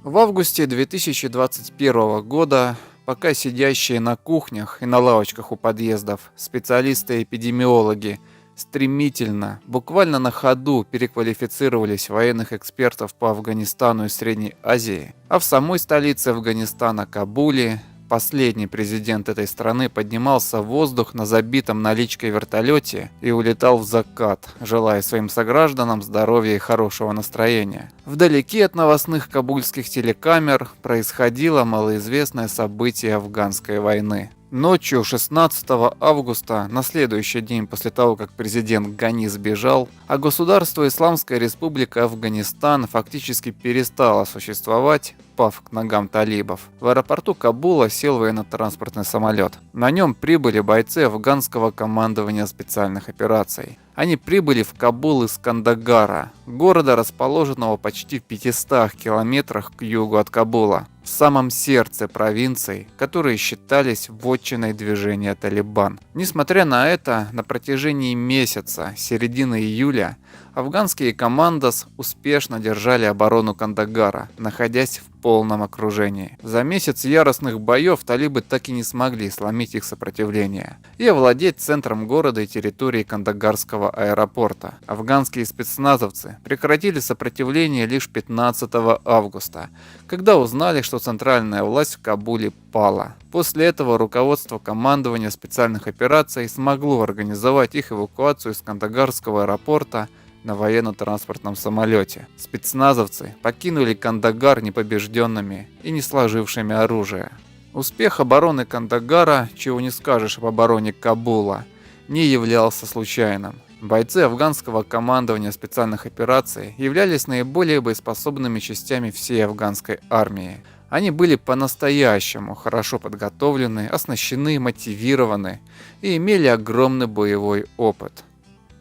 В августе 2021 года, пока сидящие на кухнях и на лавочках у подъездов специалисты-эпидемиологи стремительно, буквально на ходу переквалифицировались в военных экспертов по Афганистану и Средней Азии, а в самой столице Афганистана, Кабуле, последний президент этой страны поднимался в воздух на забитом наличкой вертолете и улетал в закат, желая своим согражданам здоровья и хорошего настроения. Вдалеке от новостных кабульских телекамер происходило малоизвестное событие афганской войны. Ночью 16 августа, на следующий день после того, как президент Гани сбежал, а государство Исламская Республика Афганистан фактически перестало существовать, пав к ногам талибов, в аэропорту Кабула сел военно-транспортный самолет. На нем прибыли бойцы афганского командования специальных операций. Они прибыли в Кабул из Кандагара, города, расположенного почти в 500 километрах к югу от Кабула, в самом сердце провинций, которые считались вотчиной движения «Талибан». Несмотря на это, на протяжении месяца, середины июля, афганские командос успешно держали оборону Кандагара, находясь в полном окружении. За месяц яростных боев талибы так и не смогли сломить их сопротивление и овладеть центром города и территорией Кандагарского аэропорта. Афганские спецназовцы прекратили сопротивление лишь 15 августа, когда узнали, что центральная власть в Кабуле пала. После этого руководство командования специальных операций смогло организовать их эвакуацию из Кандагарского аэропорта на военно-транспортном самолете. Спецназовцы покинули Кандагар непобежденными и не сложившими оружие. Успех обороны Кандагара, чего не скажешь об обороне Кабула, не являлся случайным. Бойцы афганского командования специальных операций являлись наиболее боеспособными частями всей афганской армии. Они были по-настоящему хорошо подготовлены, оснащены, мотивированы и имели огромный боевой опыт.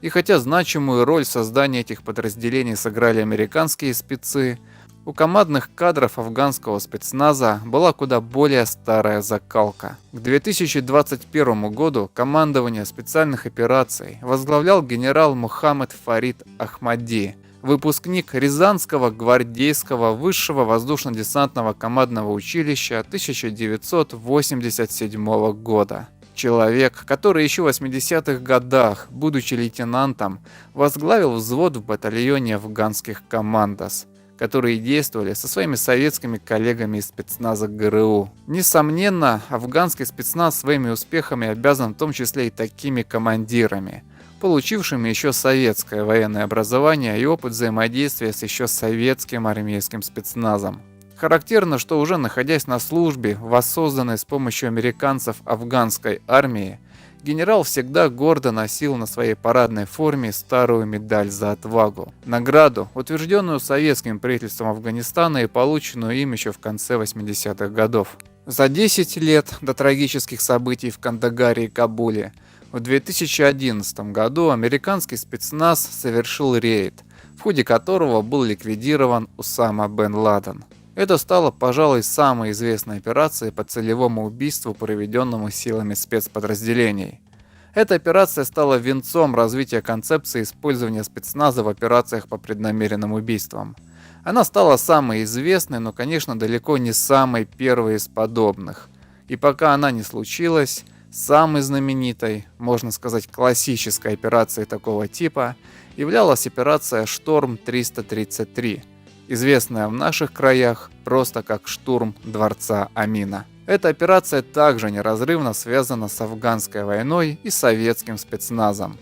И хотя значимую роль в создании этих подразделений сыграли американские спецы, у командных кадров афганского спецназа была куда более старая закалка. К 2021 году командование специальных операций возглавлял генерал Мухаммад Фарид Ахмади, выпускник Рязанского гвардейского высшего воздушно-десантного командного училища 1987 года. Человек, который еще в 80-х годах, будучи лейтенантом, возглавил взвод в батальоне афганских командос, которые действовали со своими советскими коллегами из спецназа ГРУ. Несомненно, афганский спецназ своими успехами обязан в том числе и такими командирами, получившими еще советское военное образование и опыт взаимодействия с еще советским армейским спецназом. Характерно, что уже находясь на службе, воссозданной с помощью американцев афганской армии, генерал всегда гордо носил на своей парадной форме старую медаль за отвагу. Награду, утвержденную советским правительством Афганистана и полученную им еще в конце 80-х годов. За 10 лет до трагических событий в Кандагаре и Кабуле в 2011 году американский спецназ совершил рейд, в ходе которого был ликвидирован Усама бен Ладен. Это стало, пожалуй, самой известной операцией по целевому убийству, проведенному силами спецподразделений. Эта операция стала венцом развития концепции использования спецназа в операциях по преднамеренным убийствам. Она стала самой известной, но, конечно, далеко не самой первой из подобных. И пока она не случилась, самой знаменитой, можно сказать, классической операцией такого типа являлась операция «Шторм-333», известная в наших краях просто как штурм дворца Амина. Эта операция также неразрывно связана с афганской войной и советским спецназом.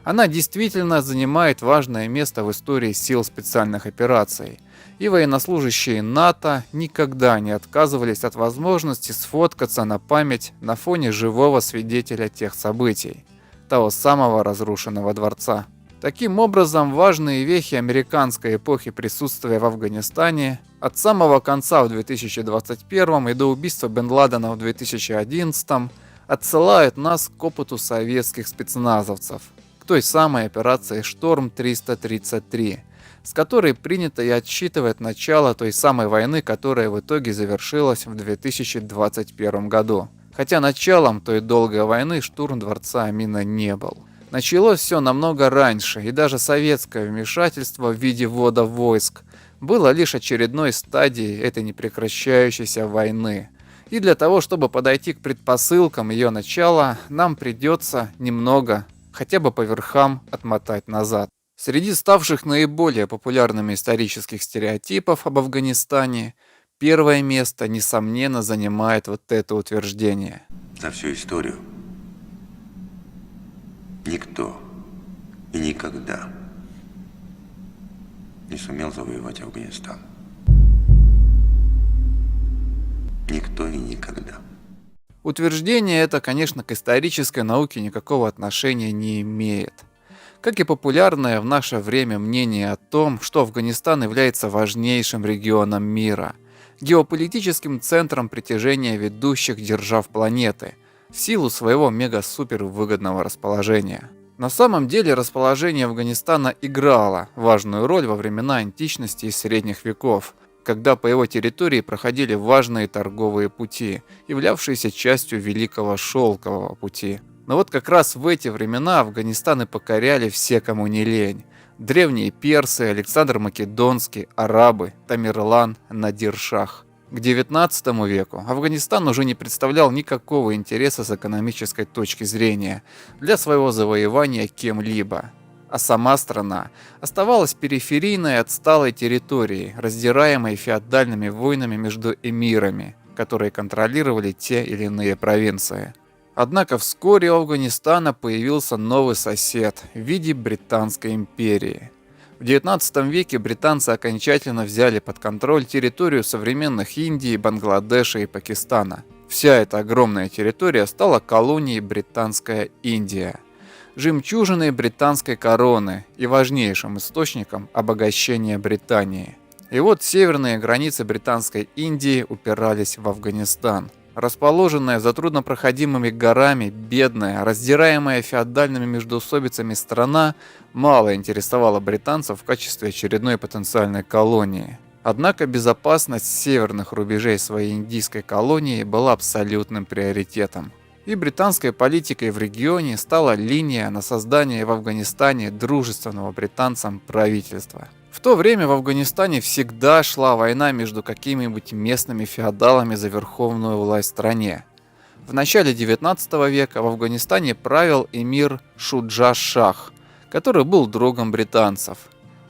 Она действительно занимает важное место в истории сил специальных операций, и военнослужащие НАТО никогда не отказывались от возможности сфоткаться на память на фоне живого свидетеля тех событий, того самого разрушенного дворца. Таким образом, важные вехи американской эпохи присутствия в Афганистане от самого конца в 2021 и до убийства бен Ладена в 2011 отсылают нас к опыту советских спецназовцев, к той самой операции «Шторм-333», с которой принято и отсчитывать начало той самой войны, которая в итоге завершилась в 2021 году. Хотя началом той долгой войны штурм дворца Амина не был. Началось все намного раньше, и даже советское вмешательство в виде ввода войск было лишь очередной стадией этой непрекращающейся войны. И для того, чтобы подойти к предпосылкам ее начала, нам придется немного, хотя бы по верхам, отмотать назад. Среди ставших наиболее популярными исторических стереотипов об Афганистане первое место, несомненно, занимает вот это утверждение. За всю историю никто и никогда не сумел завоевать Афганистан. Никто и никогда. Утверждение это, конечно, к исторической науке никакого отношения не имеет. Как и популярное в наше время мнение о том, что Афганистан является важнейшим регионом мира, геополитическим центром притяжения ведущих держав планеты, в силу своего мега-супер выгодного расположения. На самом деле расположение Афганистана играло важную роль во времена античности и средних веков, когда по его территории проходили важные торговые пути, являвшиеся частью Великого Шелкового пути. Но вот как раз в эти времена Афганистан и покоряли все, кому не лень. Древние персы, Александр Македонский, арабы, Тамерлан, Надир-Шах. К XIX веку Афганистан уже не представлял никакого интереса с экономической точки зрения для своего завоевания кем-либо. А сама страна оставалась периферийной отсталой территорией, раздираемой феодальными войнами между эмирами, которые контролировали те или иные провинции. Однако вскоре у Афганистана появился новый сосед в виде Британской империи. В XIX веке британцы окончательно взяли под контроль территорию современных Индии, Бангладеша и Пакистана. Вся эта огромная территория стала колонией Британская Индия, жемчужиной британской короны и важнейшим источником обогащения Британии. И вот северные границы Британской Индии упирались в Афганистан. Расположенная за труднопроходимыми горами, бедная, раздираемая феодальными междоусобицами страна мало интересовала британцев в качестве очередной потенциальной колонии. Однако безопасность северных рубежей своей индийской колонии была абсолютным приоритетом. И британской политикой в регионе стала линия на создание в Афганистане дружественного британцам правительства. В то время в Афганистане всегда шла война между какими-нибудь местными феодалами за верховную власть в стране. В начале XIX века в Афганистане правил эмир Шуджа-Шах, который был другом британцев.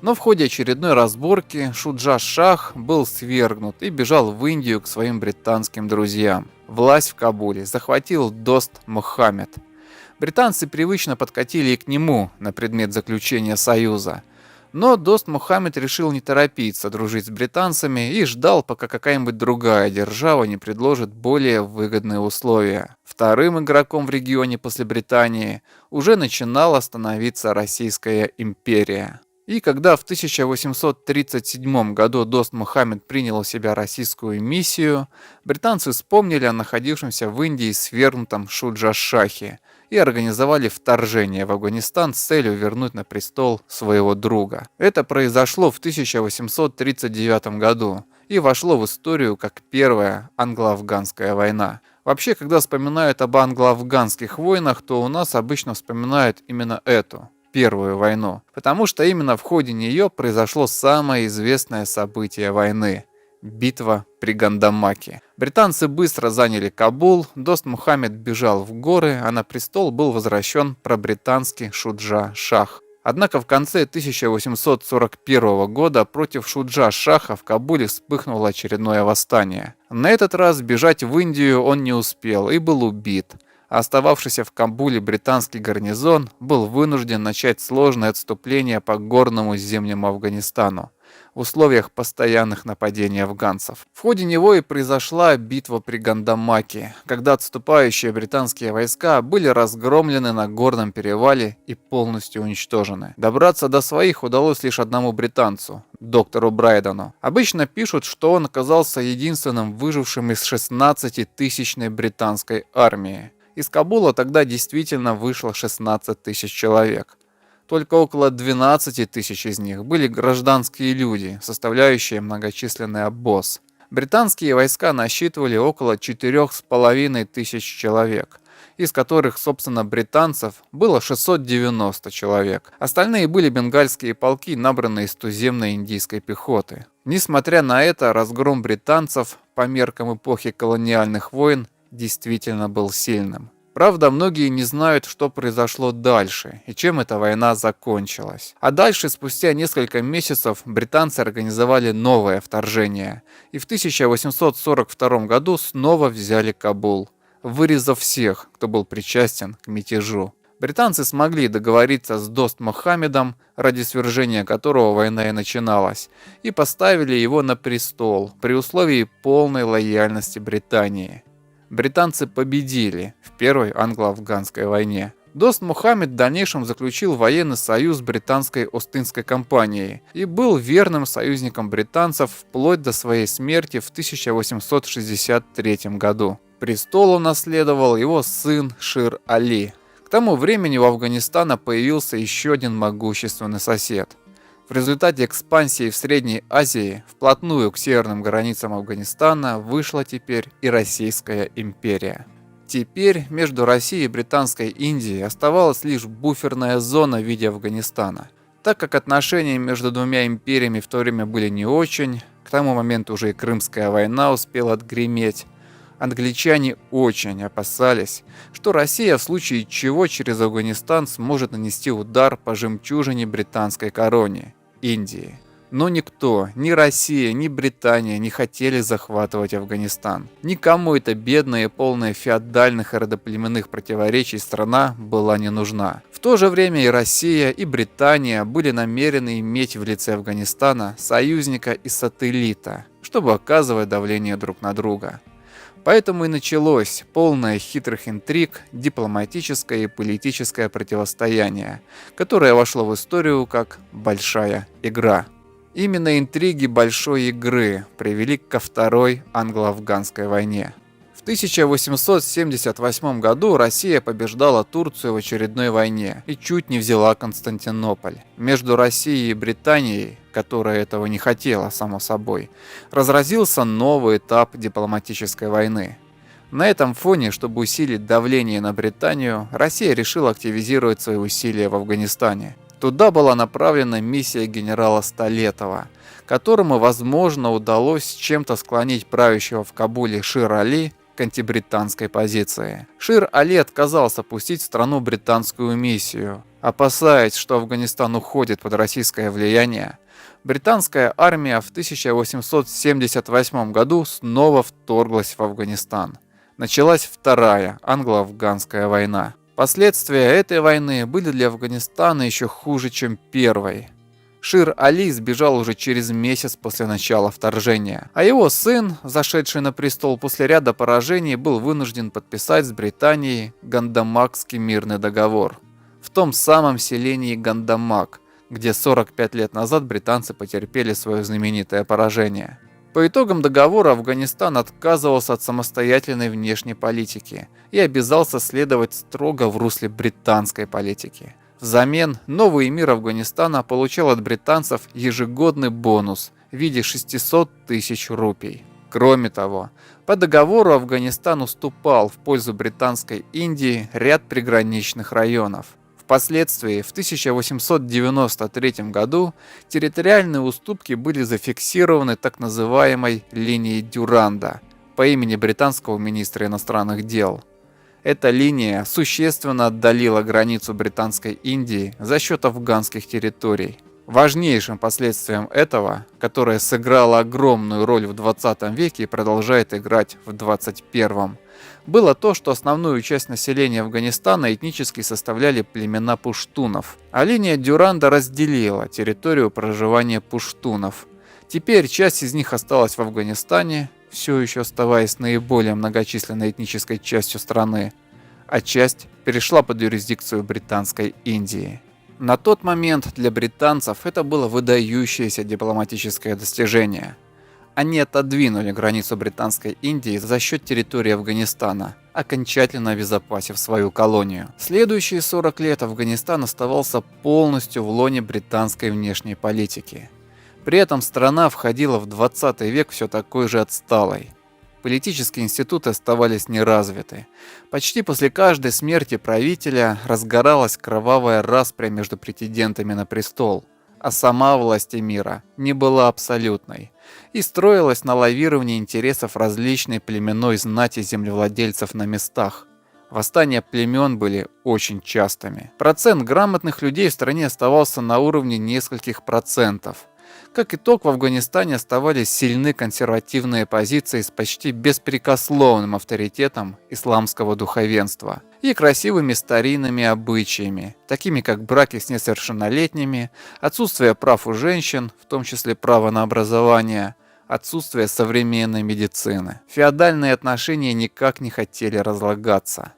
Но в ходе очередной разборки Шуджа-Шах был свергнут и бежал в Индию к своим британским друзьям. Власть в Кабуле захватил Дост Мухаммед. Британцы привычно подкатили и к нему на предмет заключения союза. Но Дост Мухаммед решил не торопиться дружить с британцами и ждал, пока какая-нибудь другая держава не предложит более выгодные условия. Вторым игроком в регионе после Британии уже начинала становиться Российская империя. И когда в 1837 году Дост Мухаммед принял у себя российскую миссию, британцы вспомнили о находившемся в Индии свергнутом Шуджа-Шахе и организовали вторжение в Афганистан с целью вернуть на престол своего друга. Это произошло в 1839 году и вошло в историю как Первая англо-афганская война. Вообще, когда вспоминают об англо-афганских войнах, то у нас обычно вспоминают именно эту Первую войну, потому что именно в ходе нее произошло самое известное событие войны – битва при Гандамаке. Британцы быстро заняли Кабул, Дост Мухаммед бежал в горы, а на престол был возвращен пробританский Шуджа-Шах. Однако в конце 1841 года против Шуджа-Шаха в Кабуле вспыхнуло очередное восстание. На этот раз бежать в Индию он не успел и был убит. Остававшийся в Кабуле британский гарнизон был вынужден начать сложное отступление по горному зимнему Афганистану в условиях постоянных нападений афганцев. В ходе него и произошла битва при Гандамаке, когда отступающие британские войска были разгромлены на горном перевале и полностью уничтожены. Добраться до своих удалось лишь одному британцу, доктору Брайдену. Обычно пишут, что он оказался единственным выжившим из 16-тысячной британской армии. Из Кабула тогда действительно вышло 16 тысяч человек. Только около 12 тысяч из них были гражданские люди, составляющие многочисленный обоз. Британские войска насчитывали около 4,5 тысяч человек. из которых, собственно, британцев было 690 человек. Остальные были бенгальские полки, набранные из туземной индийской пехоты. Несмотря на это, разгром британцев по меркам эпохи колониальных войн действительно был сильным. Правда, многие не знают, что произошло дальше и чем эта война закончилась. А дальше, спустя несколько месяцев, британцы организовали новое вторжение и в 1842 году снова взяли Кабул, вырезав всех, кто был причастен к мятежу. Британцы смогли договориться с Дост Мохаммедом, ради свержения которого война и начиналась, и поставили его на престол при условии полной лояльности Британии. Британцы победили в Первой англо-афганской войне. Дост Мухаммед в дальнейшем заключил военный союз с британской Остинской компанией и был верным союзником британцев вплоть до своей смерти в 1863 году. Престол унаследовал его сын Шир Али. К тому времени у Афганистана появился еще один могущественный сосед. В результате экспансии в Средней Азии вплотную к северным границам Афганистана вышла теперь и Российская империя. Теперь между Россией и Британской Индией оставалась лишь буферная зона в виде Афганистана. Так как отношения между двумя империями в то время были не очень, к тому моменту уже и Крымская война успела отгреметь, англичане очень опасались, что Россия в случае чего через Афганистан сможет нанести удар по жемчужине британской короне – Индии. Но никто, ни Россия, ни Британия не хотели захватывать Афганистан. Никому эта бедная и полная феодальных и родоплеменных противоречий страна была не нужна. В то же время и Россия, и Британия были намерены иметь в лице Афганистана союзника и сателлита, чтобы оказывать давление друг на друга. Поэтому и началось полное хитрых интриг, дипломатическое и политическое противостояние, которое вошло в историю как «большая игра». Именно интриги большой игры привели ко Второй англо-афганской войне. В 1878 году Россия побеждала Турцию в очередной войне и чуть не взяла Константинополь. Между Россией и Британией, которая этого не хотела, само собой, разразился новый этап дипломатической войны. На этом фоне, чтобы усилить давление на Британию, Россия решила активизировать свои усилия в Афганистане. Туда была направлена миссия генерала Столетова, которому, возможно, удалось чем-то склонить правящего в Кабуле Шир Али к антибританской позиции. Шир Али отказался пустить в страну британскую миссию. Опасаясь, что Афганистан уходит под российское влияние, британская армия в 1878 году снова вторглась в Афганистан. Началась Вторая англо-афганская война. Последствия этой войны были для Афганистана еще хуже, чем первой. Шир Али сбежал уже через месяц после начала вторжения, а его сын, зашедший на престол после ряда поражений, был вынужден подписать с Британией Гандамакский мирный договор в том самом селении Гандамак, где 45 лет назад британцы потерпели свое знаменитое поражение. По итогам договора Афганистан отказывался от самостоятельной внешней политики и обязался следовать строго в русле британской политики. Взамен новый эмир Афганистана получал от британцев ежегодный бонус в виде 600 тысяч рупий. Кроме того, по договору Афганистан уступал в пользу Британской Индии ряд приграничных районов. Впоследствии, в 1893 году, территориальные уступки были зафиксированы так называемой линией Дюранда по имени британского министра иностранных дел. Эта линия существенно отдалила границу Британской Индии за счет афганских территорий. Важнейшим последствием этого, которое сыграло огромную роль в 20 веке и продолжает играть в 21, было то, что основную часть населения Афганистана этнически составляли племена пуштунов, а линия Дюранда разделила территорию проживания пуштунов. Теперь часть из них осталась в Афганистане, все еще оставаясь наиболее многочисленной этнической частью страны, а часть перешла под юрисдикцию Британской Индии. На тот момент для британцев это было выдающееся дипломатическое достижение. Они отодвинули границу Британской Индии за счет территории Афганистана, окончательно обезопасив свою колонию. Следующие 40 лет Афганистан оставался полностью в лоне британской внешней политики. При этом страна входила в 20 век все такой же отсталой. политические институты оставались неразвиты. Почти после каждой смерти правителя разгоралась кровавая распря между претендентами на престол, а сама власть эмира не была абсолютной и строилась на лавировании интересов различной племенной знати землевладельцев на местах. Восстания племен были очень частыми. Процент грамотных людей в стране оставался на уровне нескольких процентов. Как итог, в Афганистане оставались сильны консервативные позиции с почти беспрекословным авторитетом исламского духовенства и красивыми старинными обычаями, такими как браки с несовершеннолетними, отсутствие прав у женщин, в том числе право на образование, отсутствие современной медицины. Феодальные отношения никак не хотели разлагаться.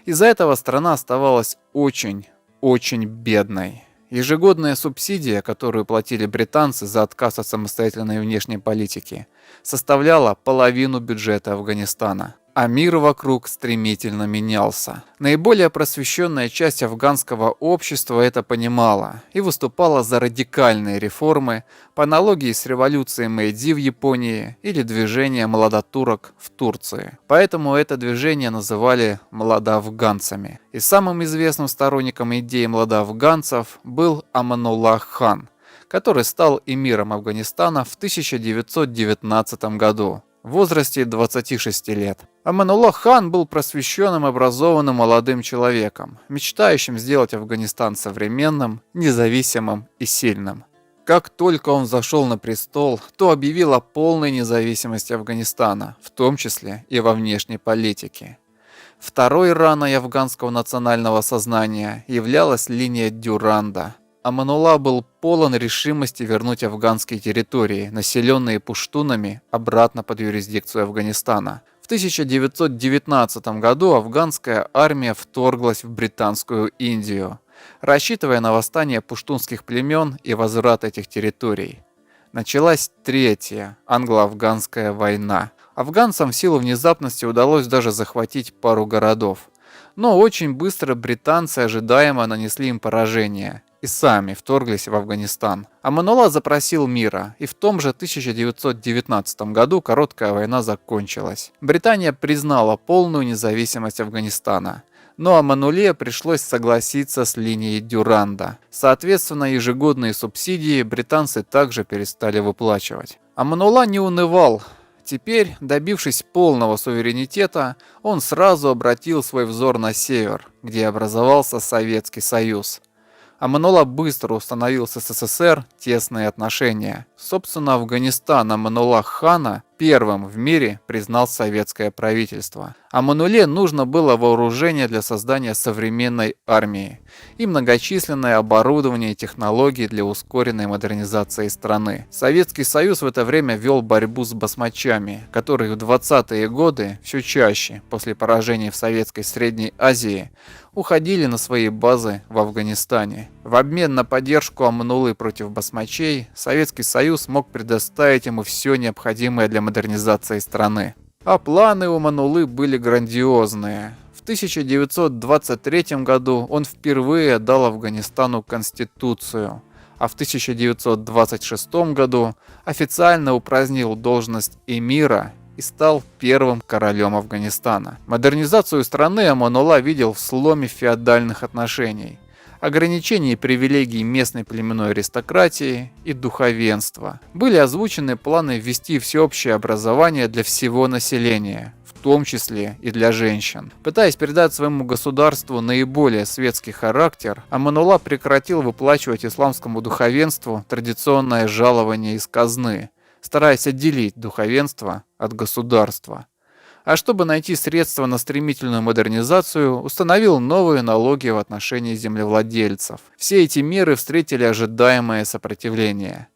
Из-за этого страна оставалась очень бедной. Ежегодная субсидия, которую платили британцы за отказ от самостоятельной внешней политики, составляла половину бюджета Афганистана. А мир вокруг стремительно менялся. Наиболее просвещенная часть афганского общества это понимала и выступала за радикальные реформы по аналогии с революцией Мэйдзи в Японии или движением молодотурок в Турции. Поэтому это движение называли молодоафганцами. И самым известным сторонником идеи молодоафганцев был Амануллах хан, который стал эмиром Афганистана в 1919 году. В возрасте 26 лет. Амануллах хан был просвещенным, образованным молодым человеком, мечтающим сделать Афганистан современным, независимым и сильным. Как только он зашел на престол, то объявил о полной независимости Афганистана, в том числе и во внешней политике. Второй раной афганского национального сознания являлась линия Дюранда. Аманулла был полон решимости вернуть афганские территории, населенные пуштунами, обратно под юрисдикцию Афганистана. В 1919 году афганская армия вторглась в Британскую Индию, рассчитывая на восстание пуштунских племен и возврат этих территорий. Началась Третья англо-афганская война. Афганцам в силу внезапности удалось даже захватить пару городов. Но очень быстро британцы ожидаемо нанесли им поражение и сами вторглись в Афганистан. Аманулла запросил мира, и в том же 1919 году короткая война закончилась. Британия признала полную независимость Афганистана. Но Аманулле пришлось согласиться с линией Дюранда. Соответственно, ежегодные субсидии британцы также перестали выплачивать. Аманулла не унывал. Теперь, добившись полного суверенитета, он сразу обратил свой взор на север, где образовался Советский Союз. Аманулла быстро установил с СССР тесные отношения. Собственно, Афганистан Амануллах хана первым в мире признал советское правительство. Аманулле нужно было вооружение для создания современной армии и многочисленное оборудование и технологии для ускоренной модернизации страны. Советский Союз в это время вел борьбу с басмачами, которые в 20-е годы все чаще, после поражений в Советской Средней Азии, уходили на свои базы в Афганистане. В обмен на поддержку Амануллы против басмачей, Советский Союз мог предоставить ему все необходимое для модернизации страны. А планы у Амануллы были грандиозные. В 1923 году он впервые дал Афганистану конституцию, а в 1926 году официально упразднил должность эмира и стал первым королем Афганистана. Модернизацию страны Аманулла видел в сломе феодальных отношений, ограничении привилегий местной племенной аристократии и духовенства. Были озвучены планы ввести всеобщее образование для всего населения, в том числе и для женщин. Пытаясь передать своему государству наиболее светский характер, Аманулла прекратил выплачивать исламскому духовенству традиционное жалование из казны, стараясь отделить духовенство от государства. А чтобы найти средства на стремительную модернизацию, установил новые налоги в отношении землевладельцев. Все эти меры встретили ожидаемое сопротивление.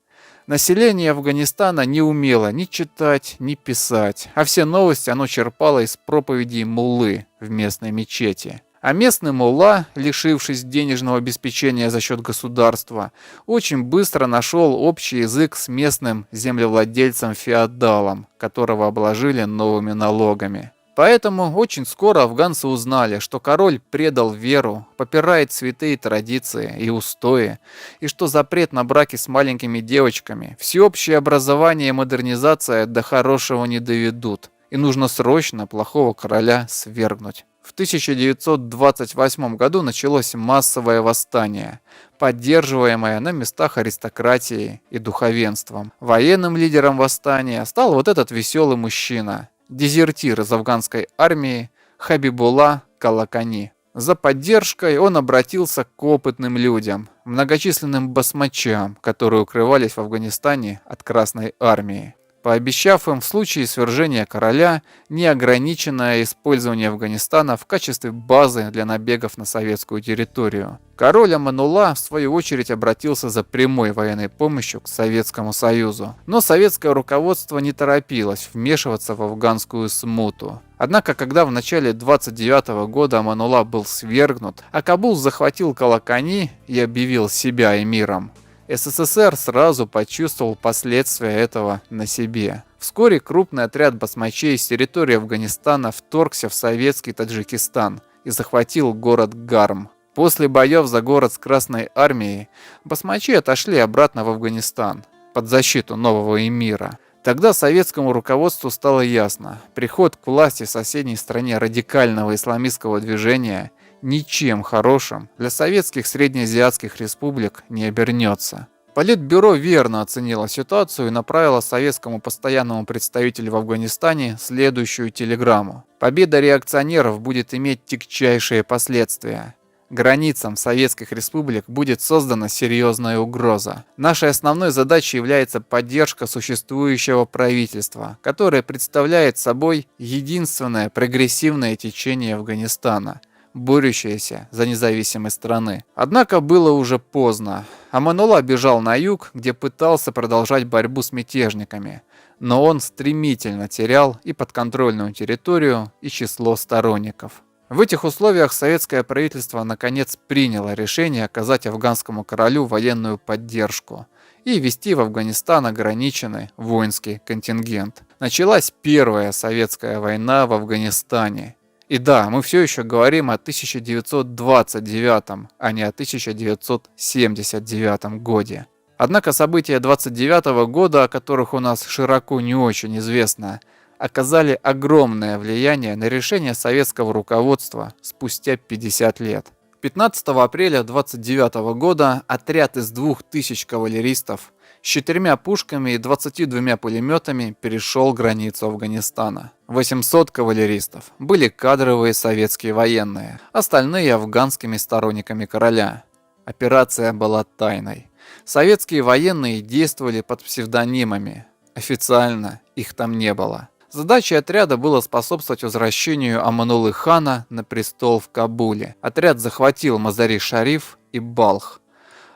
Население Афганистана не умело ни читать, ни писать, а все новости оно черпало из проповедей муллы в местной мечети. А местный мулла, лишившись денежного обеспечения за счет государства, очень быстро нашел общий язык с местным землевладельцем-феодалом, которого обложили новыми налогами. Поэтому очень скоро афганцы узнали, что король предал веру, попирает святые традиции и устои, и что запрет на браки с маленькими девочками, всеобщее образование и модернизация до хорошего не доведут, и нужно срочно плохого короля свергнуть. В 1928 году началось массовое восстание, поддерживаемое на местах аристократией и духовенством. Военным лидером восстания стал вот этот веселый мужчина, дезертир из афганской армии Хабибулла Калакани. За поддержкой он обратился к опытным людям, многочисленным басмачам, которые укрывались в Афганистане от Красной армии, пообещав им в случае свержения короля неограниченное использование Афганистана в качестве базы для набегов на советскую территорию. Король Аманулла, в свою очередь, обратился за прямой военной помощью к Советскому Союзу. Но советское руководство не торопилось вмешиваться в афганскую смуту. Однако, когда в начале 1929 года Аманулла был свергнут, а Кабул захватил Калакани и объявил себя эмиром, СССР сразу почувствовал последствия этого на себе. Вскоре крупный отряд басмачей с территории Афганистана вторгся в советский Таджикистан и захватил город Гарм. После боев за город с Красной армией басмачи отошли обратно в Афганистан под защиту нового эмира. Тогда советскому руководству стало ясно, приход к власти в соседней стране радикального исламистского движения ничем хорошим для советских среднеазиатских республик не обернется. Политбюро верно оценило ситуацию и направило советскому постоянному представителю в Афганистане следующую телеграмму. Победа реакционеров будет иметь тягчайшие последствия. Границам советских республик будет создана серьезная угроза. Нашей основной задачей является поддержка существующего правительства, которое представляет собой единственное прогрессивное течение Афганистана, борющееся за независимость страны. Однако было уже поздно. Аманулла бежал на юг, где пытался продолжать борьбу с мятежниками, но он стремительно терял и подконтрольную территорию, и число сторонников. В этих условиях советское правительство наконец приняло решение оказать афганскому королю военную поддержку и ввести в Афганистан ограниченный воинский контингент. Началась первая советская война в Афганистане. И да, мы все еще говорим о 1929, а не о 1979 годе. Однако события 1929 года, о которых у нас широко не очень известно, оказали огромное влияние на решение советского руководства спустя 50 лет. 15 апреля 1929 года отряд из 2000 кавалеристов с 4 пушками и 22 пулеметами перешел границу Афганистана. 800 кавалеристов были кадровые советские военные, остальные афганскими сторонниками короля. Операция была тайной. Советские военные действовали под псевдонимами. Официально их там не было. Задачей отряда было способствовать возвращению Амануллы хана на престол в Кабуле. Отряд захватил Мазари-Шариф и Балх.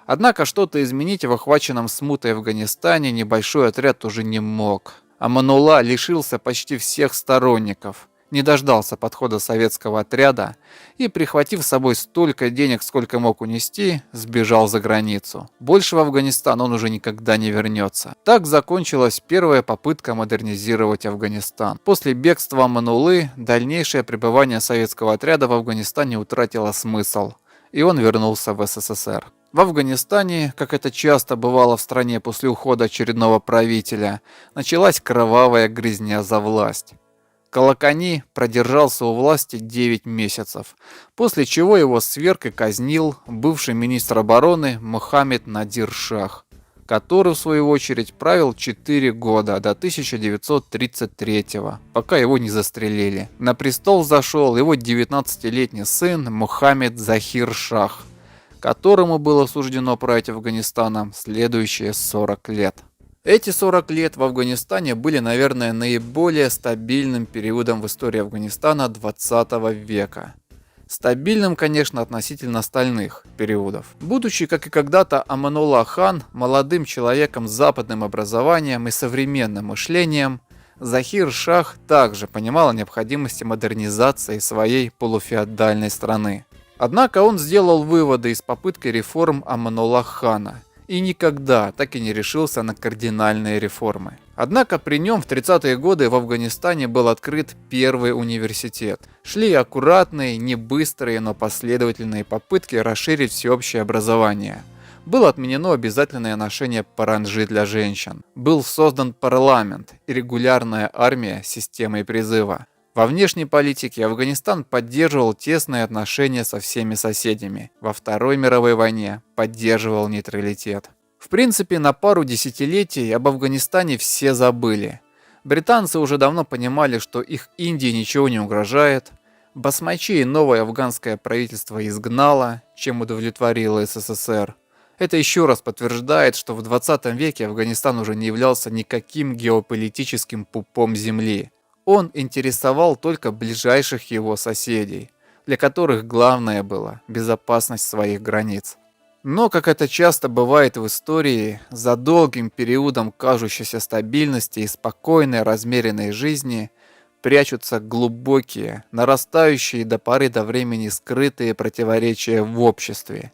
Однако что-то изменить в охваченном смутой Афганистане небольшой отряд уже не мог. Аманулла лишился почти всех сторонников, не дождался подхода советского отряда и, прихватив с собой столько денег, сколько мог унести, сбежал за границу. Больше в Афганистан он уже никогда не вернется. Так закончилась первая попытка модернизировать Афганистан. После бегства Амануллы дальнейшее пребывание советского отряда в Афганистане утратило смысл, и он вернулся в СССР. В Афганистане, как это часто бывало в стране после ухода очередного правителя, началась кровавая грызня за власть. Калакани продержался у власти 9 месяцев, после чего его сверг и казнил бывший министр обороны Мухаммед Надир Шах, который, в свою очередь, правил 4 года до 1933-го, пока его не застрелили. На престол взошел его 19-летний сын Мухаммед Захир Шах, которому было суждено править Афганистаном следующие 40 лет. Эти 40 лет в Афганистане были, наверное, наиболее стабильным периодом в истории Афганистана 20 века. Стабильным, конечно, относительно остальных периодов. Будучи, как и когда-то Аманулла хан, молодым человеком с западным образованием и современным мышлением, Захир Шах также понимал о необходимости модернизации своей полуфеодальной страны. Однако он сделал выводы из попытки реформ Аманулла хана и никогда так и не решился на кардинальные реформы. Однако при нем в 30-е годы в Афганистане был открыт первый университет. Шли аккуратные, не быстрые, но последовательные попытки расширить всеобщее образование. Было отменено обязательное ношение паранджи для женщин. Был создан парламент и регулярная армия с системой призыва. Во внешней политике Афганистан поддерживал тесные отношения со всеми соседями. Во Второй мировой войне поддерживал нейтралитет. В принципе, на пару десятилетий об Афганистане все забыли. Британцы уже давно понимали, что их Индии ничего не угрожает. Басмачей новое афганское правительство изгнало, чем удовлетворило СССР. Это еще раз подтверждает, что в 20 веке Афганистан уже не являлся никаким геополитическим пупом земли. Он интересовал только ближайших его соседей, для которых главное было безопасность своих границ. Но, как это часто бывает в истории, за долгим периодом кажущейся стабильности и спокойной размеренной жизни прячутся глубокие, нарастающие до поры до времени скрытые противоречия в обществе,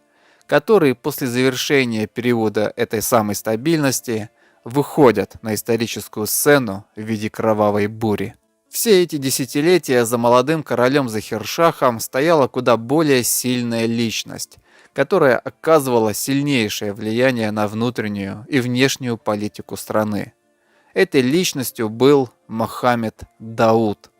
которые после завершения периода этой самой стабильности выходят на историческую сцену в виде кровавой бури. Все эти десятилетия за молодым королем Захиршахом стояла куда более сильная личность, которая оказывала сильнейшее влияние на внутреннюю и внешнюю политику страны. Этой личностью был Мохаммед Дауд.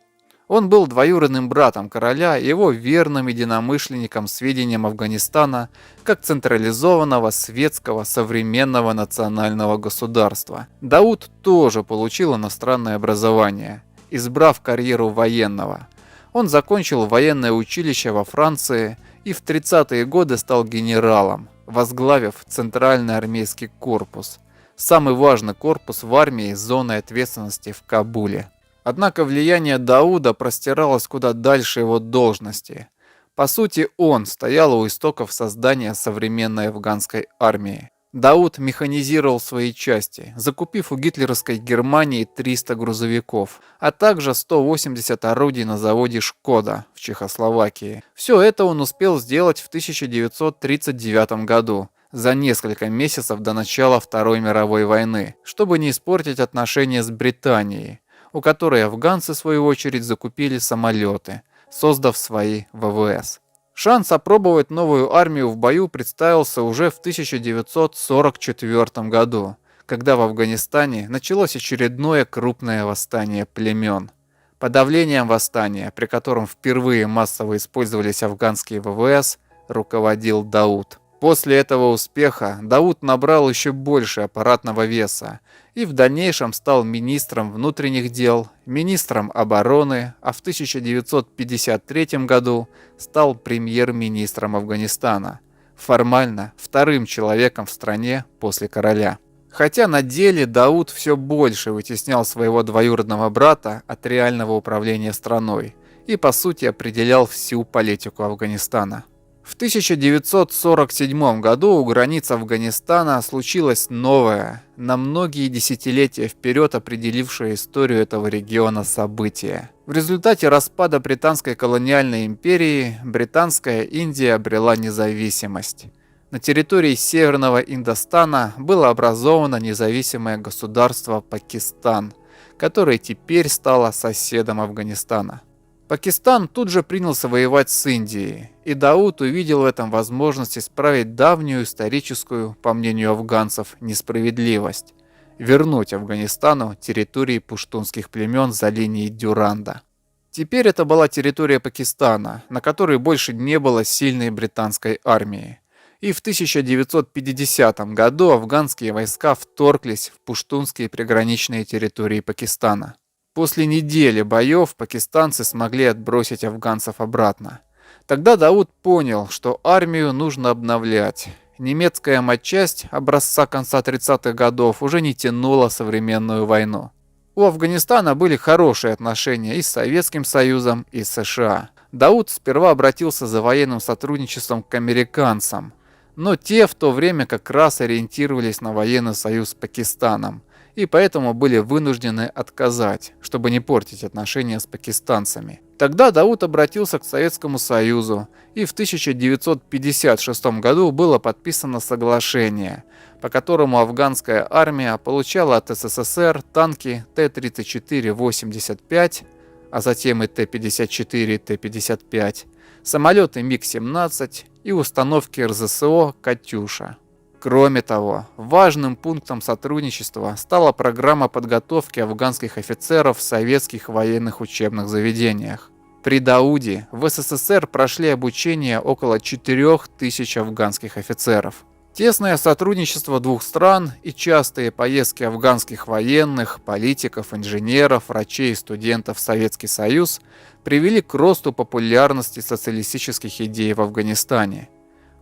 Он был двоюродным братом короля и его верным единомышленником с видением Афганистана как централизованного светского современного национального государства. Дауд тоже получил иностранное образование, избрав карьеру военного. Он закончил военное училище во Франции и в 30-е годы стал генералом, возглавив Центральный армейский корпус, самый важный корпус в армии с зоной ответственности в Кабуле. Однако влияние Дауда простиралось куда дальше его должности. По сути, он стоял у истоков создания современной афганской армии. Дауд механизировал свои части, закупив у гитлеровской Германии 300 грузовиков, а также 180 орудий на заводе «Шкода» в Чехословакии. Все это он успел сделать в 1939 году, за несколько месяцев до начала Второй мировой войны, чтобы не испортить отношения с Британией, у которой афганцы, в свою очередь, закупили самолеты, создав свои ВВС. Шанс опробовать новую армию в бою представился уже в 1944 году, когда в Афганистане началось очередное крупное восстание племен. Подавлением восстания, при котором впервые массово использовались афганские ВВС, руководил Дауд. После этого успеха Дауд набрал еще больше аппаратного веса и в дальнейшем стал министром внутренних дел, министром обороны, а в 1953 году стал премьер-министром Афганистана, формально вторым человеком в стране после короля. Хотя на деле Дауд все больше вытеснял своего двоюродного брата от реального управления страной и по сути определял всю политику Афганистана. В 1947 году у границ Афганистана случилось новое, на многие десятилетия вперед определившее историю этого региона событие. В результате распада британской колониальной империи Британская Индия обрела независимость. На территории Северного Индостана было образовано независимое государство Пакистан, которое теперь стало соседом Афганистана. Пакистан тут же принялся воевать с Индией, и Дауд увидел в этом возможность исправить давнюю историческую, по мнению афганцев, несправедливость – вернуть Афганистану территории пуштунских племен за линией Дюранда. Теперь это была территория Пакистана, на которой больше не было сильной британской армии. И в 1950 году афганские войска вторглись в пуштунские приграничные территории Пакистана. После недели боев пакистанцы смогли отбросить афганцев обратно. Тогда Дауд понял, что армию нужно обновлять. Немецкая матчасть образца конца 30-х годов уже не тянула современную войну. У Афганистана были хорошие отношения и с Советским Союзом, и с США. Дауд сперва обратился за военным сотрудничеством к американцам, но те в то время как раз ориентировались на военный союз с Пакистаном, и поэтому были вынуждены отказать, чтобы не портить отношения с пакистанцами. Тогда Дауд обратился к Советскому Союзу, и в 1956 году было подписано соглашение, по которому афганская армия получала от СССР танки Т-34-85, а затем и Т-54, Т-55, самолеты МиГ-17 и установки РЗСО «Катюша». Кроме того, важным пунктом сотрудничества стала программа подготовки афганских офицеров в советских военных учебных заведениях. При Дауде в СССР прошли обучение около 4000 афганских офицеров. Тесное сотрудничество двух стран и частые поездки афганских военных, политиков, инженеров, врачей и студентов в Советский Союз привели к росту популярности социалистических идей в Афганистане.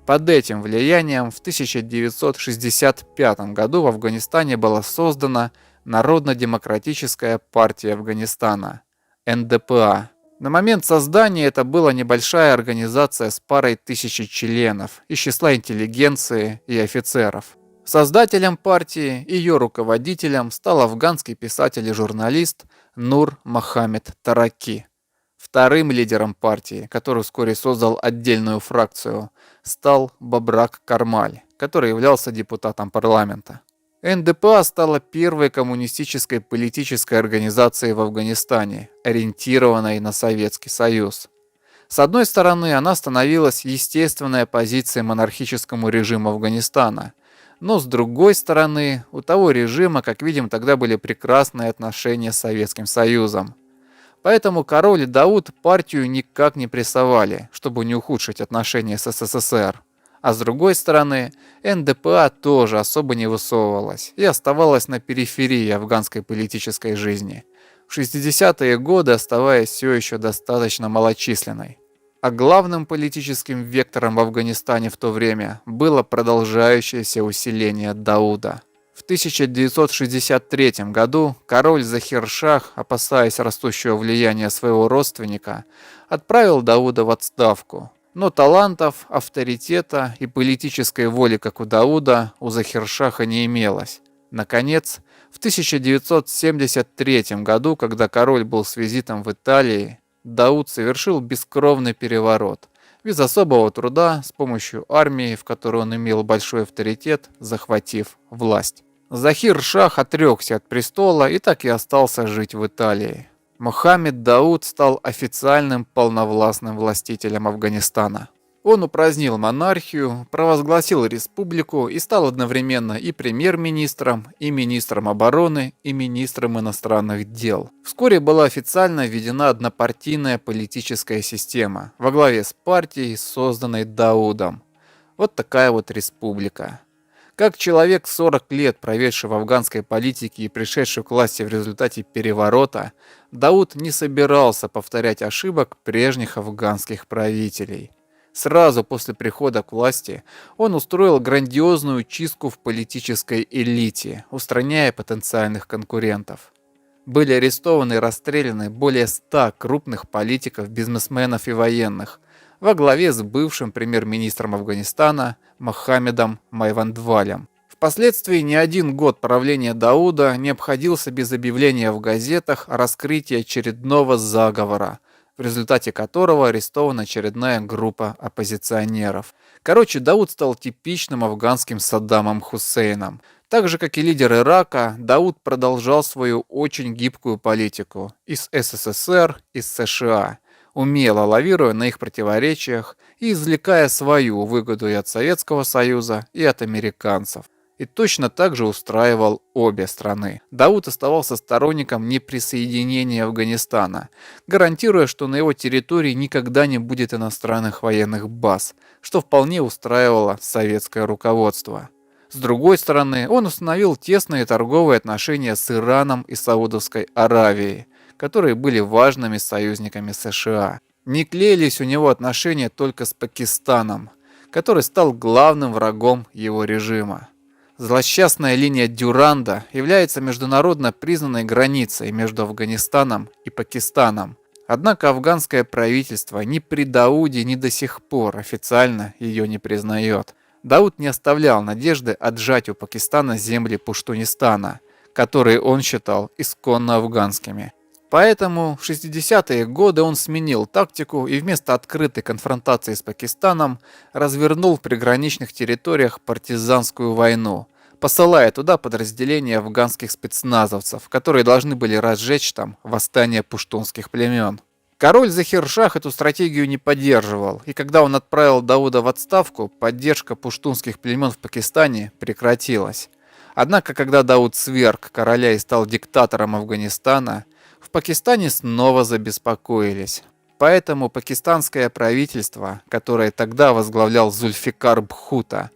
Под этим влиянием в 1965 году в Афганистане была создана Народно-демократическая партия Афганистана, НДПА. На момент создания это была небольшая организация с парой тысяч членов из числа интеллигенции и офицеров. Создателем партии и ее руководителем стал афганский писатель и журналист Нур Мохаммед Тараки. Вторым лидером партии, который вскоре создал отдельную фракцию, стал Бабрак Кармаль, который являлся депутатом парламента. НДПА стала первой коммунистической политической организацией в Афганистане, ориентированной на Советский Союз. С одной стороны, она становилась естественной оппозицией монархическому режиму Афганистана, но с другой стороны, у того режима, как видим, тогда были прекрасные отношения с Советским Союзом. Поэтому король и Дауд партию никак не прессовали, чтобы не ухудшить отношения с СССР. А с другой стороны, НДПА тоже особо не высовывалась и оставалась на периферии афганской политической жизни, в 60-е годы оставаясь все еще достаточно малочисленной. А главным политическим вектором в Афганистане в то время было продолжающееся усиление Дауда. В 1963 году король Захир-Шах, опасаясь растущего влияния своего родственника, отправил Дауда в отставку. Но талантов, авторитета и политической воли, как у Дауда, у Захир-Шаха не имелось. Наконец, в 1973 году, когда король был с визитом в Италии, Дауд совершил бескровный переворот. Без особого труда, с помощью армии, в которой он имел большой авторитет, захватив власть. Захир-Шах отрекся от престола и так и остался жить в Италии. Мохаммед Дауд стал официальным полновластным властителем Афганистана. Он упразднил монархию, провозгласил республику и стал одновременно и премьер-министром, и министром обороны, и министром иностранных дел. Вскоре была официально введена однопартийная политическая система во главе с партией, созданной Даудом. Вот такая вот республика. Как человек, 40 лет проведший в афганской политике и пришедший к власти в результате переворота, Дауд не собирался повторять ошибок прежних афганских правителей. Сразу после прихода к власти он устроил грандиозную чистку в политической элите, устраняя потенциальных конкурентов. Были арестованы и расстреляны более 100 крупных политиков, бизнесменов и военных, во главе с бывшим премьер-министром Афганистана Мохаммедом Майвандвалем. Впоследствии ни один год правления Дауда не обходился без объявления в газетах о раскрытии очередного заговора, в результате которого арестована очередная группа оппозиционеров. Короче, Дауд стал типичным афганским Саддамом Хусейном. Так же, как и лидер Ирака, Дауд продолжал свою очень гибкую политику и с СССР, и с США, умело лавируя на их противоречиях и извлекая свою выгоду и от Советского Союза, и от американцев. И точно так же устраивал обе страны. Дауд оставался сторонником неприсоединения Афганистана, гарантируя, что на его территории никогда не будет иностранных военных баз, что вполне устраивало советское руководство. С другой стороны, он установил тесные торговые отношения с Ираном и Саудовской Аравией, которые были важными союзниками США. Не клеились у него отношения только с Пакистаном, который стал главным врагом его режима. Злосчастная линия Дюранда является международно признанной границей между Афганистаном и Пакистаном. Однако афганское правительство ни при Дауде, ни до сих пор официально ее не признает. Дауд не оставлял надежды отжать у Пакистана земли Пуштунистана, которые он считал исконно афганскими. Поэтому в 60-е годы он сменил тактику и вместо открытой конфронтации с Пакистаном развернул в приграничных территориях партизанскую войну, посылая туда подразделения афганских спецназовцев, которые должны были разжечь там восстание пуштунских племен. Король Захир-Шах эту стратегию не поддерживал, и когда он отправил Дауда в отставку, поддержка пуштунских племен в Пакистане прекратилась. Однако, когда Дауд сверг короля и стал диктатором Афганистана, в Пакистане снова забеспокоились. Поэтому пакистанское правительство, которое тогда возглавлял Зульфикар Бхутто,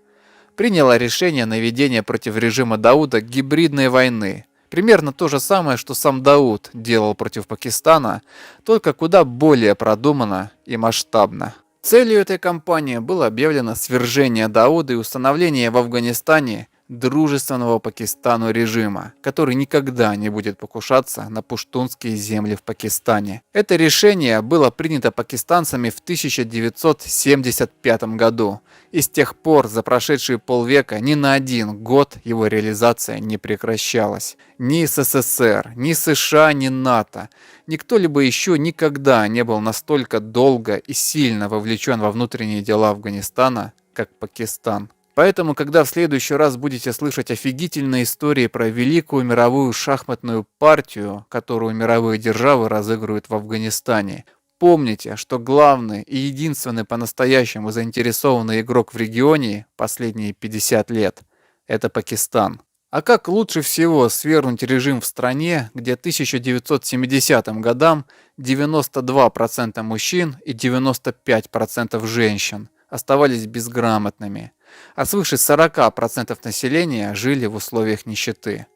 приняло решение на ведение против режима Дауда гибридной войны. Примерно то же самое, что сам Дауд делал против Пакистана, только куда более продуманно и масштабно. Целью этой кампании было объявлено свержение Дауда и установление в Афганистане дружественного Пакистану режима, который никогда не будет покушаться на пуштунские земли в Пакистане. Это решение было принято пакистанцами в 1975 году, и с тех пор за прошедшие полвека ни на один год его реализация не прекращалась. Ни СССР, ни США, ни НАТО, ни кто-либо еще никогда не был настолько долго и сильно вовлечен во внутренние дела Афганистана, как Пакистан. Поэтому, когда в следующий раз будете слышать офигительные истории про великую мировую шахматную партию, которую мировые державы разыгрывают в Афганистане, помните, что главный и единственный по-настоящему заинтересованный игрок в регионе последние 50 лет – это Пакистан. А как лучше всего свергнуть режим в стране, где 1970 годам 92% мужчин и 95% женщин оставались безграмотными, а свыше 40% населения жили в условиях нищеты?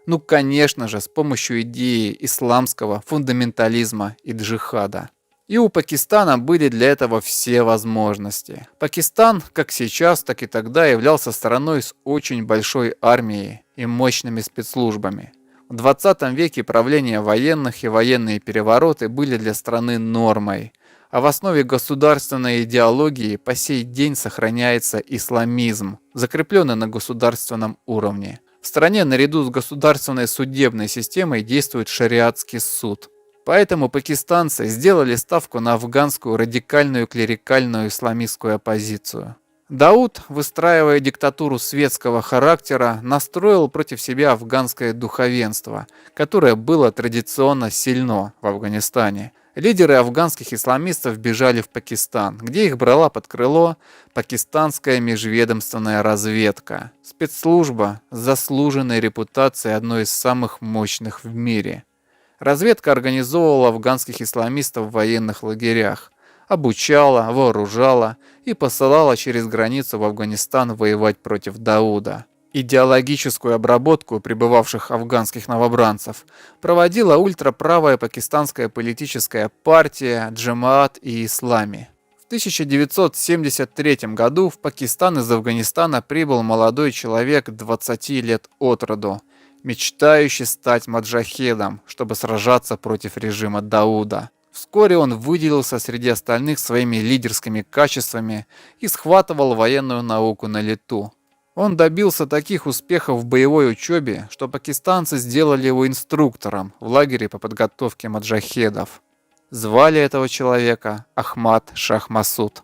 Ну, конечно же, с помощью идеи исламского фундаментализма и джихада. И у Пакистана были для этого все возможности. Пакистан, как сейчас, так и тогда, являлся страной с очень большой армией и мощными спецслужбами. В 20 веке правление военных и военные перевороты были для страны нормой. А в основе государственной идеологии по сей день сохраняется исламизм, закрепленный на государственном уровне. В стране наряду с государственной судебной системой действует шариатский суд. Поэтому пакистанцы сделали ставку на афганскую радикальную клерикальную исламистскую оппозицию. Дауд, выстраивая диктатуру светского характера, настроил против себя афганское духовенство, которое было традиционно сильно в Афганистане. Лидеры афганских исламистов бежали в Пакистан, где их брала под крыло пакистанская межведомственная разведка, спецслужба с заслуженной репутацией одной из самых мощных в мире. Разведка организовывала афганских исламистов в военных лагерях, обучала, вооружала и посылала через границу в Афганистан воевать против Дауда. Идеологическую обработку прибывавших афганских новобранцев проводила ультраправая пакистанская политическая партия Джамаат и Ислами. В 1973 году в Пакистан из Афганистана прибыл молодой человек 20 лет от роду, мечтающий стать маджахедом, чтобы сражаться против режима Дауда. Вскоре он выделился среди остальных своими лидерскими качествами и схватывал военную науку на лету. Он добился таких успехов в боевой учебе, что пакистанцы сделали его инструктором в лагере по подготовке маджахедов. Звали этого человека Ахмад Шах Масуд.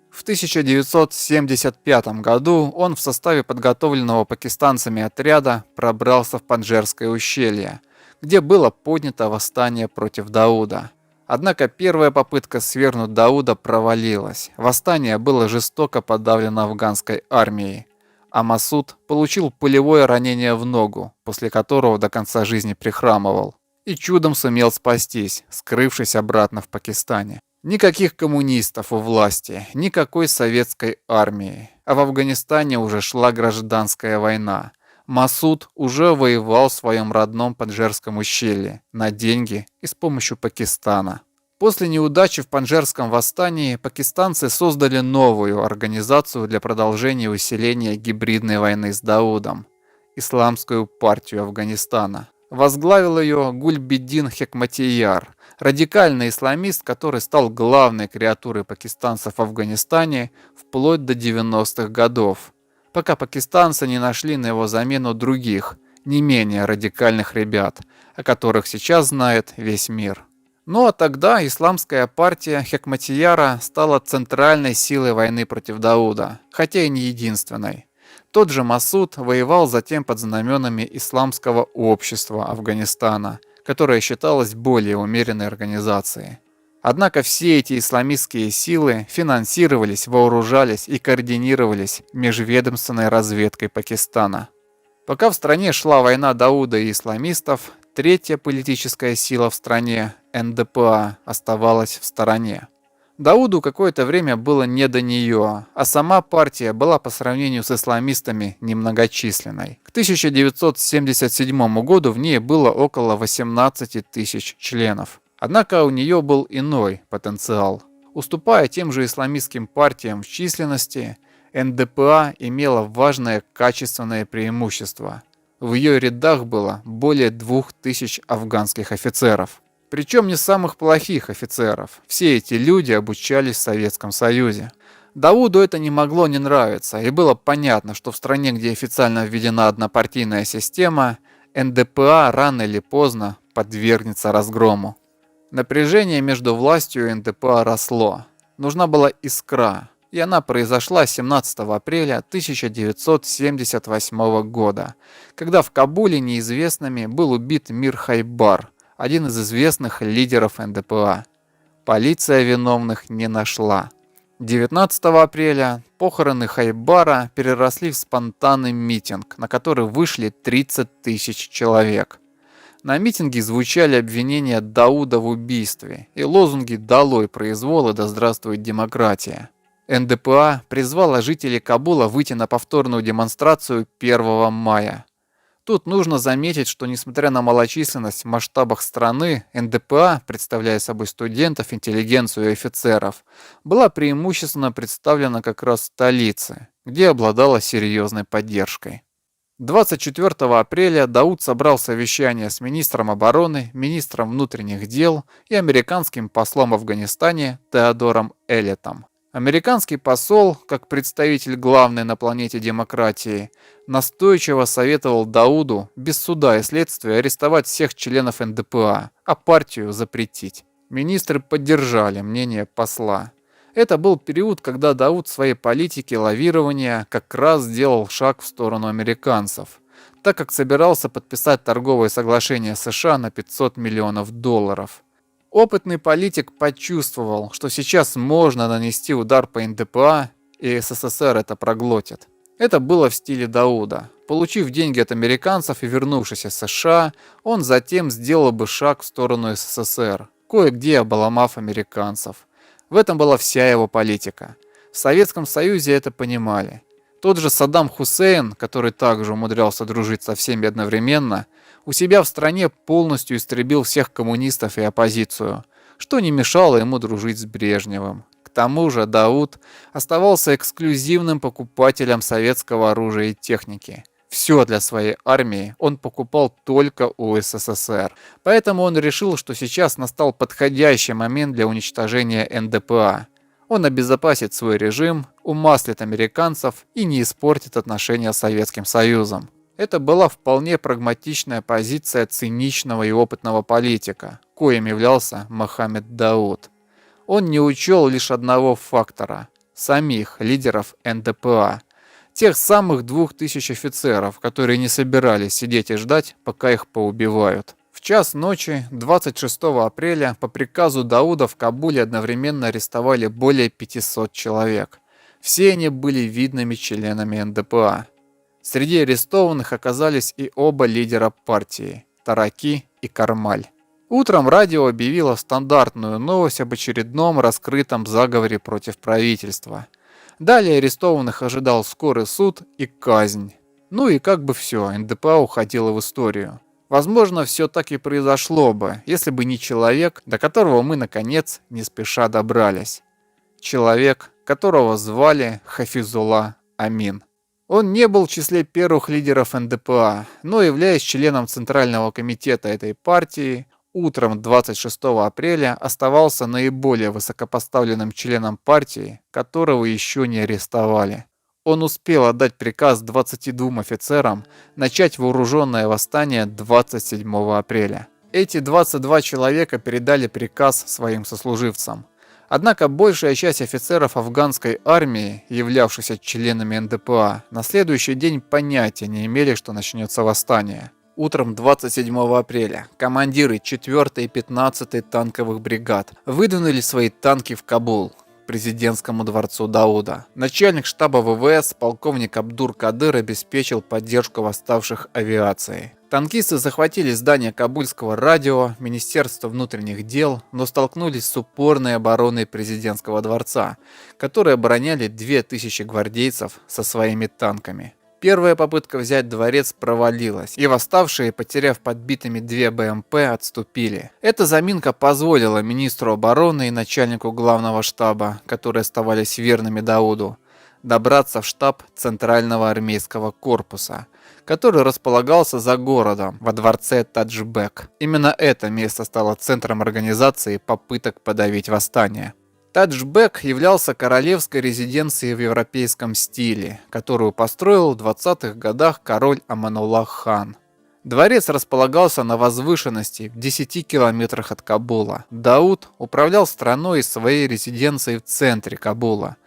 В 1975 году он в составе подготовленного пакистанцами отряда пробрался в Панджшерское ущелье, где было поднято восстание против Дауда. Однако первая попытка свергнуть Дауда провалилась. Восстание было жестоко подавлено афганской армией, а Масуд получил пулевое ранение в ногу, после которого до конца жизни прихрамывал, и чудом сумел спастись, скрывшись обратно в Пакистане. Никаких коммунистов у власти, никакой советской армии, а в Афганистане уже шла гражданская война. Масуд уже воевал в своем родном Панджшерском ущелье на деньги и с помощью Пакистана. После неудачи в Панджшерском восстании пакистанцы создали новую организацию для продолжения и усиления гибридной войны с Даудом – Исламскую партию Афганистана. Возглавил ее Гульбеддин Хекматияр, радикальный исламист, который стал главной креатурой пакистанцев в Афганистане вплоть до 90-х годов, пока пакистанцы не нашли на его замену других, не менее радикальных ребят, о которых сейчас знает весь мир. Ну а тогда исламская партия Хекматияра стала центральной силой войны против Дауда, хотя и не единственной. Тот же Масуд воевал затем под знаменами Исламского общества Афганистана, которое считалось более умеренной организацией. Однако все эти исламистские силы финансировались, вооружались и координировались межведомственной разведкой Пакистана. Пока в стране шла война Дауда и исламистов, третья политическая сила в стране, НДПА, оставалась в стороне. Дауду какое-то время было не до нее, а сама партия была по сравнению с исламистами немногочисленной. К 1977 году в ней было около 18 тысяч членов. Однако у нее был иной потенциал. Уступая тем же исламистским партиям в численности, НДПА имела важное качественное преимущество. В ее рядах было более 2000 афганских офицеров. Причем не самых плохих офицеров. Все эти люди обучались в Советском Союзе. Дауду это не могло не нравиться, и было понятно, что в стране, где официально введена однопартийная система, НДПА рано или поздно подвергнется разгрому. Напряжение между властью и НДПА росло. Нужна была искра, и она произошла 17 апреля 1978 года, когда в Кабуле неизвестными был убит Мир Хайбар, один из известных лидеров НДПА. Полиция виновных не нашла. 19 апреля похороны Хайбара переросли в спонтанный митинг, на который вышли 30 тысяч человек. На митинге звучали обвинения Дауда в убийстве и лозунги «Долой произвол» и «Да здравствует демократия». НДПА призвала жителей Кабула выйти на повторную демонстрацию 1 мая. Тут нужно заметить, что несмотря на малочисленность в масштабах страны, НДПА, представляя собой студентов, интеллигенцию и офицеров, была преимущественно представлена как раз в столице, где обладала серьезной поддержкой. 24 апреля Дауд собрал совещание с министром обороны, министром внутренних дел и американским послом в Афганистане Теодором Эллиотом. Американский посол, как представитель главной на планете демократии, настойчиво советовал Дауду без суда и следствия арестовать всех членов НДПА, а партию запретить. Министры поддержали мнение посла. Это был период, когда Дауд в своей политике лавирования как раз сделал шаг в сторону американцев, так как собирался подписать торговое соглашение США на $500 миллионов. Опытный политик почувствовал, что сейчас можно нанести удар по НДПА, и СССР это проглотит. Это было в стиле Дауда. Получив деньги от американцев и вернувшись из США, он затем сделал бы шаг в сторону СССР, кое-где обломав американцев. В этом была вся его политика. В Советском Союзе это понимали. Тот же Саддам Хусейн, который также умудрялся дружить со всеми одновременно, у себя в стране полностью истребил всех коммунистов и оппозицию, что не мешало ему дружить с Брежневым. К тому же Дауд оставался эксклюзивным покупателем советского оружия и техники. Все для своей армии он покупал только у СССР. Поэтому он решил, что сейчас настал подходящий момент для уничтожения НДПА. Он обезопасит свой режим, умаслит американцев и не испортит отношения с Советским Союзом. Это была вполне прагматичная позиция циничного и опытного политика, коим являлся Мохаммед Дауд. Он не учел лишь одного фактора – самих лидеров НДПА. Тех самых 2000 офицеров, которые не собирались сидеть и ждать, пока их поубивают. В час ночи 26 апреля по приказу Дауда в Кабуле одновременно арестовали более 500 человек. Все они были видными членами НДПА. Среди арестованных оказались и оба лидера партии – Тараки и Кармаль. Утром радио объявило стандартную новость об очередном раскрытом заговоре против правительства. Далее арестованных ожидал скорый суд и казнь. Ну и как бы все, НДПА уходила в историю. Возможно, все так и произошло бы, если бы не человек, до которого мы, наконец, не спеша добрались. Человек, которого звали Хафизулла Амин. Он не был в числе первых лидеров НДПА, но, являясь членом Центрального комитета этой партии, утром 26 апреля оставался наиболее высокопоставленным членом партии, которого еще не арестовали. Он успел отдать приказ 22 офицерам начать вооруженное восстание 27 апреля. Эти 22 человека передали приказ своим сослуживцам. Однако большая часть офицеров афганской армии, являвшихся членами НДПА, на следующий день понятия не имели, что начнется восстание. Утром 27 апреля командиры 4-й и 15-й танковых бригад выдвинули свои танки в Кабул, к президентскому дворцу Дауда. Начальник штаба ВВС полковник Абдур-Кадыр обеспечил поддержку восставших авиацией. Танкисты захватили здание Кабульского радио, Министерства внутренних дел, но столкнулись с упорной обороной президентского дворца, которые обороняли 2000 гвардейцев со своими танками. Первая попытка взять дворец провалилась, и восставшие, потеряв подбитыми 2 БМП, отступили. Эта заминка позволила министру обороны и начальнику главного штаба, которые оставались верными Дауду, добраться в штаб Центрального армейского корпуса, который располагался за городом, во дворце Таджбек. Именно это место стало центром организации попыток подавить восстание. Таджбек являлся королевской резиденцией в европейском стиле, которую построил в 20-х годах король Амануллах хан. Дворец располагался на возвышенности в 10 километрах от Кабула. Дауд управлял страной из своей резиденции в центре Кабула,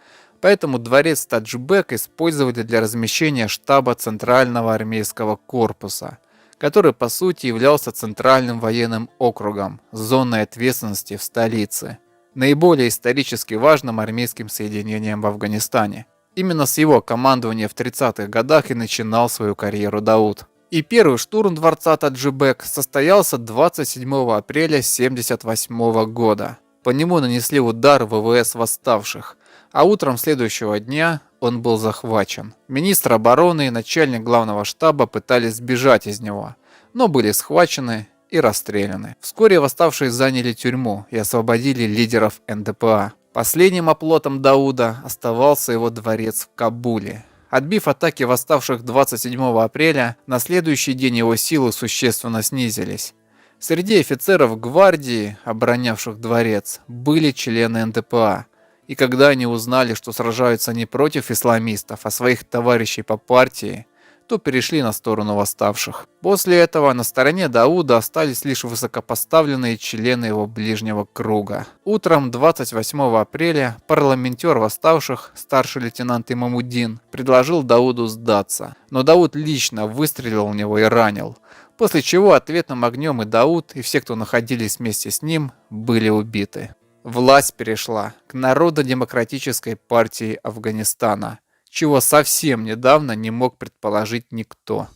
поэтому дворец Таджбек использовали для размещения штаба Центрального армейского корпуса, который по сути являлся центральным военным округом, зоной ответственности в столице, наиболее исторически важным армейским соединением в Афганистане. Именно с его командования в 30-х годах и начинал свою карьеру Дауд. И первый штурм дворца Таджбек состоялся 27 апреля 1978 года. По нему нанесли удар ВВС восставших, а утром следующего дня он был захвачен. Министр обороны и начальник главного штаба пытались сбежать из него, но были схвачены и расстреляны. Вскоре восставшие заняли тюрьму и освободили лидеров НДПА. Последним оплотом Дауда оставался его дворец в Кабуле. Отбив атаки восставших 27 апреля, на следующий день его силы существенно снизились. Среди офицеров гвардии, оборонявших дворец, были члены НДПА. И когда они узнали, что сражаются не против исламистов, а своих товарищей по партии, то перешли на сторону восставших. После этого на стороне Дауда остались лишь высокопоставленные члены его ближнего круга. Утром 28 апреля парламентер восставших, старший лейтенант Имамуддин, предложил Дауду сдаться, но Дауд лично выстрелил в него и ранил, после чего ответным огнем и Дауд, и все, кто находились вместе с ним, были убиты. Власть перешла к Народно-демократической партии Афганистана, чего совсем недавно не мог предположить никто.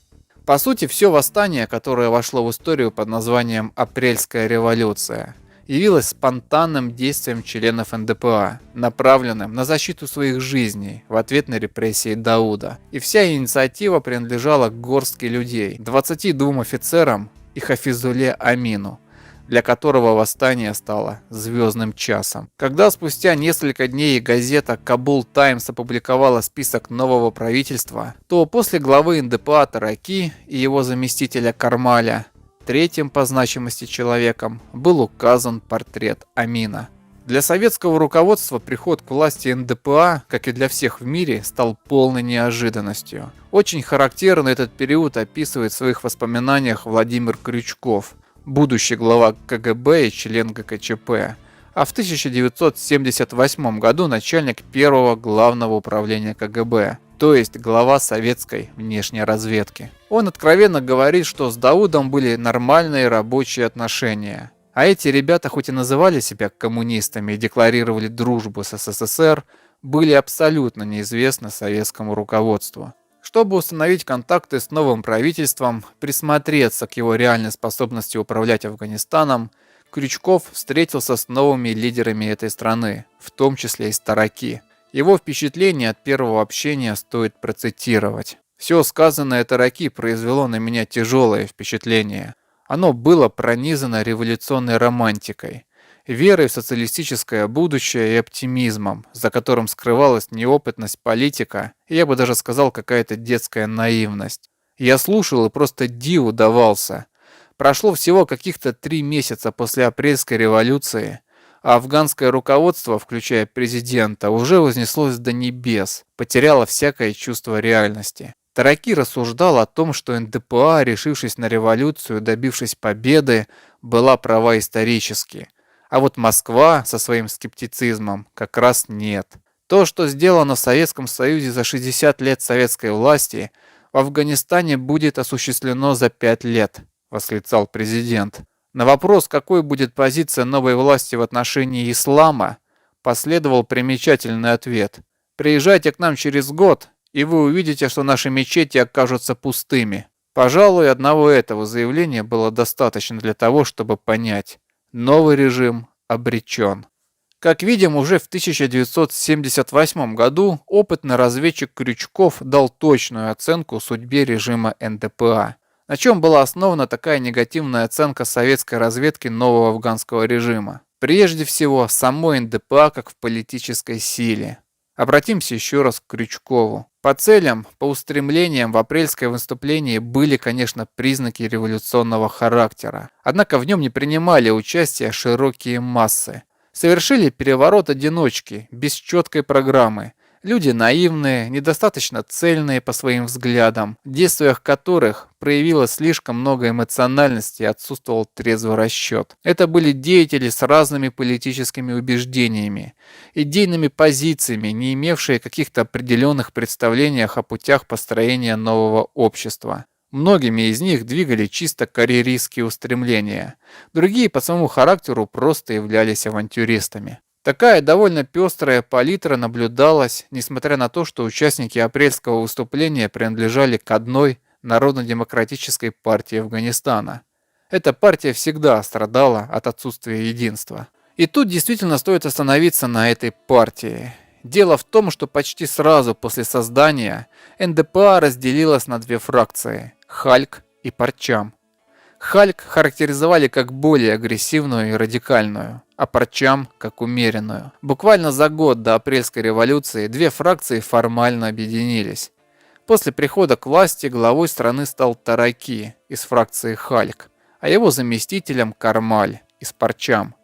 По сути, все восстание, которое вошло в историю под названием «Апрельская революция», явилось спонтанным действием членов НДПА, направленным на защиту своих жизней в ответ на репрессии Дауда. И вся инициатива принадлежала горстке людей, 22 офицерам и Хафизуле Амину, для которого восстание стало звездным часом. Когда спустя несколько дней газета «Кабул Таймс» опубликовала список нового правительства, то после главы НДПА Тараки и его заместителя Кармаля, третьим по значимости человеком, был указан портрет Амина. Для советского руководства приход к власти НДПА, как и для всех в мире, стал полной неожиданностью. Очень характерно этот период описывает в своих воспоминаниях Владимир Крючков, будущий глава КГБ и член ГКЧП, а в 1978 году начальник первого главного управления КГБ, то есть глава советской внешней разведки. Он откровенно говорит, что с Даудом были нормальные рабочие отношения, а эти ребята, хоть и называли себя коммунистами и декларировали дружбу с СССР, были абсолютно неизвестны советскому руководству. Чтобы установить контакты с новым правительством, присмотреться к его реальной способности управлять Афганистаном, Крючков встретился с новыми лидерами этой страны, в том числе и с Тараки. Его впечатление от первого общения стоит процитировать. «Все сказанное Тараки произвело на меня тяжелое впечатление. Оно было пронизано революционной романтикой, верой в социалистическое будущее и оптимизмом, за которым скрывалась неопытность политика, и я бы даже сказал, какая-то детская наивность. Я слушал и просто диву давался. Прошло всего каких-то 3 месяца после апрельской революции, а афганское руководство, включая президента, уже вознеслось до небес, потеряло всякое чувство реальности». Тараки рассуждал о том, что НДПА, решившись на революцию, добившись победы, была права исторически. А вот Москва со своим скептицизмом как раз нет. То, что сделано в Советском Союзе за 60 лет советской власти, в Афганистане будет осуществлено за 5 лет, восклицал президент. На вопрос, какой будет позиция новой власти в отношении ислама, последовал примечательный ответ. Приезжайте к нам через год, и вы увидите, что наши мечети окажутся пустыми. Пожалуй, одного этого заявления было достаточно для того, чтобы понять: новый режим обречен. Как видим, уже в 1978 году опытный разведчик Крючков дал точную оценку судьбе режима НДПА. На чем была основана такая негативная оценка советской разведки нового афганского режима? Прежде всего, самой НДПА как в политической силе. Обратимся еще раз к Крючкову. По целям, по устремлениям в апрельское выступлении были, конечно, признаки революционного характера. Однако в нем не принимали участие широкие массы. Совершили переворот одиночки, без четкой программы. Люди наивные, недостаточно цельные по своим взглядам, в действиях которых проявилось слишком много эмоциональности и отсутствовал трезвый расчет. Это были деятели с разными политическими убеждениями, идейными позициями, не имевшие каких-то определенных представлений о путях построения нового общества. Многими из них двигали чисто карьеристские устремления, другие по своему характеру просто являлись авантюристами. Такая довольно пестрая палитра наблюдалась, несмотря на то, что участники апрельского выступления принадлежали к одной народно-демократической партии Афганистана. Эта партия всегда страдала от отсутствия единства. И тут действительно стоит остановиться на этой партии. Дело в том, что почти сразу после создания НДПА разделилась на две фракции – Хальк и Парчам. Хальк характеризовали как более агрессивную и радикальную, а Парчам как умеренную. Буквально за год до апрельской революции две фракции формально объединились. После прихода к власти главой страны стал Тараки из фракции Хальк, а его заместителем Кармаль из Парчам.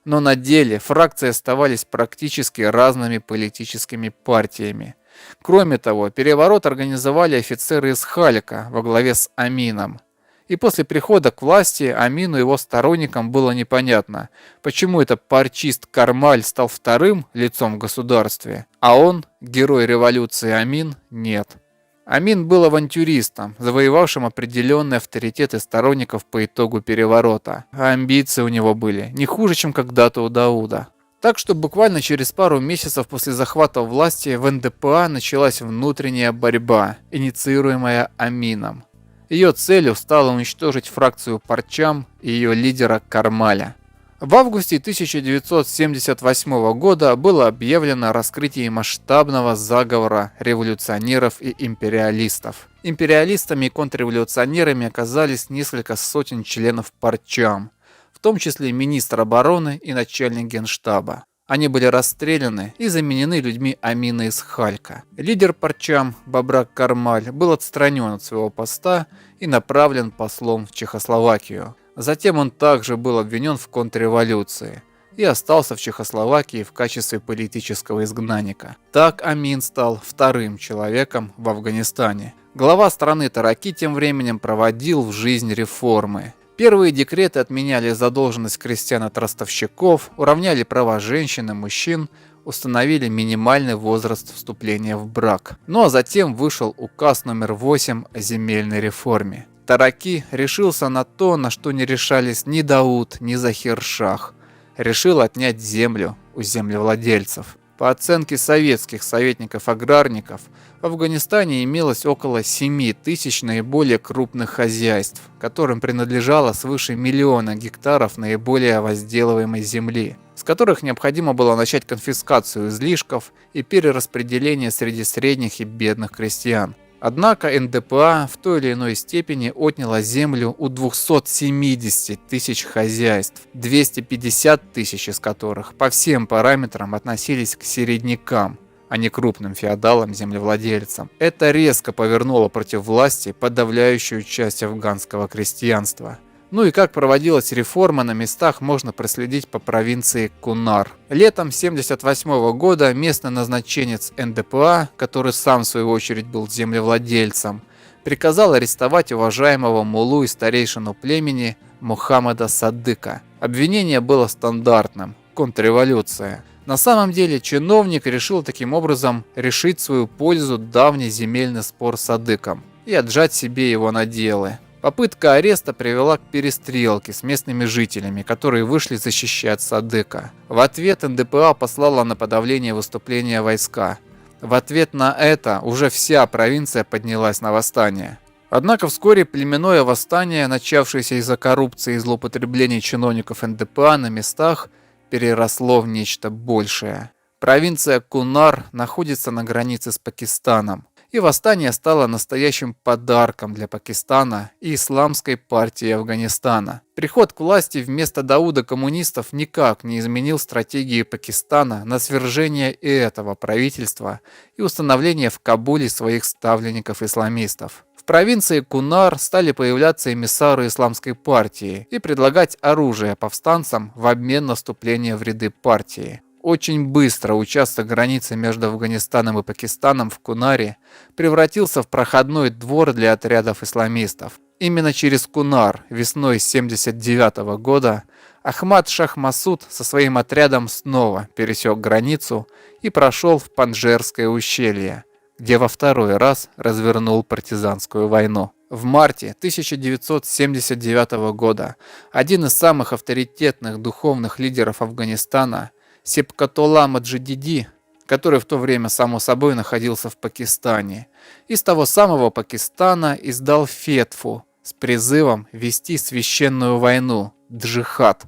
Но на деле фракции оставались практически разными политическими партиями. Кроме того, переворот организовали офицеры из Халька во главе с Амином. И после прихода к власти Амину и его сторонникам было непонятно, почему это парчист Кармаль стал вторым лицом в государстве, а он, герой революции Амин, нет. Амин был авантюристом, завоевавшим определенный авторитет и сторонников по итогу переворота, а амбиции у него были не хуже, чем когда-то у Дауда. Так что буквально через пару месяцев после захвата власти в НДПА началась внутренняя борьба, инициируемая Амином. Ее целью стало уничтожить фракцию Парчам и ее лидера Кармаля. В августе 1978 года было объявлено о раскрытии масштабного заговора революционеров и империалистов. Империалистами и контрреволюционерами оказались несколько сотен членов Парчам, в том числе министр обороны и начальник генштаба. Они были расстреляны и заменены людьми Амина из Халька. Лидер Парчам, Бабрак Кармаль, был отстранен от своего поста и направлен послом в Чехословакию. Затем он также был обвинен в контрреволюции и остался в Чехословакии в качестве политического изгнанника. Так Амин стал вторым человеком в Афганистане. Глава страны Тараки тем временем проводил в жизнь реформы. Первые декреты отменяли задолженность крестьян от ростовщиков, уравняли права женщин и мужчин, установили минимальный возраст вступления в брак. Ну а затем вышел указ номер 8 о земельной реформе. Тараки решился на то, на что не решались ни Дауд, ни Захир-Шах. Решил отнять землю у землевладельцев. По оценке советских советников-аграрников, в Афганистане имелось около 7 тысяч наиболее крупных хозяйств, которым принадлежало свыше 1 миллиона гектаров наиболее возделываемой земли, с которых необходимо было начать конфискацию излишков и перераспределение среди средних и бедных крестьян. Однако НДПА в той или иной степени отняла землю у 270 тысяч хозяйств, 250 тысяч из которых по всем параметрам относились к середнякам, а не крупным феодалам-землевладельцам. Это резко повернуло против власти подавляющую часть афганского крестьянства. Ну и как проводилась реформа на местах, можно проследить по провинции Кунар. Летом 1978 года местный назначенец НДПА, который сам в свою очередь был землевладельцем, приказал арестовать уважаемого муллу и старейшину племени Мухаммада Садыка. Обвинение было стандартным – контрреволюция. На самом деле чиновник решил таким образом решить в свою пользу давний земельный спор с Садыком. и отжать себе его наделы. Попытка ареста привела к перестрелке с местными жителями, которые вышли защищать Садыка. В ответ НДПА послала на подавление выступления войска. В ответ на это уже вся провинция поднялась на восстание. Однако вскоре племенное восстание, начавшееся из-за коррупции и злоупотреблений чиновников НДПА на местах, переросло в нечто большее. Провинция Кунар находится на границе с Пакистаном, и восстание стало настоящим подарком для Пакистана и Исламской партии Афганистана. Приход к власти вместо Дауда коммунистов никак не изменил стратегии Пакистана на свержение и этого правительства и установление в Кабуле своих ставленников-исламистов. В провинции Кунар стали появляться эмиссары Исламской партии и предлагать оружие повстанцам в обмен на вступление в ряды партии. Очень быстро участок границы между Афганистаном и Пакистаном в Кунаре превратился в проходной двор для отрядов исламистов. Именно через Кунар весной 1979 года Ахмад Шах Масуд со своим отрядом снова пересек границу и прошел в Панджшерское ущелье, где во второй раз развернул партизанскую войну. В марте 1979 года один из самых авторитетных духовных лидеров Афганистана, Сибгатулла Маджидиди, который в то время, само собой, находился в Пакистане, из того самого Пакистана издал фетву с призывом вести священную войну, джихад,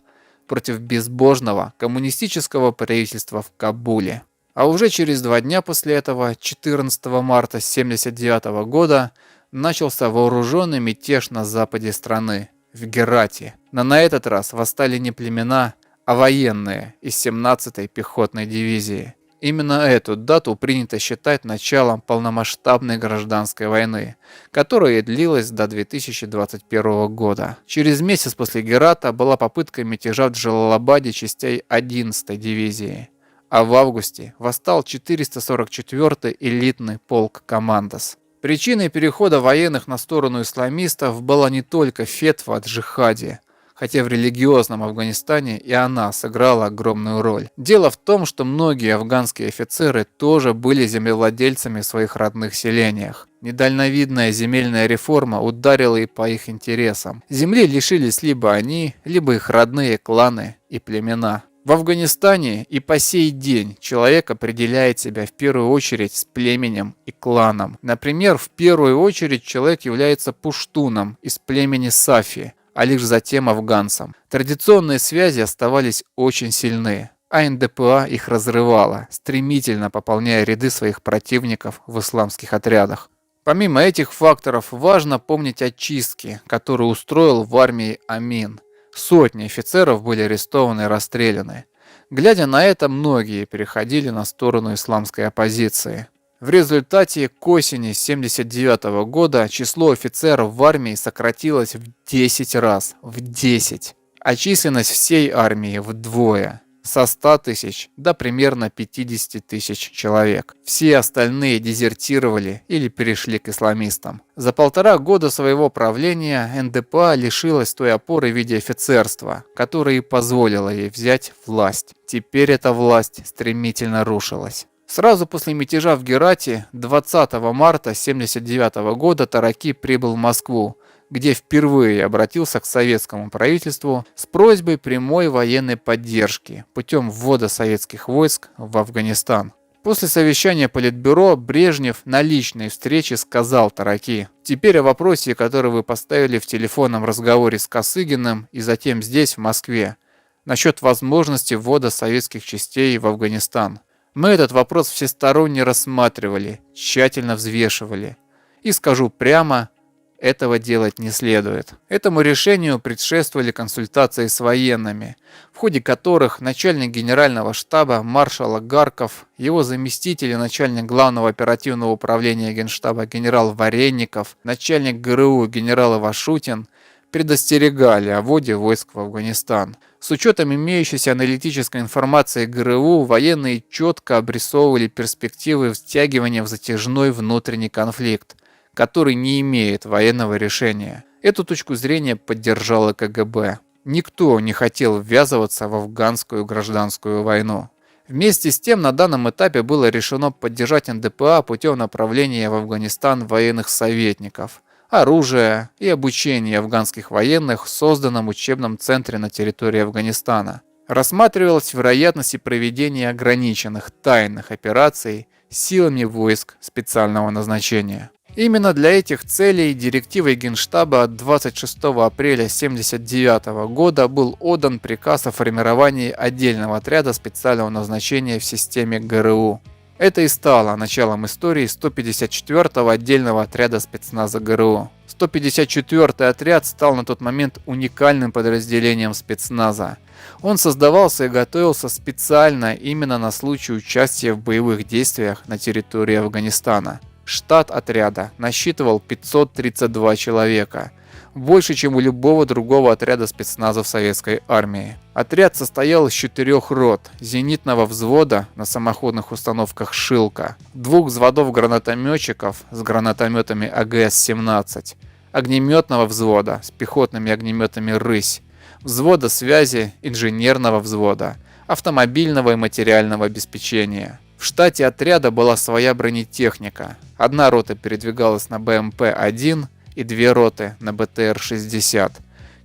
против безбожного коммунистического правительства в Кабуле. А уже через 2 дня после этого, 14 марта 1979 года, начался вооруженный мятеж на западе страны, в Герате. Но на этот раз восстали не племена, а военные из 17-й пехотной дивизии. Именно эту дату принято считать началом полномасштабной гражданской войны, которая длилась до 2021 года. Через месяц после Герата была попытка мятежа в Джалалабаде частей 11-й дивизии, а в августе восстал 444-й элитный полк «Командос». Причиной перехода военных на сторону исламистов была не только фетва о джихаде, хотя в религиозном Афганистане и она сыграла огромную роль. Дело в том, что многие афганские офицеры тоже были землевладельцами в своих родных селениях. Недальновидная земельная реформа ударила и по их интересам. Земли лишились либо они, либо их родные кланы и племена. В Афганистане и по сей день человек определяет себя в первую очередь с племенем и кланом. Например, в первую очередь человек является пуштуном из племени Сафи, а лишь затем афганцам. Традиционные связи оставались очень сильны, а НДПА их разрывала, стремительно пополняя ряды своих противников в исламских отрядах. Помимо этих факторов, важно помнить о чистке, которую устроил в армии Амин. Сотни офицеров были арестованы и расстреляны. Глядя на это, многие переходили на сторону исламской оппозиции. В результате к осени 1979 года число офицеров в армии сократилось в 10 раз, в 10, а численность всей армии вдвое, со 100 тысяч до примерно 50 тысяч человек. Все остальные дезертировали или перешли к исламистам. За 1,5 года своего правления НДПА лишилась той опоры в виде офицерства, которая и позволила ей взять власть. Теперь эта власть стремительно рушилась. Сразу после мятежа в Герате 20 марта 1979 года Тараки прибыл в Москву, где впервые обратился к советскому правительству с просьбой прямой военной поддержки путем ввода советских войск в Афганистан. После совещания Политбюро Брежнев на личной встрече сказал Тараки: «Теперь о вопросе, который вы поставили в телефонном разговоре с Косыгиным и затем здесь, в Москве, насчет возможности ввода советских частей в Афганистан. Мы этот вопрос всесторонне рассматривали, тщательно взвешивали. И скажу прямо, этого делать не следует». Этому решению предшествовали консультации с военными, в ходе которых начальник генерального штаба маршал Гарков, его заместитель и начальник главного оперативного управления Генштаба генерал Варенников, начальник ГРУ генерал Ивашутин предостерегали о вводе войск в Афганистан. С учетом имеющейся аналитической информации ГРУ, военные четко обрисовывали перспективы втягивания в затяжной внутренний конфликт, который не имеет военного решения. Эту точку зрения поддержало КГБ. Никто не хотел ввязываться в афганскую гражданскую войну. Вместе с тем, на данном этапе было решено поддержать НДПА путем направления в Афганистан военных советников, оружия и обучения афганских военных в созданном учебном центре на территории Афганистана. Рассматривалась вероятность проведения ограниченных тайных операций силами войск специального назначения. Именно для этих целей директивой Генштаба от 26 апреля 1979 года был отдан приказ о формировании отдельного отряда специального назначения в системе ГРУ. Это и стало началом истории 154-го отдельного отряда спецназа ГРУ. 154-й отряд стал на тот момент уникальным подразделением спецназа. Он создавался и готовился специально именно на случай участия в боевых действиях на территории Афганистана. Штат отряда насчитывал 532 человека, больше, чем у любого другого отряда спецназа в советской армии. Отряд состоял из 4 рот: зенитного взвода на самоходных установках «Шилка», 2 взводов гранатометчиков с гранатометами АГС-17, огнеметного взвода с пехотными огнеметами «Рысь», взвода связи, инженерного взвода, автомобильного и материального обеспечения. В штате отряда была своя бронетехника. 1 рота передвигалась на БМП-1 и 2 роты на БТР-60,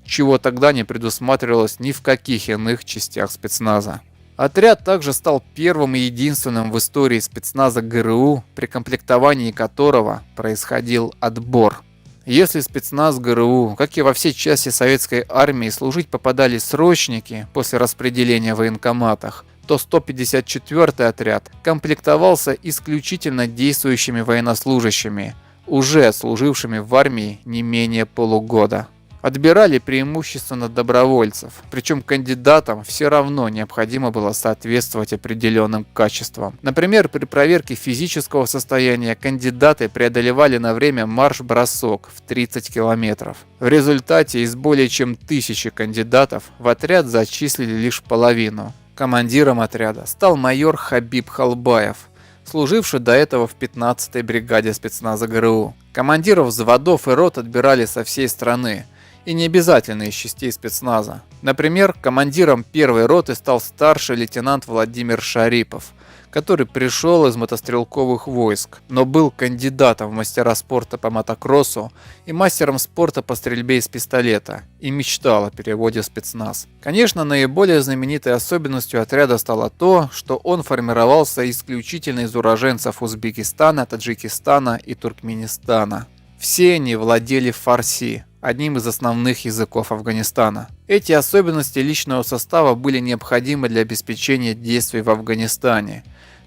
чего тогда не предусматривалось ни в каких иных частях спецназа. Отряд также стал первым и единственным в истории спецназа ГРУ, при комплектовании которого происходил отбор. Если спецназ ГРУ, как и во всей части советской армии, служить попадали срочники после распределения в военкоматах, то 154-й отряд комплектовался исключительно действующими военнослужащими, уже служившими в армии не менее полугода. Отбирали преимущественно добровольцев, причем кандидатам все равно необходимо было соответствовать определенным качествам. Например, при проверке физического состояния кандидаты преодолевали на время марш-бросок в 30 километров. В результате из более чем 1000 кандидатов в отряд зачислили лишь половину. Командиром отряда стал майор Хабиб Халбаев, служивший до этого в 15-й бригаде спецназа ГРУ. Командиров взводов и рот отбирали со всей страны, и не обязательно из частей спецназа. Например, командиром 1-й роты стал старший лейтенант Владимир Шарипов, который пришел из мотострелковых войск, но был кандидатом в мастера спорта по мотокроссу и мастером спорта по стрельбе из пистолета и мечтал о переводе в спецназ. Конечно, наиболее знаменитой особенностью отряда стало то, что он формировался исключительно из уроженцев Узбекистана, Таджикистана и Туркменистана. Все они владели фарси, одним из основных языков Афганистана. Эти особенности личного состава были необходимы для обеспечения действий в Афганистане,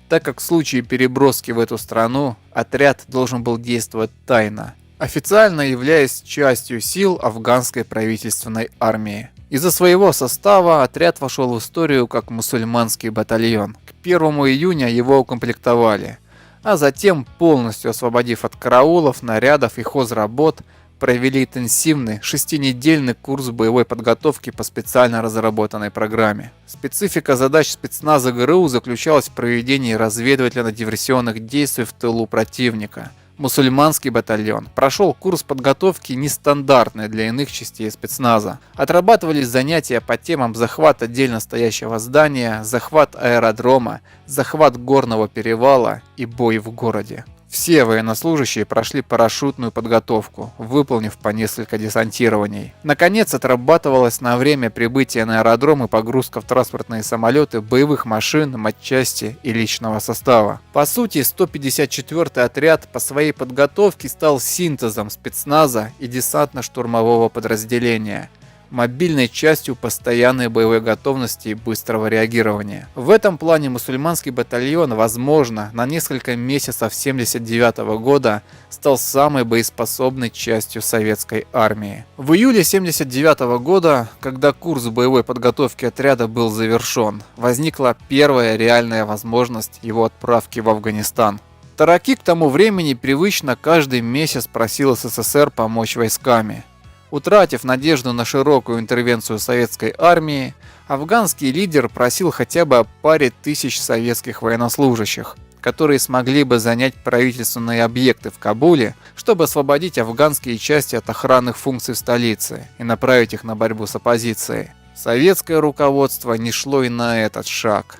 так как в случае переброски в эту страну отряд должен был действовать тайно, официально являясь частью сил афганской правительственной армии. Из-за своего состава отряд вошел в историю как мусульманский батальон. К 1 июня его укомплектовали, а затем, полностью освободив от караулов, нарядов и хозработ, провели интенсивный 6-недельный курс боевой подготовки по специально разработанной программе. Специфика задач спецназа ГРУ заключалась в проведении разведывательно-диверсионных действий в тылу противника. Мусульманский батальон прошел курс подготовки нестандартный для иных частей спецназа. Отрабатывались занятия по темам захват отдельно стоящего здания, захват аэродрома, захват горного перевала и бой в городе. Все военнослужащие прошли парашютную подготовку, выполнив по несколько десантирований. Наконец, отрабатывалась на время прибытия на аэродром и погрузка в транспортные самолеты боевых машин, матчасти и личного состава. По сути, 154-й отряд по своей подготовке стал синтезом спецназа и десантно-штурмового подразделения, мобильной частью постоянной боевой готовности и быстрого реагирования. В этом плане мусульманский батальон, возможно, на несколько месяцев 1979 года стал самой боеспособной частью советской армии. В июле 1979 года, когда курс боевой подготовки отряда был завершен, возникла первая реальная возможность его отправки в Афганистан. Тараки к тому времени привычно каждый месяц просил СССР помочь войсками. Утратив надежду на широкую интервенцию советской армии, афганский лидер просил хотя бы о паре тысяч советских военнослужащих, которые смогли бы занять правительственные объекты в Кабуле, чтобы освободить афганские части от охранных функций в столице и направить их на борьбу с оппозицией. Советское руководство не шло и на этот шаг.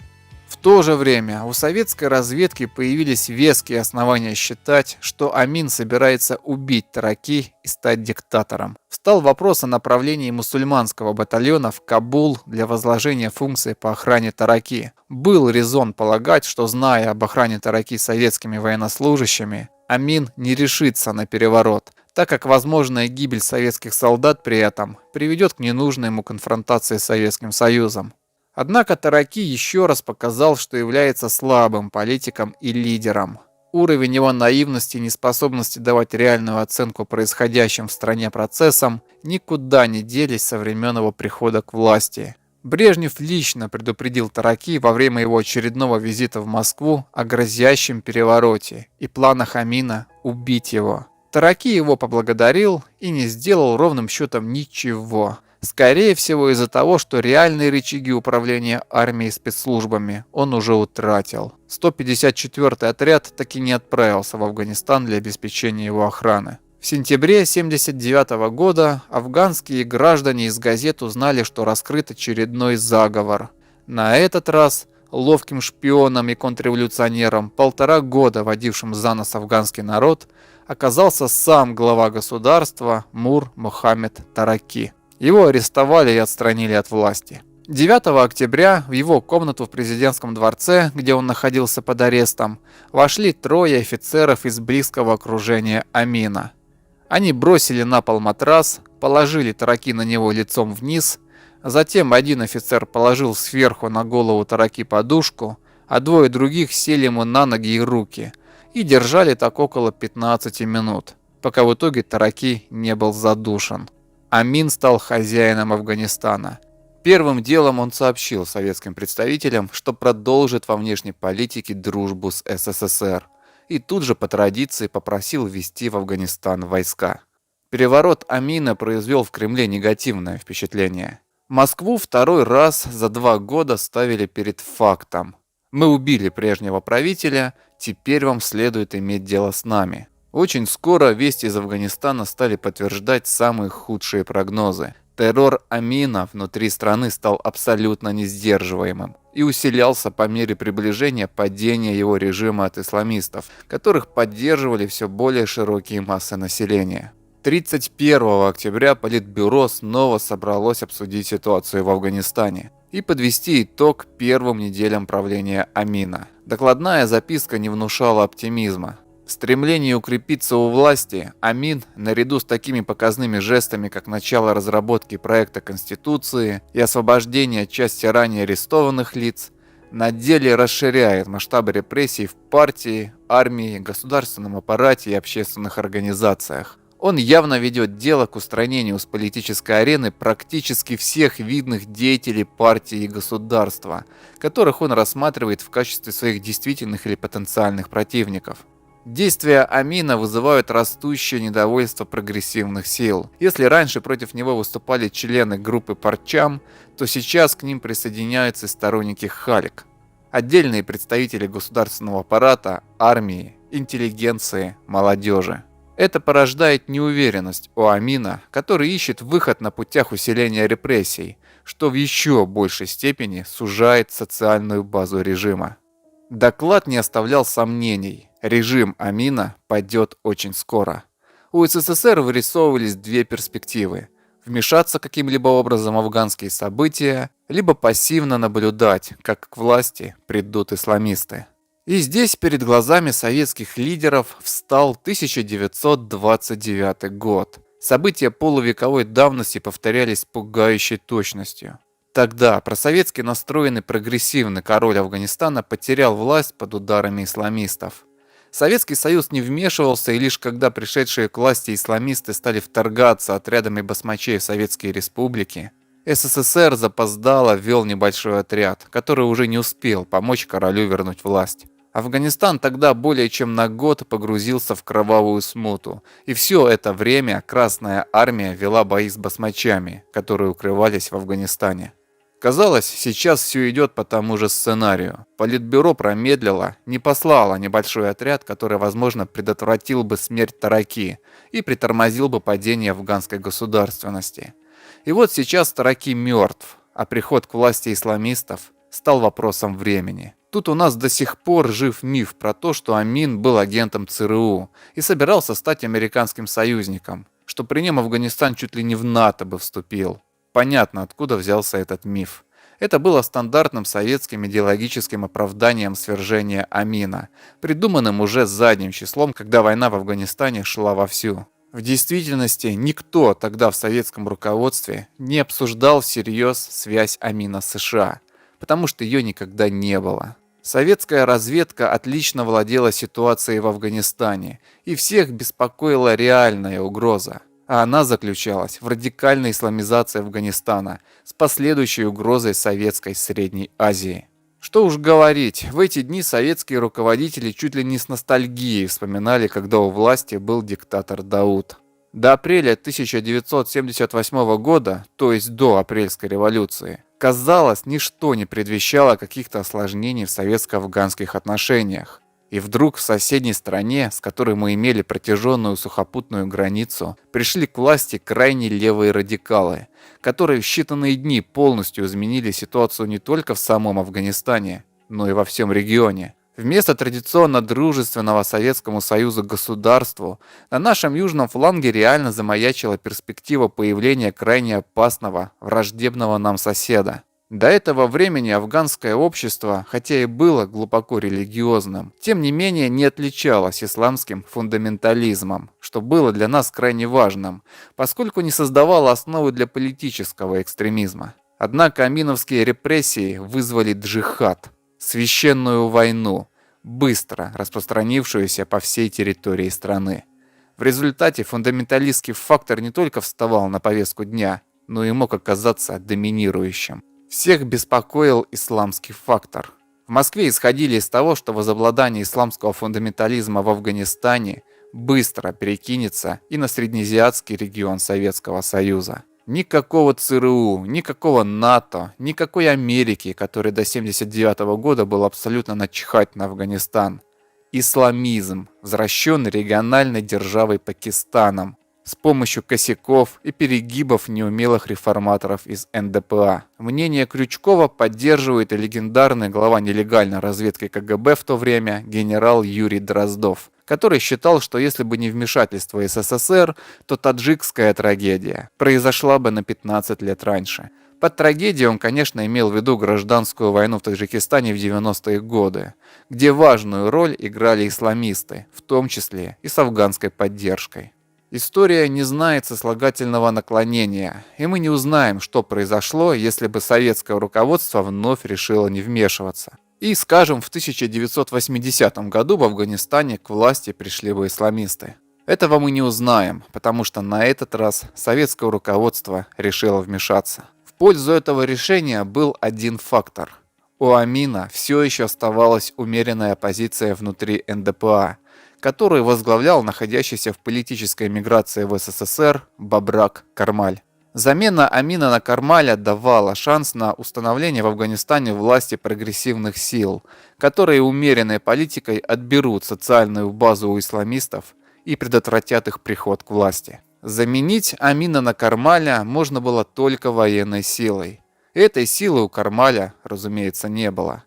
В то же время у советской разведки появились веские основания считать, что Амин собирается убить Тараки и стать диктатором. Встал вопрос о направлении мусульманского батальона в Кабул для возложения функций по охране Тараки. Был резон полагать, что, зная об охране Тараки советскими военнослужащими, Амин не решится на переворот, так как возможная гибель советских солдат при этом приведет к ненужной ему конфронтации с Советским Союзом. Однако Тараки еще раз показал, что является слабым политиком и лидером. Уровень его наивности и неспособности давать реальную оценку происходящим в стране процессам никуда не делись со времен его прихода к власти. Брежнев лично предупредил Тараки во время его очередного визита в Москву о грозящем перевороте и планах Амина убить его. Тараки его поблагодарил и не сделал ровным счетом ничего. Скорее всего из-за того, что реальные рычаги управления армией и спецслужбами он уже утратил. 154-й отряд таки не отправился в Афганистан для обеспечения его охраны. В сентябре 1979 года афганские граждане из газет узнали, что раскрыт очередной заговор. На этот раз ловким шпионом и контрреволюционером, 1,5 года водившим за нос афганский народ, оказался сам глава государства Мур Мухаммед Тараки. Его арестовали и отстранили от власти. 9 октября в его комнату в президентском дворце, где он находился под арестом, вошли 3 офицеров из близкого окружения Амина. Они бросили на пол матрас, положили Тараки на него лицом вниз, затем один офицер положил сверху на голову Тараки подушку, а 2 других сели ему на ноги и руки и держали так около 15 минут, пока в итоге Тараки не был задушен. Амин стал хозяином Афганистана. Первым делом он сообщил советским представителям, что продолжит во внешней политике дружбу с СССР, и тут же по традиции попросил ввести в Афганистан войска. Переворот Амина произвел в Кремле негативное впечатление. Москву 2-й раз за 2 года ставили перед фактом. Мы убили прежнего правителя, теперь вам следует иметь дело с нами. Очень скоро вести из Афганистана стали подтверждать самые худшие прогнозы. Террор Амина внутри страны стал абсолютно несдерживаемым и усилялся по мере приближения падения его режима от исламистов, которых поддерживали все более широкие массы населения. 31 октября Политбюро снова собралось обсудить ситуацию в Афганистане и подвести итог первым неделям правления Амина. Докладная записка не внушала оптимизма. В стремлении укрепиться у власти Амин, наряду с такими показными жестами, как начало разработки проекта Конституции и освобождение части ранее арестованных лиц, на деле расширяет масштабы репрессий в партии, армии, государственном аппарате и общественных организациях. Он явно ведет дело к устранению с политической арены практически всех видных деятелей партии и государства, которых он рассматривает в качестве своих действительных или потенциальных противников. Действия Амина вызывают растущее недовольство прогрессивных сил. Если раньше против него выступали члены группы Парчам, то сейчас к ним присоединяются сторонники Халик. Отдельные представители государственного аппарата, армии, интеллигенции, молодежи. Это порождает неуверенность у Амина, который ищет выход на путях усиления репрессий, что в еще большей степени сужает социальную базу режима. Доклад не оставлял сомнений. Режим Амина падет очень скоро. У СССР вырисовывались 2 перспективы: вмешаться каким-либо образом в афганские события, либо пассивно наблюдать, как к власти придут исламисты. И здесь перед глазами советских лидеров встал 1929 год. События полувековой давности повторялись с пугающей точностью. Тогда просоветски настроенный прогрессивный король Афганистана потерял власть под ударами исламистов. Советский Союз не вмешивался, и лишь когда пришедшие к власти исламисты стали вторгаться отрядами басмачей в советские республики, СССР запоздало ввел небольшой отряд, который уже не успел помочь королю вернуть власть. Афганистан тогда более чем на год погрузился в кровавую смуту, и все это время Красная Армия вела бои с басмачами, которые укрывались в Афганистане. Казалось, сейчас все идет по тому же сценарию. Политбюро промедлило, не послало небольшой отряд, который, возможно, предотвратил бы смерть Тараки и притормозил бы падение афганской государственности. И вот сейчас Тараки мертв, а приход к власти исламистов стал вопросом времени. Тут у нас до сих пор жив миф про то, что Амин был агентом ЦРУ и собирался стать американским союзником, что при нем Афганистан чуть ли не в НАТО бы вступил. Понятно, откуда взялся этот миф. Это было стандартным советским идеологическим оправданием свержения Амина, придуманным уже задним числом, когда война в Афганистане шла вовсю. В действительности никто тогда в советском руководстве не обсуждал всерьез связь Амина с США, потому что ее никогда не было. Советская разведка отлично владела ситуацией в Афганистане, и всех беспокоила реальная угроза. А она заключалась в радикальной исламизации Афганистана с последующей угрозой советской Средней Азии. Что уж говорить, в эти дни советские руководители чуть ли не с ностальгией вспоминали, когда у власти был диктатор Дауд. До апреля 1978 года, то есть до апрельской революции, казалось, ничто не предвещало каких-то осложнений в советско-афганских отношениях. И вдруг в соседней стране, с которой мы имели протяженную сухопутную границу, пришли к власти крайне левые радикалы, которые в считанные дни полностью изменили ситуацию не только в самом Афганистане, но и во всем регионе. Вместо традиционно дружественного Советскому Союзу государству на нашем южном фланге реально замаячила перспектива появления крайне опасного, враждебного нам соседа. До этого времени афганское общество, хотя и было глубоко религиозным, тем не менее не отличалось исламским фундаментализмом, что было для нас крайне важным, поскольку не создавало основы для политического экстремизма. Однако аминовские репрессии вызвали джихад, священную войну, быстро распространившуюся по всей территории страны. В результате фундаменталистский фактор не только вставал на повестку дня, но и мог оказаться доминирующим. Всех беспокоил исламский фактор. В Москве исходили из того, что возобладание исламского фундаментализма в Афганистане быстро перекинется и на среднеазиатский регион Советского Союза. Никакого ЦРУ, никакого НАТО, никакой Америки, которой до 1979 года было абсолютно начихать на Афганистан. Исламизм, взращенный региональной державой Пакистаном, с помощью косяков и перегибов неумелых реформаторов из НДПА. Мнение Крючкова поддерживает и легендарный глава нелегальной разведки КГБ в то время генерал Юрий Дроздов, который считал, что если бы не вмешательство СССР, то таджикская трагедия произошла бы на 15 лет раньше. Под трагедией он, конечно, имел в виду гражданскую войну в Таджикистане в 90-е годы, где важную роль играли исламисты, в том числе и с афганской поддержкой. История не знает сослагательного наклонения, и мы не узнаем, что произошло, если бы советское руководство вновь решило не вмешиваться. И, скажем, в 1980 году в Афганистане к власти пришли бы исламисты. Этого мы не узнаем, потому что на этот раз советское руководство решило вмешаться. В пользу этого решения был один фактор. У Амина все еще оставалась умеренная позиция внутри НДПА, который возглавлял находящийся в политической эмиграции в СССР Бабрак Кармаль. Замена Амина на Кармаля давала шанс на установление в Афганистане власти прогрессивных сил, которые умеренной политикой отберут социальную базу у исламистов и предотвратят их приход к власти. Заменить Амина на Кармаля можно было только военной силой. Этой силы у Кармаля, разумеется, не было.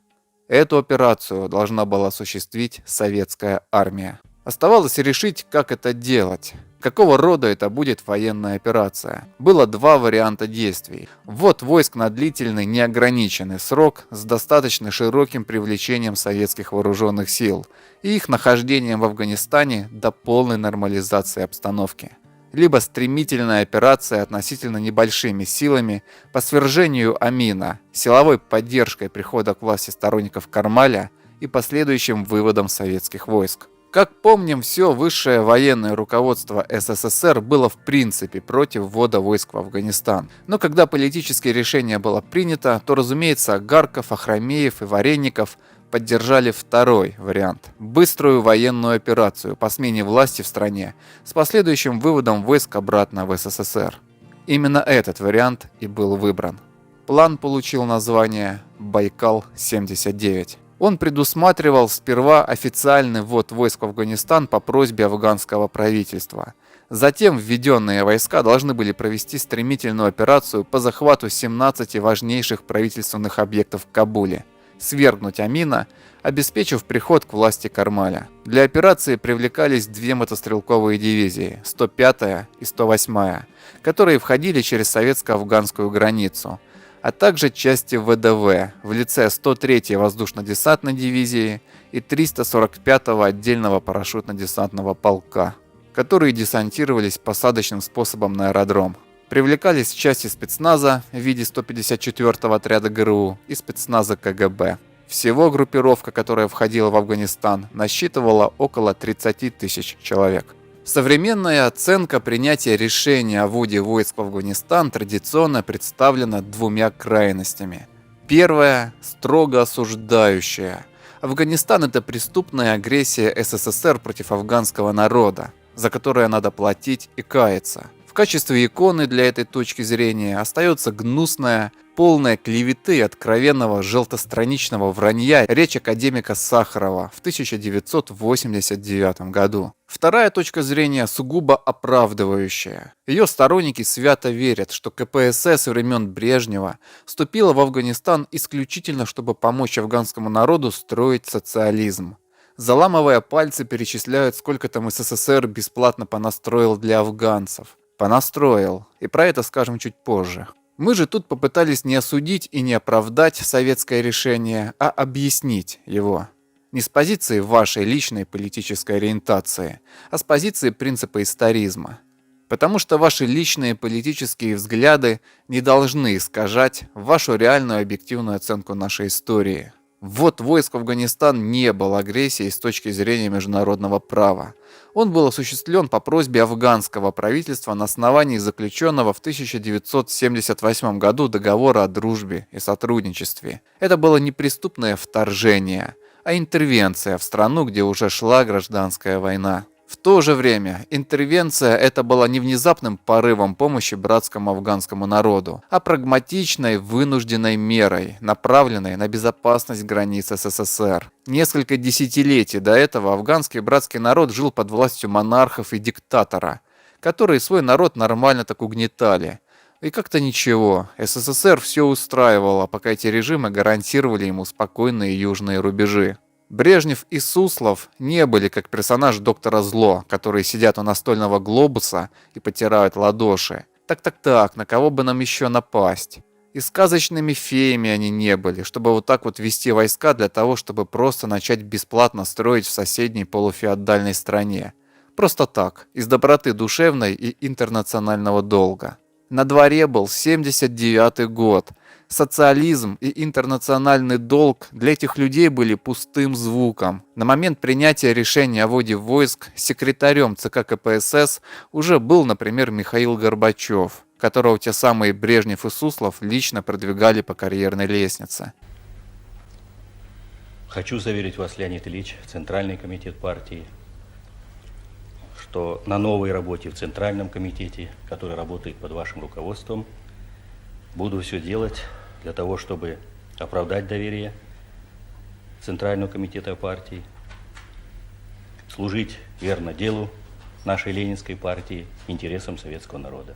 Эту операцию должна была осуществить советская армия. Оставалось решить, как это делать. Какого рода это будет военная операция? Было два варианта действий. Ввод войск на длительный, неограниченный срок с достаточно широким привлечением советских вооруженных сил и их нахождением в Афганистане до полной нормализации обстановки. Либо стремительная операция относительно небольшими силами по свержению Амина, силовой поддержкой прихода к власти сторонников Кармаля и последующим выводом советских войск. Как помним, все высшее военное руководство СССР было в принципе против ввода войск в Афганистан. Но когда политическое решение было принято, то, разумеется, Гарков, Ахрамеев и Вареников поддержали второй вариант – быструю военную операцию по смене власти в стране с последующим выводом войск обратно в СССР. Именно этот вариант и был выбран. План получил название «Байкал-79». Он предусматривал сперва официальный ввод войск в Афганистан по просьбе афганского правительства. Затем введенные войска должны были провести стремительную операцию по захвату 17 важнейших правительственных объектов в Кабуле, свергнуть Амина, обеспечив приход к власти Кармаля. Для операции привлекались две мотострелковые дивизии, 105-я и 108-я, которые входили через советско-афганскую границу, а также части ВДВ в лице 103-й воздушно-десантной дивизии и 345-го отдельного парашютно-десантного полка, которые десантировались посадочным способом на аэродром. Привлекались части спецназа в виде 154-го отряда ГРУ и спецназа КГБ. Всего группировка, которая входила в Афганистан, насчитывала около 30 тысяч человек. Современная оценка принятия решения о вводе войск в Афганистан традиционно представлена двумя крайностями. Первая – строго осуждающая. Афганистан – это преступная агрессия СССР против афганского народа, за которое надо платить и каяться. В качестве иконы для этой точки зрения остается гнусная, полная клеветы и откровенного желтостраничного вранья речь академика Сахарова в 1989 году. Вторая точка зрения сугубо оправдывающая. Ее сторонники свято верят, что КПСС времен Брежнева вступила в Афганистан исключительно, чтобы помочь афганскому народу строить социализм. Заламывая пальцы, перечисляют, сколько там СССР бесплатно понастроил для афганцев. Понастроил. И про это скажем чуть позже. Мы же тут попытались не осудить и не оправдать советское решение, а объяснить его. Не с позиции вашей личной политической ориентации, а с позиции принципа историзма. Потому что ваши личные политические взгляды не должны искажать вашу реальную объективную оценку нашей истории. Ввод войск в Афганистан не был агрессией с точки зрения международного права. Он был осуществлен по просьбе афганского правительства на основании заключенного в 1978 году договора о дружбе и сотрудничестве. Это было не преступное вторжение, а интервенция в страну, где уже шла гражданская война. В то же время интервенция эта была не внезапным порывом помощи братскому афганскому народу, а прагматичной вынужденной мерой, направленной на безопасность границ СССР. Несколько десятилетий до этого афганский братский народ жил под властью монархов и диктатора, которые свой народ нормально так угнетали. И как-то ничего, СССР все устраивало, пока эти режимы гарантировали ему спокойные южные рубежи. Брежнев и Суслов не были как персонаж доктора Зло, которые сидят у настольного глобуса и потирают ладоши. Так, на кого бы нам еще напасть? И сказочными феями они не были, чтобы вот так вот вести войска для того, чтобы просто начать бесплатно строить в соседней полуфеодальной стране. Просто так, из доброты душевной и интернационального долга. На дворе был 79-й год. Социализм и интернациональный долг для этих людей были пустым звуком. На момент принятия решения о вводе войск секретарем ЦК КПСС уже был, например, Михаил Горбачев, которого те самые Брежнев и Суслов лично продвигали по карьерной лестнице. Хочу заверить вас, Леонид Ильич, Центральный комитет партии, что на новой работе в Центральном комитете, который работает под вашим руководством, буду все делать для того, чтобы оправдать доверие Центрального комитета партии, служить верно делу нашей Ленинской партии, интересам советского народа.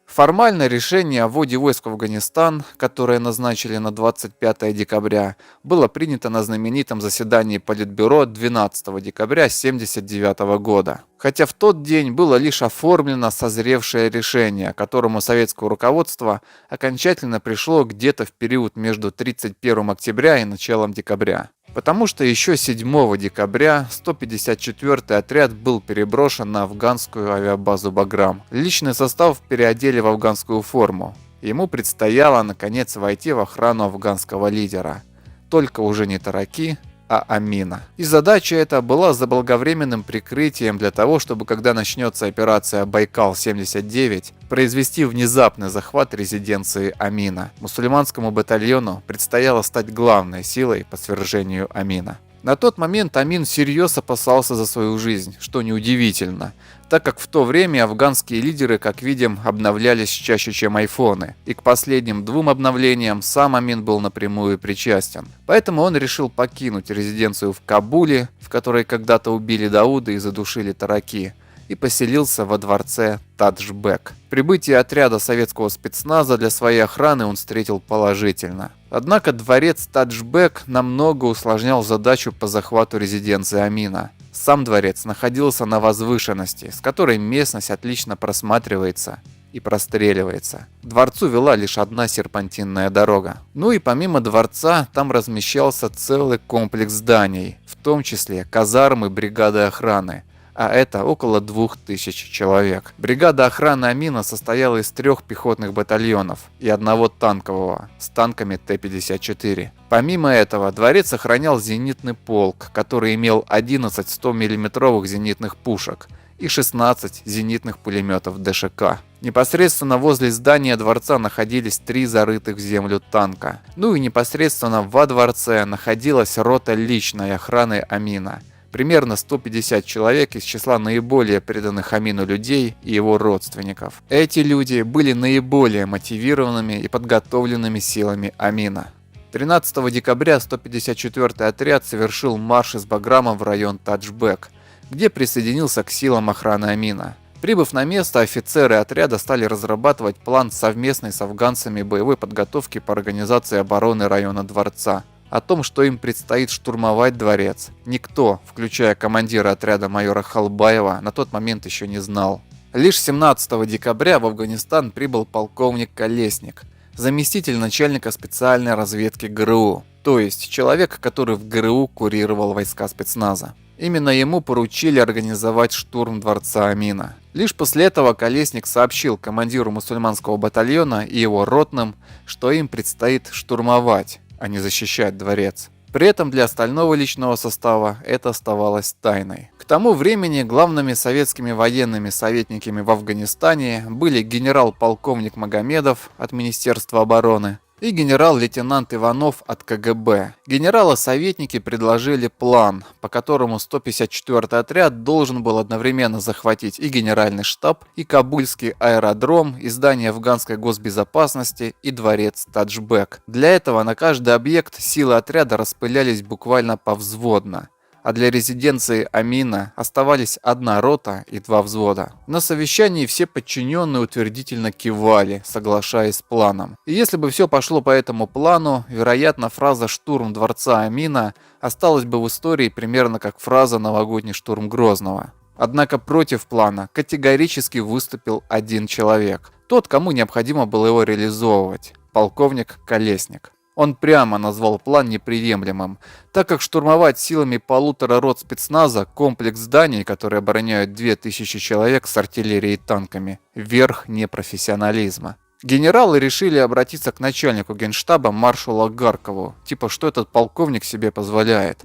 Формально решение о вводе войск в Афганистан, которое назначили на 25 декабря, было принято на знаменитом заседании Политбюро 12 декабря 1979 года. Хотя в тот день было лишь оформлено созревшее решение, к которому советское руководство окончательно пришло где-то в период между 31 октября и началом декабря. Потому что еще 7 декабря 154-й отряд был переброшен на афганскую авиабазу «Баграм». Личный состав переодели в афганскую форму. Ему предстояло, наконец, войти в охрану афганского лидера. Только уже не Тараки, а Амина. И задача эта была заблаговременным прикрытием для того, чтобы, когда начнется операция «Байкал-79», произвести внезапный захват резиденции Амина. Мусульманскому батальону предстояло стать главной силой по свержению Амина. На тот момент Амин всерьез опасался за свою жизнь, что неудивительно, так как в то время афганские лидеры, как видим, обновлялись чаще, чем айфоны, и к последним 2 обновлениям сам Амин был напрямую причастен. Поэтому он решил покинуть резиденцию в Кабуле, в которой когда-то убили Дауда и задушили Тараки, и поселился во дворце Таджбек. Прибытие отряда советского спецназа для своей охраны он встретил положительно. Однако дворец Таджбек намного усложнял задачу по захвату резиденции Амина. Сам дворец находился на возвышенности, с которой местность отлично просматривается и простреливается. К дворцу вела лишь одна серпантинная дорога. Ну и помимо дворца, там размещался целый комплекс зданий, в том числе казармы бригады охраны, а это около 2000 человек. Бригада охраны Амина состояла из 3 пехотных батальонов и 1 танкового с танками Т-54. Помимо этого, дворец охранял зенитный полк, который имел 11 100-мм зенитных пушек и 16 зенитных пулеметов ДШК. Непосредственно возле здания дворца находились 3 зарытых в землю танка. Ну и непосредственно во дворце находилась рота личной охраны Амина. Примерно 150 человек из числа наиболее преданных Амину людей и его родственников. Эти люди были наиболее мотивированными и подготовленными силами Амина. 13 декабря 154-й отряд совершил марш из Баграма в район Таджбек, где присоединился к силам охраны Амина. Прибыв на место, офицеры отряда стали разрабатывать план совместной с афганцами боевой подготовки по организации обороны района дворца. О том, что им предстоит штурмовать дворец, никто, включая командира отряда майора Халбаева, на тот момент еще не знал. Лишь 17 декабря в Афганистан прибыл полковник Колесник, заместитель начальника специальной разведки ГРУ, то есть человек, который в ГРУ курировал войска спецназа. Именно ему поручили организовать штурм дворца Амина. Лишь после этого Колесник сообщил командиру мусульманского батальона и его ротным, что им предстоит штурмовать, а не защищать дворец. При этом для остального личного состава это оставалось тайной. К тому времени главными советскими военными советниками в Афганистане были генерал-полковник Магомедов от Министерства обороны и генерал-лейтенант Иванов от КГБ. Генералы-советники предложили план, по которому 154-й отряд должен был одновременно захватить и генеральный штаб, и Кабульский аэродром, и здание афганской госбезопасности, и дворец Таджбек. Для этого на каждый объект силы отряда распылялись буквально повзводно, а для резиденции Амина оставались 1 рота и 2 взвода. На совещании все подчиненные утвердительно кивали, соглашаясь с планом. И если бы все пошло по этому плану, вероятно, фраза «штурм дворца Амина» осталась бы в истории примерно как фраза «новогодний штурм Грозного». Однако против плана категорически выступил один человек, тот, кому необходимо было его реализовывать – полковник Колесник. Он прямо назвал план неприемлемым, так как штурмовать силами 1,5 рот спецназа комплекс зданий, которые обороняют 2000 человек с артиллерией и танками, верх непрофессионализма. Генералы решили обратиться к начальнику генштаба маршалу Агаркову, типа что этот полковник себе позволяет.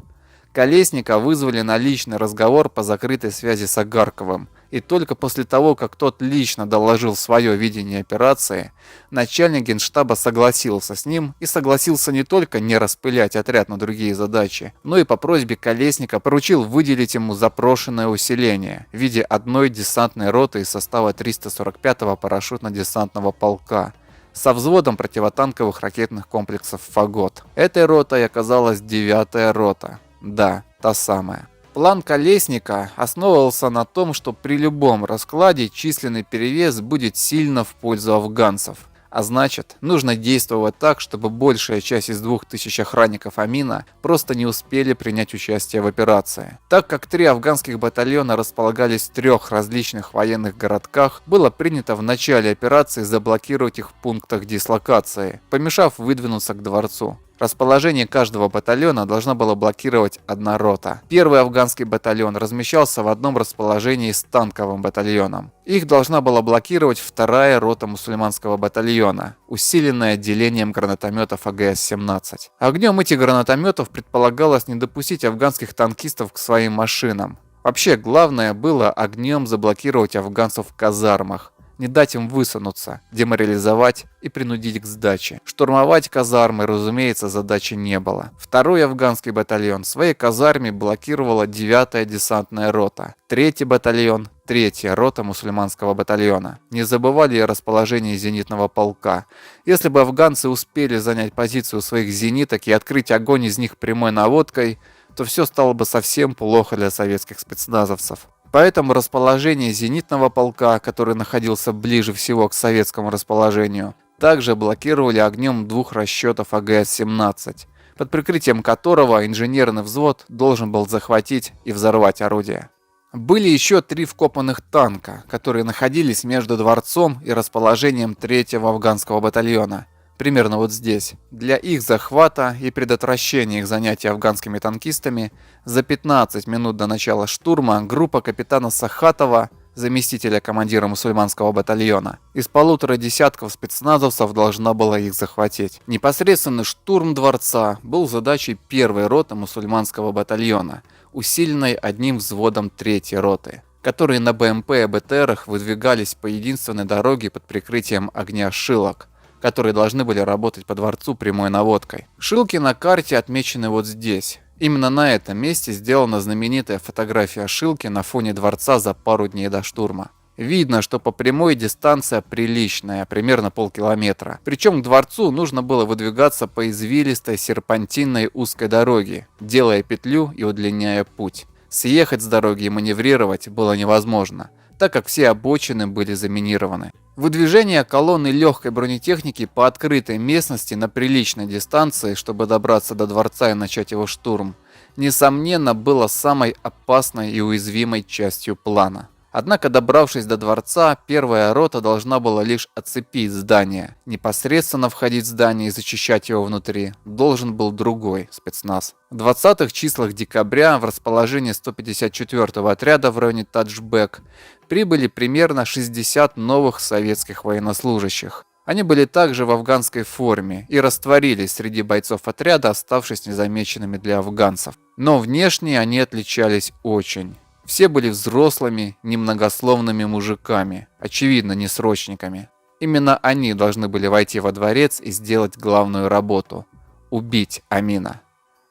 Колесника вызвали на личный разговор по закрытой связи с Агарковым, и только после того, как тот лично доложил свое видение операции, начальник генштаба согласился с ним и согласился не только не распылять отряд на другие задачи, но и по просьбе Колесника поручил выделить ему запрошенное усиление в виде 1 десантной роты из состава 345-го парашютно-десантного полка со взводом противотанковых ракетных комплексов «Фагот». Этой ротой оказалась 9-я рота. Да, та самая. План Колесника основывался на том, что при любом раскладе численный перевес будет сильно в пользу афганцев. А значит, нужно действовать так, чтобы большая часть из 2000 охранников Амина просто не успели принять участие в операции. Так как 3 афганских батальона располагались в 3 различных военных городках, было принято в начале операции заблокировать их в пунктах дислокации, помешав выдвинуться к дворцу. Расположение каждого батальона должна была блокировать 1 рота. 1-й афганский батальон размещался в одном расположении с танковым батальоном. Их должна была блокировать 2-я рота мусульманского батальона, усиленная отделением гранатометов АГС-17. Огнем этих гранатометов предполагалось не допустить афганских танкистов к своим машинам. Вообще, главное было огнем заблокировать афганцев в казармах, не дать им высунуться, деморализовать и принудить к сдаче. Штурмовать казармы, разумеется, задачи не было. 2-й афганский батальон в своей казарме блокировала 9-я десантная рота. 3-й батальон, 3-я рота мусульманского батальона. Не забывали о расположении зенитного полка. Если бы афганцы успели занять позицию своих зениток и открыть огонь из них прямой наводкой, то все стало бы совсем плохо для советских спецназовцев. поэтому расположение зенитного полка, который находился ближе всего к советскому расположению, также блокировали огнем двух расчетов АГС-17, под прикрытием которого инженерный взвод должен был захватить и взорвать орудие. Были еще 3 вкопанных танка, которые находились между дворцом и расположением 3-го афганского батальона, примерно вот здесь. Для их захвата и предотвращения их занятия афганскими танкистами за 15 минут до начала штурма группа капитана Сахатова, заместителя командира мусульманского батальона, из 1,5 десятков спецназовцев должна была их захватить. Непосредственный штурм дворца был задачей 1-й роты мусульманского батальона, усиленной одним взводом 3-й роты, которые на БМП и БТРах выдвигались по единственной дороге под прикрытием огня шилок, которые должны были работать по дворцу прямой наводкой. Шилки на карте отмечены вот здесь. Именно на этом месте сделана знаменитая фотография Шилки на фоне дворца за пару дней до штурма. Видно, что по прямой дистанция приличная, примерно полкилометра. Причем к дворцу нужно было выдвигаться по извилистой серпантинной узкой дороге, делая петлю и удлиняя путь. Съехать с дороги и маневрировать было невозможно, так как все обочины были заминированы. Выдвижение колонны легкой бронетехники по открытой местности на приличной дистанции, чтобы добраться до дворца и начать его штурм, несомненно, было самой опасной и уязвимой частью плана. Однако, добравшись до дворца, 1-я рота должна была лишь оцепить здание. Непосредственно входить в здание и зачищать его внутри должен был другой спецназ. В 20-х числах декабря в расположение 154-го отряда в районе Таджбек прибыли примерно 60 новых советских военнослужащих. Они были также в афганской форме и растворились среди бойцов отряда, оставшись незамеченными для афганцев. Но внешне они отличались очень. Все были взрослыми, немногословными мужиками, очевидно, не срочниками. Именно они должны были войти во дворец и сделать главную работу – убить Амина.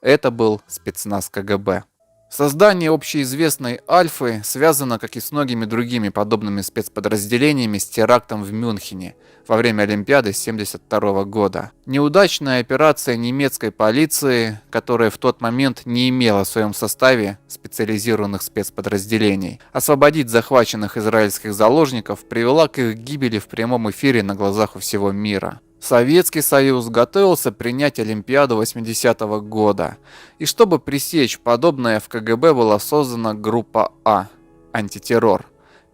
Это был спецназ КГБ. Создание общеизвестной Альфы связано, как и с многими другими подобными спецподразделениями, с терактом в Мюнхене во время Олимпиады 1972 года. Неудачная операция немецкой полиции, которая в тот момент не имела в своем составе специализированных спецподразделений, освободить захваченных израильских заложников, привела к их гибели в прямом эфире на глазах у всего мира. Советский Союз готовился принять Олимпиаду 80-го года, и чтобы пресечь подобное, в КГБ была создана группа А – антитеррор.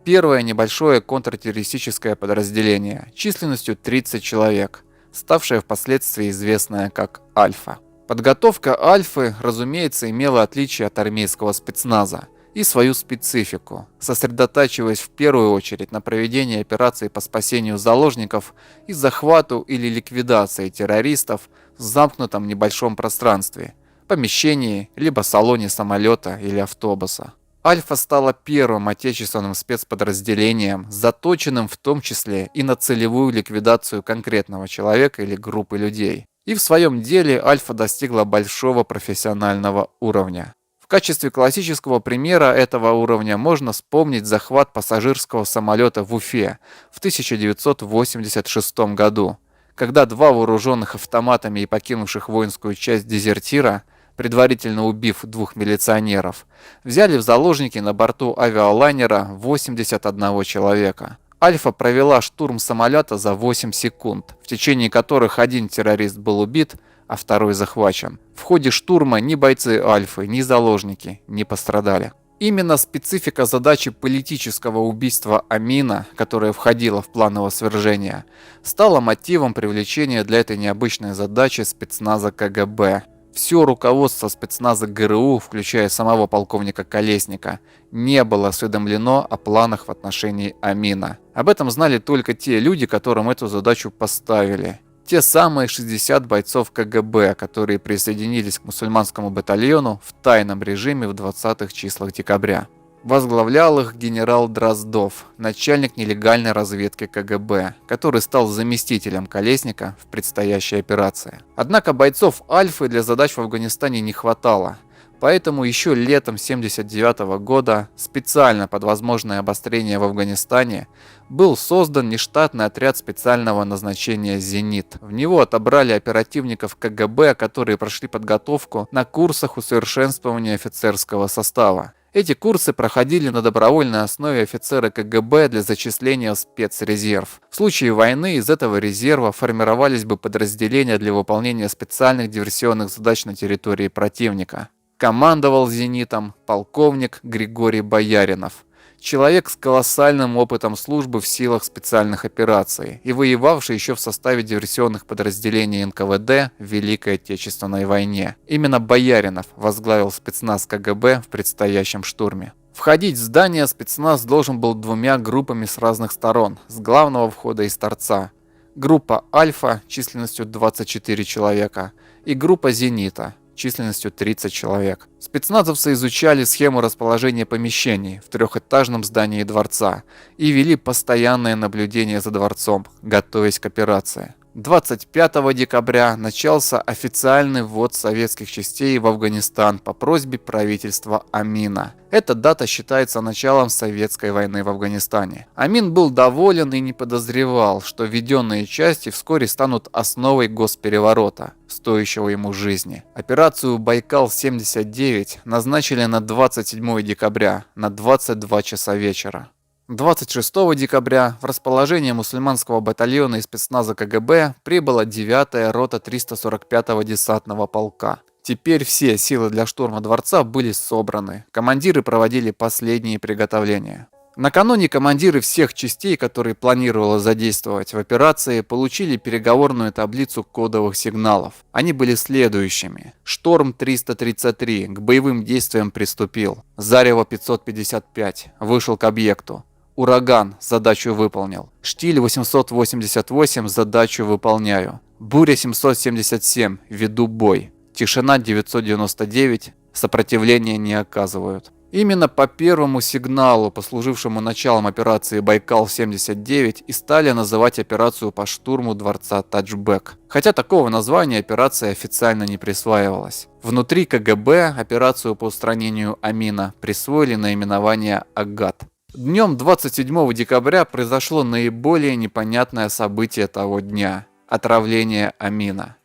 Первое небольшое контртеррористическое подразделение, численностью 30 человек, ставшее впоследствии известное как Альфа. Подготовка Альфы, разумеется, имела отличие от армейского спецназа и свою специфику, сосредотачиваясь в первую очередь на проведении операций по спасению заложников и захвату или ликвидации террористов в замкнутом небольшом пространстве, помещении, либо салоне самолета или автобуса. Альфа стала первым отечественным спецподразделением, заточенным в том числе и на целевую ликвидацию конкретного человека или группы людей. И в своем деле Альфа достигла большого профессионального уровня. В качестве классического примера этого уровня можно вспомнить захват пассажирского самолета в Уфе в 1986 году, когда 2 вооруженных автоматами и покинувших воинскую часть дезертира, предварительно убив 2 милиционеров, взяли в заложники на борту авиалайнера 81 человека. Альфа провела штурм самолета за 8 секунд, в течение которых 1 террорист был убит, а 2 захвачен. В ходе штурма ни бойцы Альфы, ни заложники не пострадали. Именно специфика задачи политического убийства Амина, которая входила в план его свержения, стала мотивом привлечения для этой необычной задачи спецназа КГБ. Все руководство спецназа ГРУ, включая самого полковника Колесника, не было осведомлено о планах в отношении Амина. Об этом знали только те люди, которым эту задачу поставили. Те самые 60 бойцов КГБ, которые присоединились к мусульманскому батальону в тайном режиме в 20-х числах декабря. Возглавлял их генерал Дроздов, начальник нелегальной разведки КГБ, который стал заместителем Колесника в предстоящей операции. Однако бойцов Альфы для задач в Афганистане не хватало. Поэтому еще летом 1979 года, специально под возможное обострение в Афганистане, был создан нештатный отряд специального назначения «Зенит». В него отобрали оперативников КГБ, которые прошли подготовку на курсах усовершенствования офицерского состава. Эти курсы проходили на добровольной основе офицеры КГБ для зачисления в спецрезерв. В случае войны из этого резерва формировались бы подразделения для выполнения специальных диверсионных задач на территории противника. Командовал «Зенитом» полковник Григорий Бояринов. Человек с колоссальным опытом службы в силах специальных операций и воевавший еще в составе диверсионных подразделений НКВД в Великой Отечественной войне. Именно Бояринов возглавил спецназ КГБ в предстоящем штурме. Входить в здание спецназ должен был двумя группами с разных сторон, с главного входа и с торца. Группа «Альфа» численностью 24 человека и группа «Зенита» численностью 30 человек. Спецназовцы изучали схему расположения помещений в трехэтажном здании дворца и вели постоянное наблюдение за дворцом, готовясь к операции. 25 декабря начался официальный ввод советских частей в Афганистан по просьбе правительства Амина. Эта дата считается началом советской войны в Афганистане. Амин был доволен и не подозревал, что введенные части вскоре станут основой госпереворота, стоящего ему жизни. Операцию «Байкал-79» назначили на 27 декабря на 22 часа вечера. 26 декабря в расположение мусульманского батальона из спецназа КГБ прибыла 9-я рота 345-го десантного полка. Теперь все силы для штурма дворца были собраны. Командиры проводили последние приготовления. Накануне командиры всех частей, которые планировало задействовать в операции, получили переговорную таблицу кодовых сигналов. Они были следующими. Шторм 333 к боевым действиям приступил. Зарево 555 вышел к объекту. Ураган задачу выполнил. Штиль 888 задачу выполняю. Буря 777 веду бой. Тишина 999 сопротивления не оказывают. Именно по первому сигналу, послужившему началом операции «Байкал-79», и стали называть операцию по штурму дворца Таджбек. Хотя такого названия операция официально не присваивалась. Внутри КГБ операцию по устранению Амина присвоили наименование «Агат». Днем 27 декабря произошло наиболее непонятное событие того дня – отравление Амина.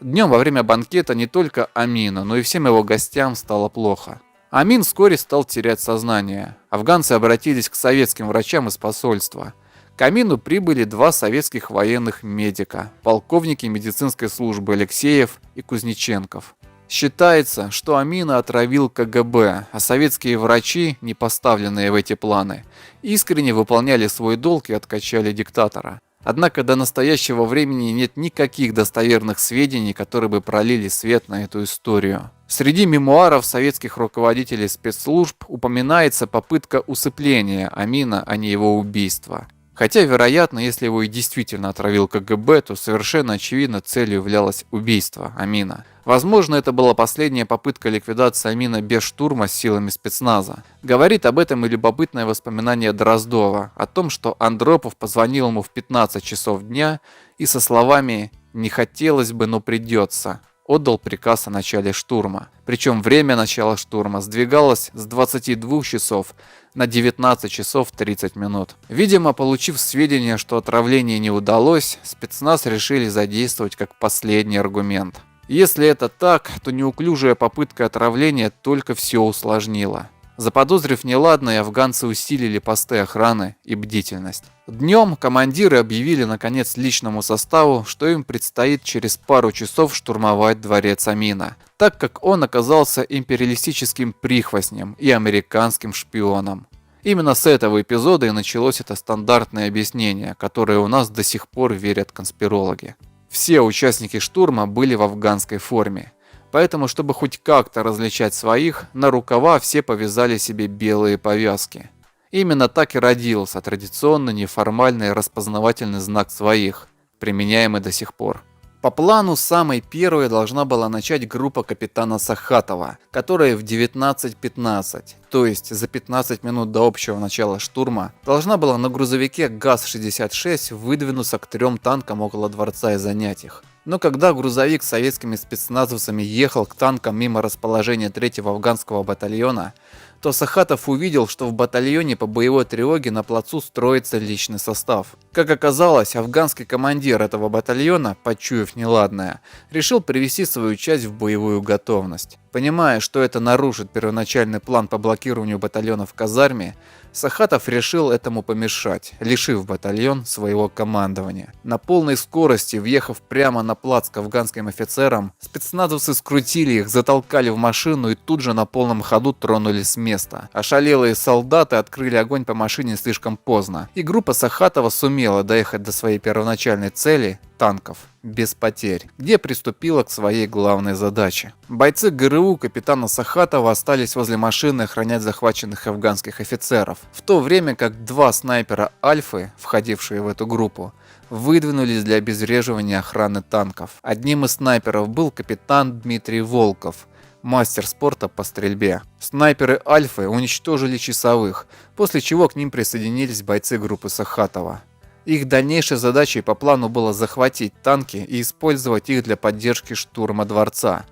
Днем во время банкета не только Амину, но и всем его гостям стало плохо. Амин вскоре стал терять сознание. Афганцы обратились к советским врачам из посольства. К Амину прибыли два советских военных медика – полковники медицинской службы Алексеев и Кузнеченков. Считается, что Амина отравил КГБ, а советские врачи, не поставленные в эти планы, искренне выполняли свой долг и откачали диктатора. Однако до настоящего времени нет никаких достоверных сведений, которые бы пролили свет на эту историю. Среди мемуаров советских руководителей спецслужб упоминается попытка усыпления Амина, а не его убийства. Хотя, вероятно, если его и действительно отравил КГБ, то совершенно очевидно целью являлось убийство Амина. Возможно, это была последняя попытка ликвидации Амина без штурма силами спецназа. Говорит об этом и любопытное воспоминание Дроздова о том, что Андропов позвонил ему в 15 часов дня и со словами «не хотелось бы, но придется» отдал приказ о начале штурма. Причем время начала штурма сдвигалось с 22 часов на 19 часов 30 минут. Видимо, получив сведения, что отравление не удалось, спецназ решили задействовать как последний аргумент. Если это так, то неуклюжая попытка отравления только все усложнила. Заподозрив неладное, афганцы усилили посты охраны и бдительность. Днем командиры объявили наконец личному составу, что им предстоит через пару часов штурмовать дворец Амина, так как он оказался империалистическим прихвостнем и американским шпионом. Именно с этого эпизода и началось это стандартное объяснение, которое у нас до сих пор верят конспирологи. Все участники штурма были в афганской форме. Поэтому, чтобы хоть как-то различать своих, на рукава все повязали себе белые повязки. Именно так и родился традиционный неформальный распознавательный знак своих, применяемый до сих пор. По плану, самой первой должна была начать группа капитана Сахатова, которая в 19:15, то есть за 15 минут до общего начала штурма, должна была на грузовике ГАЗ-66 выдвинуться к 3 танкам около дворца и занять их. Но когда грузовик с советскими спецназовцами ехал к танкам мимо расположения 3-го афганского батальона, то Сахатов увидел, что в батальоне по боевой тревоге на плацу строится личный состав. Как оказалось, афганский командир этого батальона, почуяв неладное, решил привести свою часть в боевую готовность. Понимая, что это нарушит первоначальный план по блокированию батальона в казарме, Сахатов решил этому помешать, лишив батальон своего командования. На полной скорости, въехав прямо на плац к афганским офицерам, спецназовцы скрутили их, затолкали в машину и тут же на полном ходу тронулись с места. Ошалелые солдаты открыли огонь по машине слишком поздно, и группа Сахатова сумела доехать до своей первоначальной цели – танков, без потерь, где приступила к своей главной задаче. Бойцы ГРУ капитана Сахатова остались возле машины охранять захваченных афганских офицеров, в то время как два снайпера Альфы, входившие в эту группу, выдвинулись для обезвреживания охраны танков. Одним из снайперов был капитан Дмитрий Волков, мастер спорта по стрельбе. Снайперы Альфы уничтожили часовых, после чего к ним присоединились бойцы группы Сахатова. Их дальнейшей задачей по плану было захватить танки и использовать их для поддержки штурма дворца.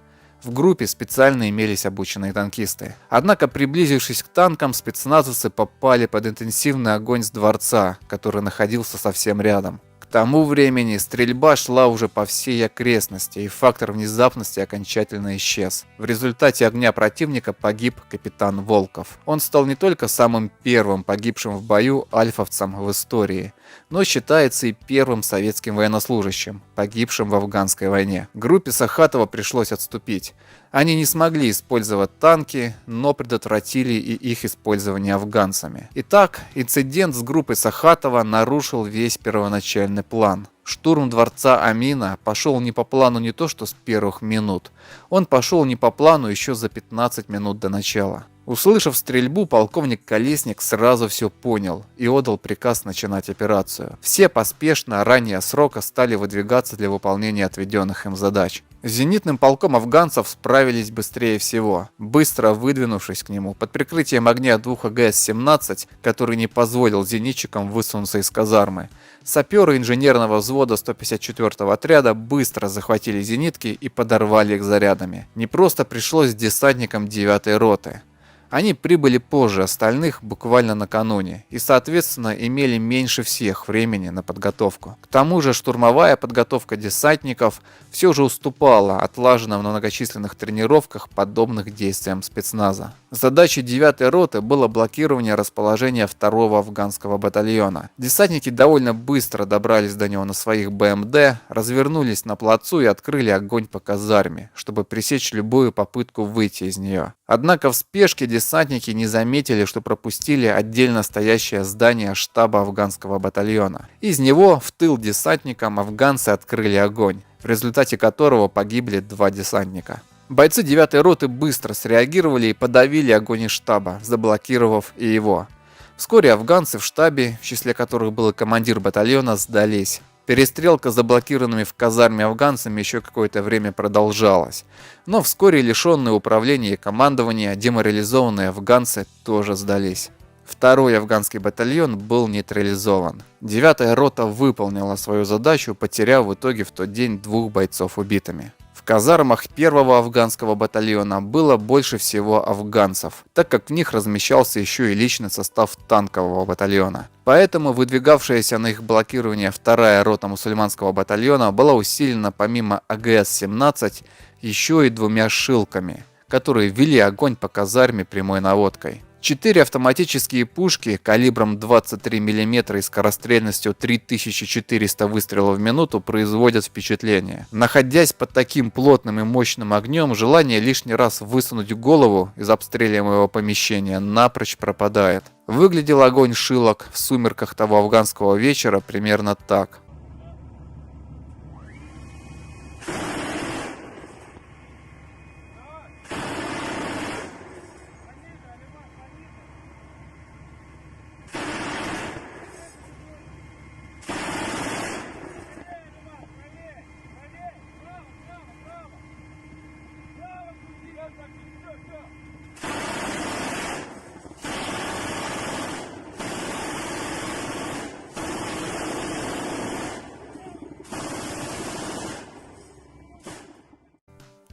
В группе специально имелись обученные танкисты. Однако, приблизившись к танкам, спецназовцы попали под интенсивный огонь с дворца, который находился совсем рядом. К тому времени стрельба шла уже по всей окрестности, и фактор внезапности окончательно исчез. В результате огня противника погиб капитан Волков. Он стал не только самым первым погибшим в бою альфовцем в истории, но считается и первым советским военнослужащим, погибшим в афганской войне. Группе Сахатова пришлось отступить. Они не смогли использовать танки, но предотвратили и их использование афганцами. Итак, инцидент с группой Сахатова нарушил весь первоначальный план. Штурм дворца Амина пошел не по плану не то что с первых минут, он пошел не по плану еще за 15 минут до начала. Услышав стрельбу, полковник Колесник сразу все понял и отдал приказ начинать операцию. Все поспешно, ранее срока, стали выдвигаться для выполнения отведенных им задач. С зенитным полком афганцев справились быстрее всего, быстро выдвинувшись к нему под прикрытием огня двух АГС-17, который не позволил зенитчикам высунуться из казармы. Саперы инженерного взвода 154-го отряда быстро захватили зенитки и подорвали их зарядами. Не просто пришлось десантникам 9-й роты. Они прибыли позже остальных, буквально накануне, и, соответственно, имели меньше всех времени на подготовку. К тому же штурмовая подготовка десантников все же уступала отлаженным на многочисленных тренировках, подобных действиям спецназа. Задачей 9-й роты было блокирование расположения 2-го афганского батальона. Десантники довольно быстро добрались до него на своих БМД, развернулись на плацу и открыли огонь по казарме, чтобы пресечь любую попытку выйти из нее. Однако в спешке десантники не заметили, что пропустили отдельно стоящее здание штаба афганского батальона. Из него в тыл десантникам афганцы открыли огонь, в результате которого погибли 2 десантника. Бойцы 9-й роты быстро среагировали и подавили огонь из штаба, заблокировав и его. Вскоре афганцы в штабе, в числе которых был и командир батальона, сдались. Перестрелка с заблокированными в казарме афганцами еще какое-то время продолжалась, но вскоре лишенные управления и командования деморализованные афганцы тоже сдались. 2-й афганский батальон был нейтрализован. 9-я рота выполнила свою задачу, потеряв в итоге в тот день 2 бойцов убитыми. В казармах 1-го афганского батальона было больше всего афганцев, так как в них размещался еще и личный состав танкового батальона. Поэтому выдвигавшаяся на их блокирование 2-я рота мусульманского батальона была усилена помимо АГС-17 еще и 2 шилками, которые вели огонь по казарме прямой наводкой. 4 автоматические пушки калибром 23 мм и скорострельностью 3400 выстрелов в минуту производят впечатление. Находясь под таким плотным и мощным огнем, желание лишний раз высунуть голову из обстреливаемого помещения напрочь пропадает. Выглядел огонь шилок в сумерках того афганского вечера примерно так.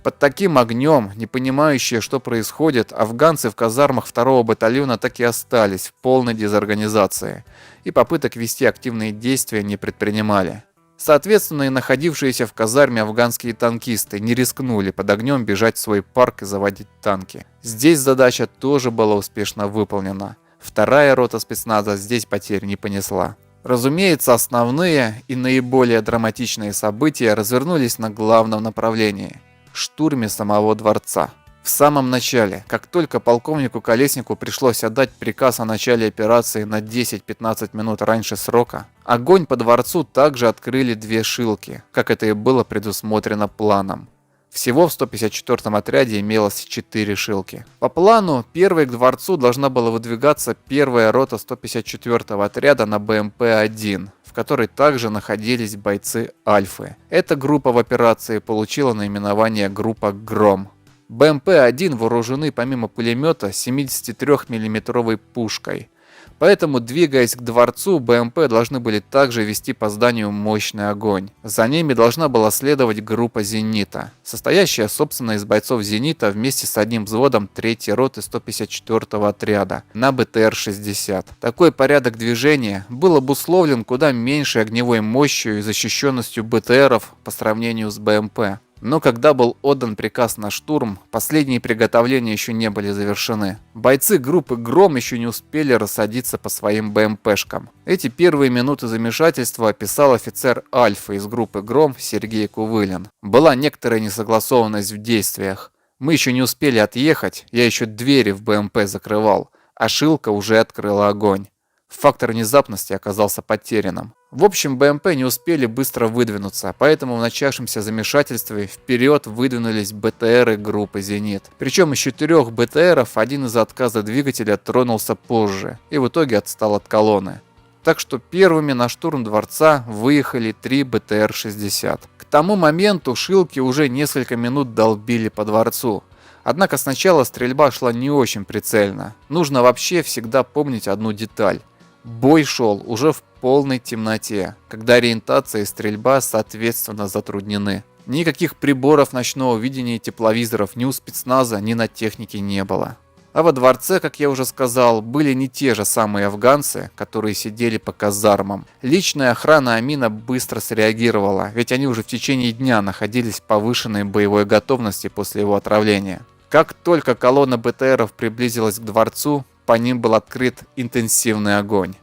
Под таким огнем, не понимающие, что происходит, афганцы в казармах 2-го батальона так и остались в полной дезорганизации и попыток вести активные действия не предпринимали. Соответственно, и находившиеся в казарме афганские танкисты не рискнули под огнем бежать в свой парк и заводить танки. Здесь задача тоже была успешно выполнена. Вторая рота спецназа здесь потерь не понесла. Разумеется, основные и наиболее драматичные события развернулись на главном направлении – штурме самого дворца. В самом начале, как только полковнику Колеснику пришлось отдать приказ о начале операции на 10-15 минут раньше срока, огонь по дворцу также открыли две шилки, как это и было предусмотрено планом. Всего в 154-м отряде имелось 4 шилки. По плану, первой к дворцу должна была выдвигаться первая рота 154-го отряда на БМП-1, в которой также находились бойцы Альфы. Эта группа в операции получила наименование группа «Гром». БМП-1 вооружены помимо пулемета 73 миллиметровой пушкой. Поэтому, двигаясь к дворцу, БМП должны были также вести по зданию мощный огонь. За ними должна была следовать группа «Зенита», состоящая, собственно, из бойцов «Зенита» вместе с одним взводом 3-й роты 154-го отряда на БТР-60. Такой порядок движения был обусловлен куда меньшей огневой мощью и защищенностью БТРов по сравнению с БМП. Но когда был отдан приказ на штурм, последние приготовления еще не были завершены. Бойцы группы «Гром» еще не успели рассадиться по своим БМПшкам. Эти первые минуты замешательства описал офицер Альфа из группы «Гром» Сергей Кувылин. Была некоторая несогласованность в действиях. Мы еще не успели отъехать, я еще двери в БМП закрывал, а Шилка уже открыла огонь. Фактор внезапности оказался потерянным. В общем, БМП не успели быстро выдвинуться, поэтому в начавшемся замешательстве вперед выдвинулись БТРы группы «Зенит». Причем из 4 БТРов один из-за отказа двигателя тронулся позже и в итоге отстал от колонны. Так что первыми на штурм дворца выехали 3 БТР-60. К тому моменту Шилки уже несколько минут долбили по дворцу. Однако сначала стрельба шла не очень прицельно. Нужно вообще всегда помнить одну деталь. Бой шел уже в полной темноте, когда ориентация и стрельба соответственно затруднены. Никаких приборов ночного видения и тепловизоров ни у спецназа, ни на технике не было. А во дворце, как я уже сказал, были не те же самые афганцы, которые сидели по казармам. Личная охрана Амина быстро среагировала, ведь они уже в течение дня находились в повышенной боевой готовности после его отравления. Как только колонна БТРов приблизилась к дворцу, по ним был открыт интенсивный огонь.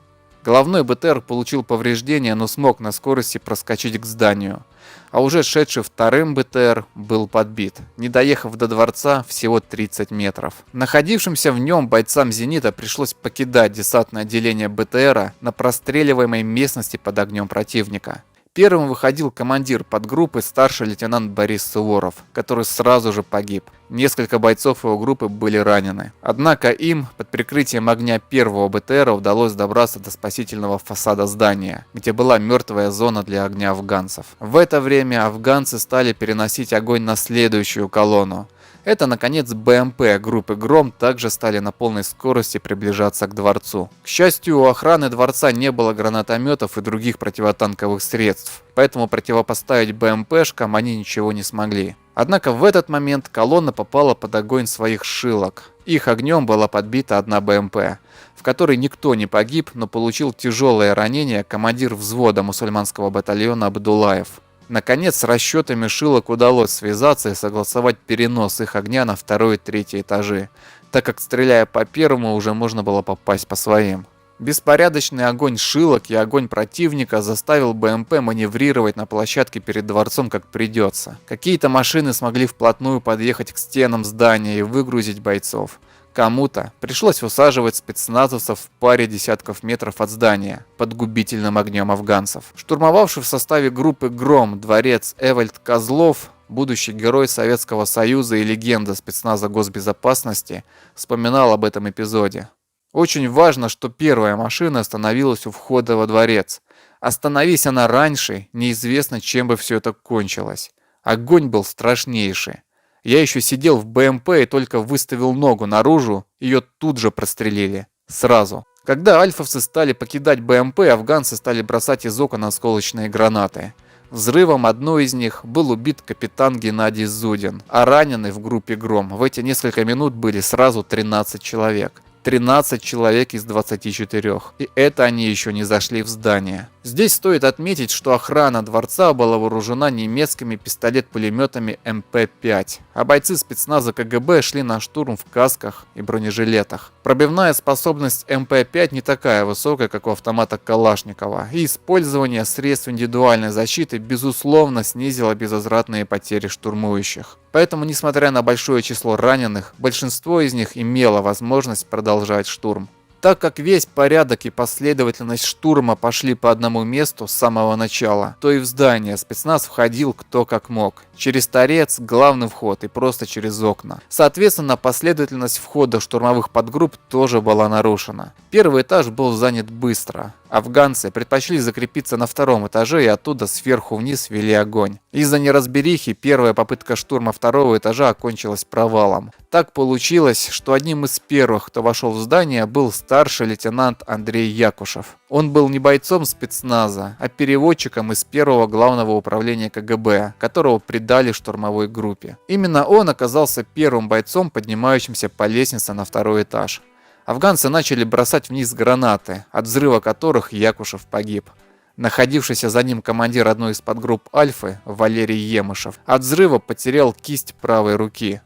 Головной БТР получил повреждения, но смог на скорости проскочить к зданию. А уже шедший вторым БТР был подбит, не доехав до дворца всего 30 метров. Находившимся в нем бойцам «Зенита» пришлось покидать десантное отделение БТРа на простреливаемой местности под огнем противника. Первым выходил командир подгруппы старший лейтенант Борис Суворов, который сразу же погиб. Несколько бойцов его группы были ранены. Однако им под прикрытием огня первого БТРа удалось добраться до спасительного фасада здания, где была мертвая зона для огня афганцев. В это время афганцы стали переносить огонь на следующую колонну. Это, наконец, БМП группы «Гром» также стали на полной скорости приближаться к дворцу. К счастью, у охраны дворца не было гранатометов и других противотанковых средств, поэтому противопоставить БМПшкам они ничего не смогли. Однако в этот момент колонна попала под огонь своих шилок. Их огнем была подбита одна БМП, в которой никто не погиб, но получил тяжелое ранение командир взвода мусульманского батальона Абдулаев. Наконец, с расчетами шилок удалось связаться и согласовать перенос их огня на 2 и 3 этажи, так как, стреляя по первому, уже можно было попасть по своим. Беспорядочный огонь шилок и огонь противника заставил БМП маневрировать на площадке перед дворцом как придется. Какие-то машины смогли вплотную подъехать к стенам здания и выгрузить бойцов. Кому-то пришлось высаживать спецназовцев в паре десятков метров от здания под губительным огнем афганцев. Штурмовавший в составе группы «Гром» дворец Эвальд Козлов, будущий герой Советского Союза и легенда спецназа госбезопасности, вспоминал об этом эпизоде. Очень важно, что первая машина остановилась у входа во дворец. Остановись она раньше, неизвестно, чем бы все это кончилось. Огонь был страшнейший. Я еще сидел в БМП и только выставил ногу наружу, ее тут же прострелили. Сразу. Когда альфовцы стали покидать БМП, афганцы стали бросать из окон осколочные гранаты. Взрывом одной из них был убит капитан Геннадий Зудин, а ранены в группе «Гром» в эти несколько минут были сразу 13 человек. 13 человек из 24. И это они еще не зашли в здание. Здесь стоит отметить, что охрана дворца была вооружена немецкими пистолет-пулеметами МП-5, а бойцы спецназа КГБ шли на штурм в касках и бронежилетах. Пробивная способность МП-5 не такая высокая, как у автомата Калашникова, и использование средств индивидуальной защиты безусловно снизило безвозвратные потери штурмующих. Поэтому, несмотря на большое число раненых, большинство из них имело возможность продолжать штурм. Так как весь порядок и последовательность штурма пошли по одному месту с самого начала, то и в здание спецназ входил кто как мог. Через торец, главный вход и просто через окна. Соответственно, последовательность входа штурмовых подгрупп тоже была нарушена. Первый этаж был занят быстро. Афганцы предпочли закрепиться на втором этаже и оттуда сверху вниз вели огонь. Из-за неразберихи первая попытка штурма второго этажа окончилась провалом. Так получилось, что одним из первых, кто вошел в здание, был старший лейтенант Андрей Якушев. Он был не бойцом спецназа, а переводчиком из первого главного управления КГБ, которого придали штурмовой группе. Именно он оказался первым бойцом, поднимающимся по лестнице на второй этаж. Афганцы начали бросать вниз гранаты, от взрыва которых Якушев погиб. Находившийся за ним командир одной из подгрупп Альфы, Валерий Емышев, от взрыва потерял кисть правой руки.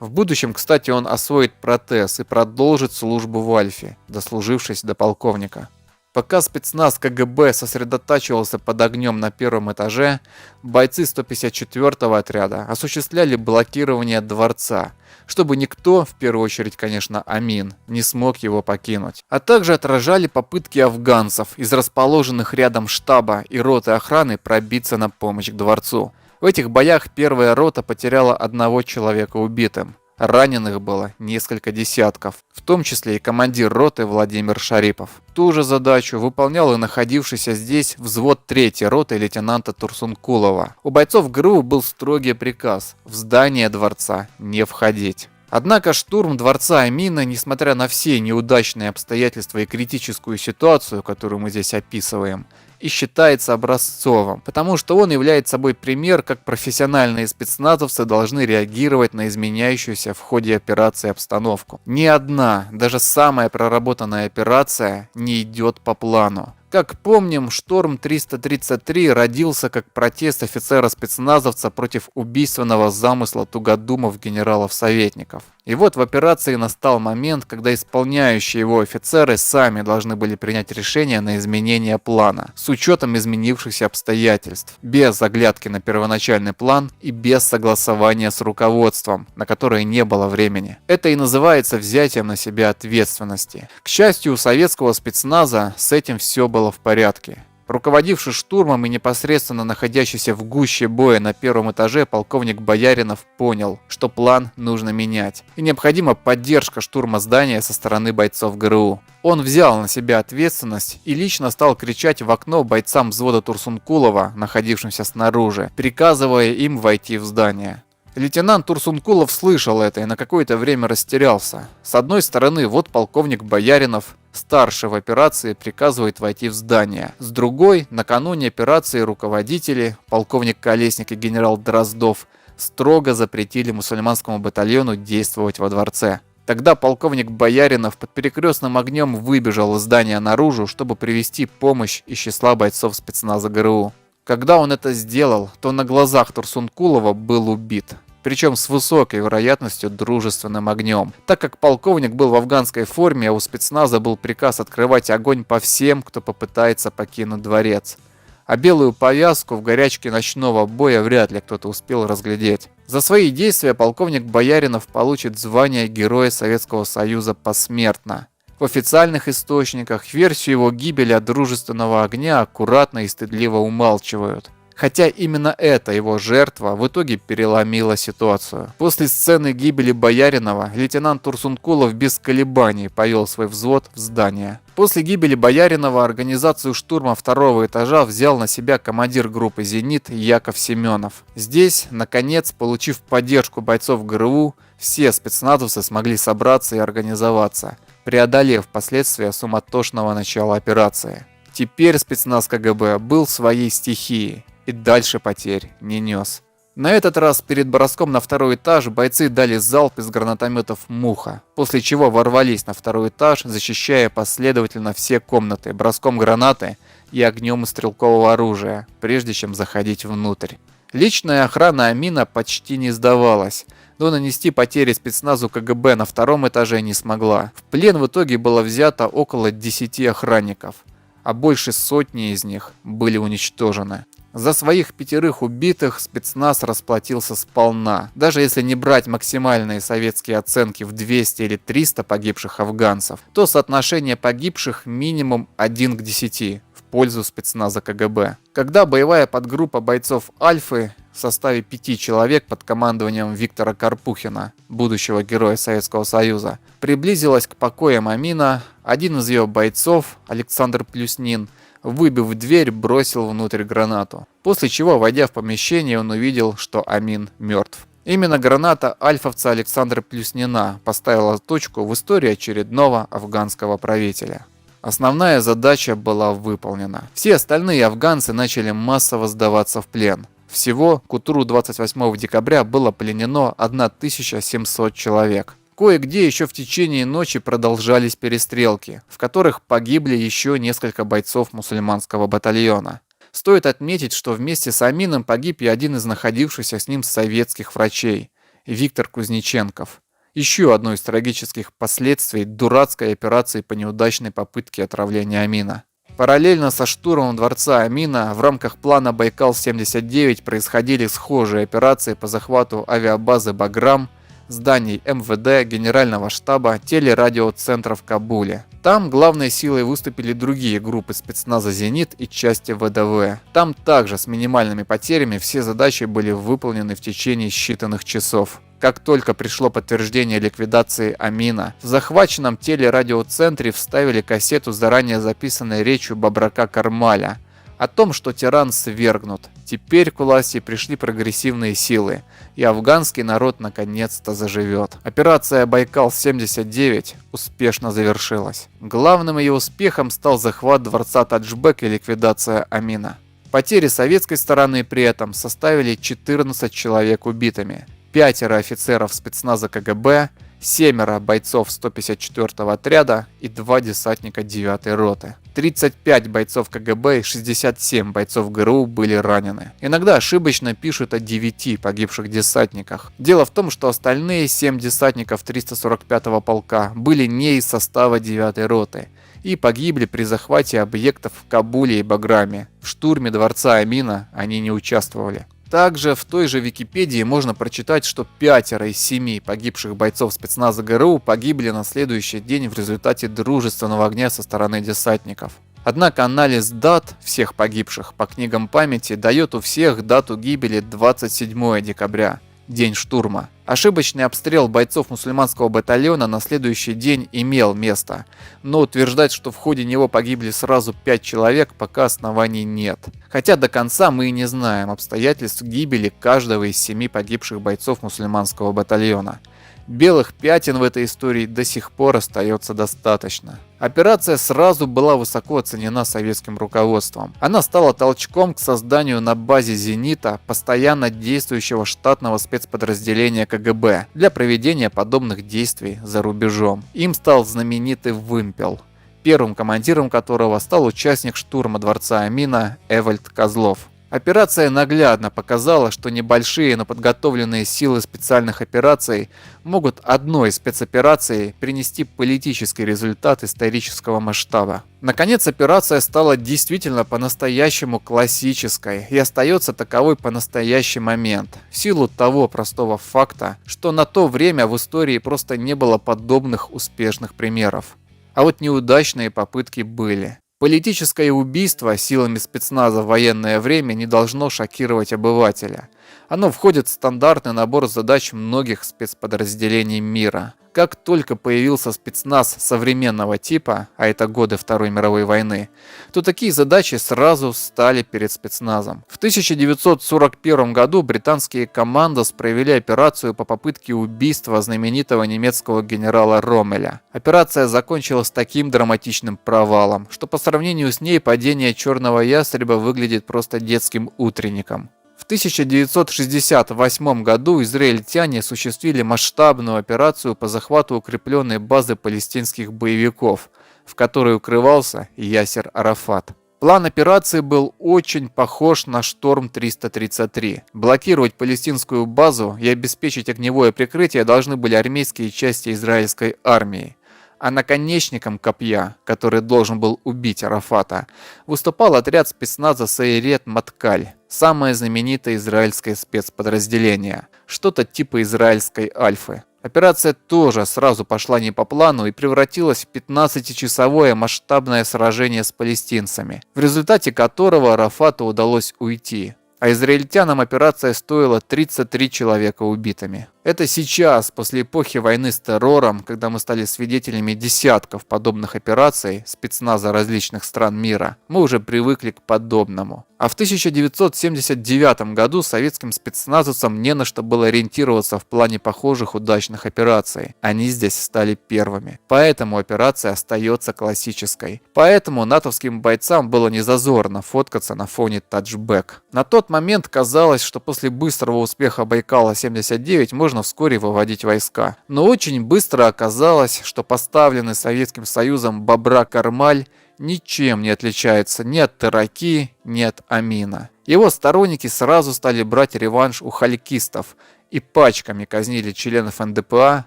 В будущем, кстати, он освоит протез и продолжит службу в Альфе, дослужившись до полковника. Пока спецназ КГБ сосредотачивался под огнем на первом этаже, бойцы 154-го отряда осуществляли блокирование дворца, чтобы никто, в первую очередь, конечно, Амин, не смог его покинуть. А также отражали попытки афганцев из расположенных рядом штаба и роты охраны пробиться на помощь к дворцу. В этих боях первая рота потеряла одного человека убитым. Раненых было несколько десятков, в том числе и командир роты Владимир Шарипов. Ту же задачу выполнял и находившийся здесь взвод 3-й роты лейтенанта Турсункулова. У бойцов ГРУ был строгий приказ – в здание дворца не входить. Однако штурм дворца Амина, несмотря на все неудачные обстоятельства и критическую ситуацию, которую мы здесь описываем, и считается образцовым, потому что он является собой пример, как профессиональные спецназовцы должны реагировать на изменяющуюся в ходе операции обстановку. Ни одна, даже самая проработанная операция не идет по плану. Как помним, штурм 333 родился как протест офицера-спецназовца против убийственного замысла тугодумов генералов-советников. И вот в операции настал момент, когда исполняющие его офицеры сами должны были принять решение на изменение плана, с учетом изменившихся обстоятельств, без оглядки на первоначальный план и без согласования с руководством, на которое не было времени. Это и называется взятием на себя ответственности. К счастью, у советского спецназа с этим все было в порядке. Руководивший штурмом и непосредственно находящийся в гуще боя на первом этаже полковник Бояринов понял, что план нужно менять, и необходима поддержка штурма здания со стороны бойцов ГРУ. Он взял на себя ответственность и лично стал кричать в окно бойцам взвода Турсункулова, находившимся снаружи, приказывая им войти в здание. Лейтенант Турсункулов слышал это и на какое-то время растерялся. С одной стороны, вот полковник Бояринов, старший в операции, приказывает войти в здание. С другой, накануне операции руководители, полковник Колесник и генерал Дроздов, строго запретили мусульманскому батальону действовать во дворце. Тогда полковник Бояринов под перекрестным огнем выбежал из здания наружу, чтобы привести помощь из числа бойцов спецназа ГРУ. Когда он это сделал, то на глазах Турсункулова был убит. Причем с высокой вероятностью дружественным огнем, так как полковник был в афганской форме, а у спецназа был приказ открывать огонь по всем, кто попытается покинуть дворец. А белую повязку в горячке ночного боя вряд ли кто-то успел разглядеть. За свои действия полковник Бояринов получит звание Героя Советского Союза посмертно. В официальных источниках версию его гибели от дружественного огня аккуратно и стыдливо умалчивают. Хотя именно эта его жертва в итоге переломила ситуацию. После сцены гибели Бояринова лейтенант Турсункулов без колебаний повел свой взвод в здание. После гибели Бояринова организацию штурма второго этажа взял на себя командир группы «Зенит» Яков Семенов. Здесь, наконец, получив поддержку бойцов ГРУ, все спецназовцы смогли собраться и организоваться, преодолев последствия суматошного начала операции. Теперь спецназ КГБ был в своей стихии и дальше потерь не нес. На этот раз перед броском на второй этаж бойцы дали залп из гранатометов «Муха», после чего ворвались на второй этаж, защищая последовательно все комнаты броском гранаты и огнем из стрелкового оружия, прежде чем заходить внутрь. Личная охрана Амина почти не сдавалась, но нанести потери спецназу КГБ на втором этаже не смогла. В плен в итоге было взято около 10 охранников, а больше сотни из них были уничтожены. За своих 5 убитых спецназ расплатился сполна. Даже если не брать максимальные советские оценки в 200 или 300 погибших афганцев, то соотношение погибших минимум 1 к 10 в пользу спецназа КГБ. Когда боевая подгруппа бойцов Альфы в составе 5 человек под командованием Виктора Карпухина, будущего героя Советского Союза, приблизилась к покоям Амина, один из ее бойцов, Александр Плюснин, выбив дверь, бросил внутрь гранату. После чего, войдя в помещение, он увидел, что Амин мертв. Именно граната альфовца Александра Плюснина поставила точку в истории очередного афганского правителя. Основная задача была выполнена. Все остальные афганцы начали массово сдаваться в плен. Всего к утру 28 декабря было пленено 1700 человек. Кое-где еще в течение ночи продолжались перестрелки, в которых погибли еще несколько бойцов мусульманского батальона. Стоит отметить, что вместе с Амином погиб и один из находившихся с ним советских врачей, Виктор Кузнеченков. Еще одно из трагических последствий дурацкой операции по неудачной попытке отравления Амина. Параллельно со штурмом дворца Амина в рамках плана Байкал-79 происходили схожие операции по захвату авиабазы «Баграм», зданий МВД, Генерального штаба, телерадиоцентра в Кабуле. Там главной силой выступили другие группы спецназа «Зенит» и части ВДВ. Там также с минимальными потерями все задачи были выполнены в течение считанных часов. Как только пришло подтверждение ликвидации Амина, в захваченном телерадиоцентре вставили кассету с заранее записанной речью Бабрака Кармаля о том, что тиран свергнут. Теперь к власти пришли прогрессивные силы, и афганский народ наконец-то заживет. Операция «Байкал-79» успешно завершилась. Главным ее успехом стал захват дворца Таджбек и ликвидация Амина. Потери советской стороны при этом составили 14 человек убитыми, 5 офицеров спецназа КГБ, 7 бойцов 154-го отряда и 2 десантника 9-й роты. 35 бойцов КГБ и 67 бойцов ГРУ были ранены. Иногда ошибочно пишут о 9 погибших десантниках. Дело в том, что остальные 7 десантников 345-го полка были не из состава 9-й роты и погибли при захвате объектов в Кабуле и Баграме. В штурме дворца Амина они не участвовали. Также в той же Википедии можно прочитать, что 5 из 7 погибших бойцов спецназа ГРУ погибли на следующий день в результате дружественного огня со стороны десантников. Однако анализ дат всех погибших по книгам памяти дает у всех дату гибели 27 декабря, день штурма. Ошибочный обстрел бойцов мусульманского батальона на следующий день имел место, но утверждать, что в ходе него погибли сразу 5 человек, пока оснований нет. Хотя до конца мы и не знаем обстоятельств гибели каждого из 7 погибших бойцов мусульманского батальона. Белых пятен в этой истории до сих пор остается достаточно. Операция сразу была высоко оценена советским руководством. Она стала толчком к созданию на базе «Зенита» постоянно действующего штатного спецподразделения КГБ для проведения подобных действий за рубежом. Им стал знаменитый «Вымпел», первым командиром которого стал участник штурма дворца Амина Эвальд Козлов. Операция наглядно показала, что небольшие, но подготовленные силы специальных операций могут одной спецоперацией принести политический результат исторического масштаба. Наконец, операция стала действительно по-настоящему классической и остается таковой по настоящий момент, в силу того простого факта, что на то время в истории просто не было подобных успешных примеров. А вот неудачные попытки были. Политическое убийство силами спецназа в военное время не должно шокировать обывателя. Оно входит в стандартный набор задач многих спецподразделений мира. Как только появился спецназ современного типа, а это годы Второй мировой войны, то такие задачи сразу встали перед спецназом. В 1941 году британские командос провели операцию по попытке убийства знаменитого немецкого генерала Роммеля. Операция закончилась таким драматичным провалом, что по сравнению с ней падение Черного Ястреба выглядит просто детским утренником. В 1968 году израильтяне осуществили масштабную операцию по захвату укрепленной базы палестинских боевиков, в которой укрывался Ясер Арафат. План операции был очень похож на «Шторм-333». Блокировать палестинскую базу и обеспечить огневое прикрытие должны были армейские части израильской армии. А наконечником копья, который должен был убить Арафата, выступал отряд спецназа Сайрет Маткаль, самое знаменитое израильское спецподразделение, что-то типа израильской Альфы. Операция тоже сразу пошла не по плану и превратилась в 15-часовое масштабное сражение с палестинцами, в результате которого Арафату удалось уйти. А израильтянам операция стоила 33 человека убитыми. Это сейчас, после эпохи войны с террором, когда мы стали свидетелями десятков подобных операций спецназа различных стран мира, мы уже привыкли к подобному. А в 1979 году советским спецназовцам не на что было ориентироваться в плане похожих удачных операций. Они здесь стали первыми. Поэтому операция остается классической. Поэтому натовским бойцам было незазорно фоткаться на фоне таджбэк. На тот момент казалось, что после быстрого успеха Байкала-79 можно вскоре выводить войска. Но очень быстро оказалось, что поставленный Советским Союзом Бобра-Кармаль ничем не отличается ни от Тараки, ни от Амина. Его сторонники сразу стали брать реванш у халькистов и пачками казнили членов НДПА,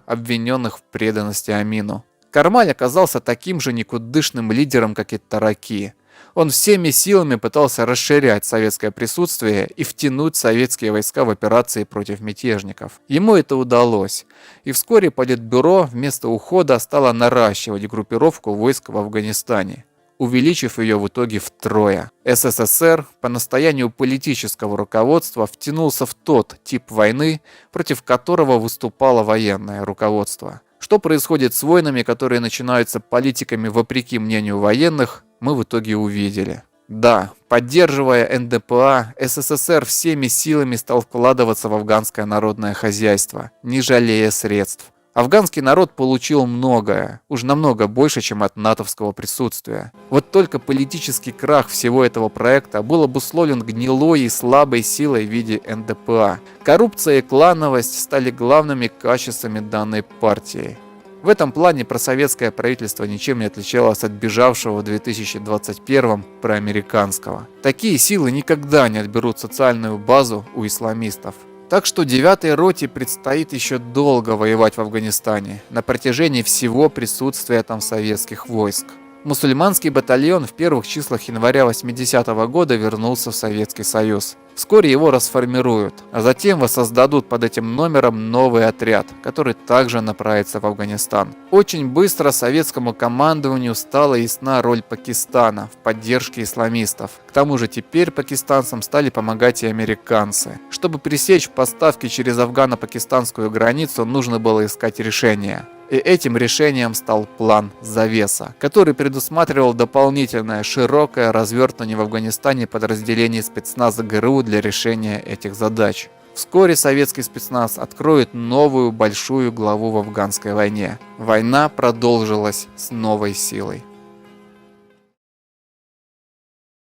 обвиненных в преданности Амину. Кармаль оказался таким же никудышным лидером, как и Тараки. Он всеми силами пытался расширять советское присутствие и втянуть советские войска в операции против мятежников. Ему это удалось, и вскоре Политбюро вместо ухода стало наращивать группировку войск в Афганистане, увеличив ее в итоге втрое. СССР по настоянию политического руководства втянулся в тот тип войны, против которого выступало военное руководство. Что происходит с войнами, которые начинаются политиками вопреки мнению военных, мы в итоге увидели. Да, поддерживая НДПА, СССР всеми силами стал вкладываться в афганское народное хозяйство, не жалея средств. Афганский народ получил многое, уж намного больше, чем от натовского присутствия. Вот только политический крах всего этого проекта был обусловлен гнилой и слабой силой в виде НДПА. Коррупция и клановость стали главными качествами данной партии. В этом плане просоветское правительство ничем не отличалось от бежавшего в 2021 проамериканского. Такие силы никогда не отберут социальную базу у исламистов. Так что 9-й роте предстоит еще долго воевать в Афганистане, на протяжении всего присутствия там советских войск. Мусульманский батальон в первых числах января 80-го года вернулся в Советский Союз. Вскоре его расформируют, а затем воссоздадут под этим номером новый отряд, который также направится в Афганистан. Очень быстро советскому командованию стала ясна роль Пакистана в поддержке исламистов. К тому же теперь пакистанцам стали помогать и американцы. Чтобы пресечь поставки через афгано-пакистанскую границу, нужно было искать решение. И этим решением стал план «Завеса», который предусматривал дополнительное широкое развертывание в Афганистане подразделений спецназа ГРУ для решения этих задач. Вскоре советский спецназ откроет новую большую главу в афганской войне. Война продолжилась с новой силой.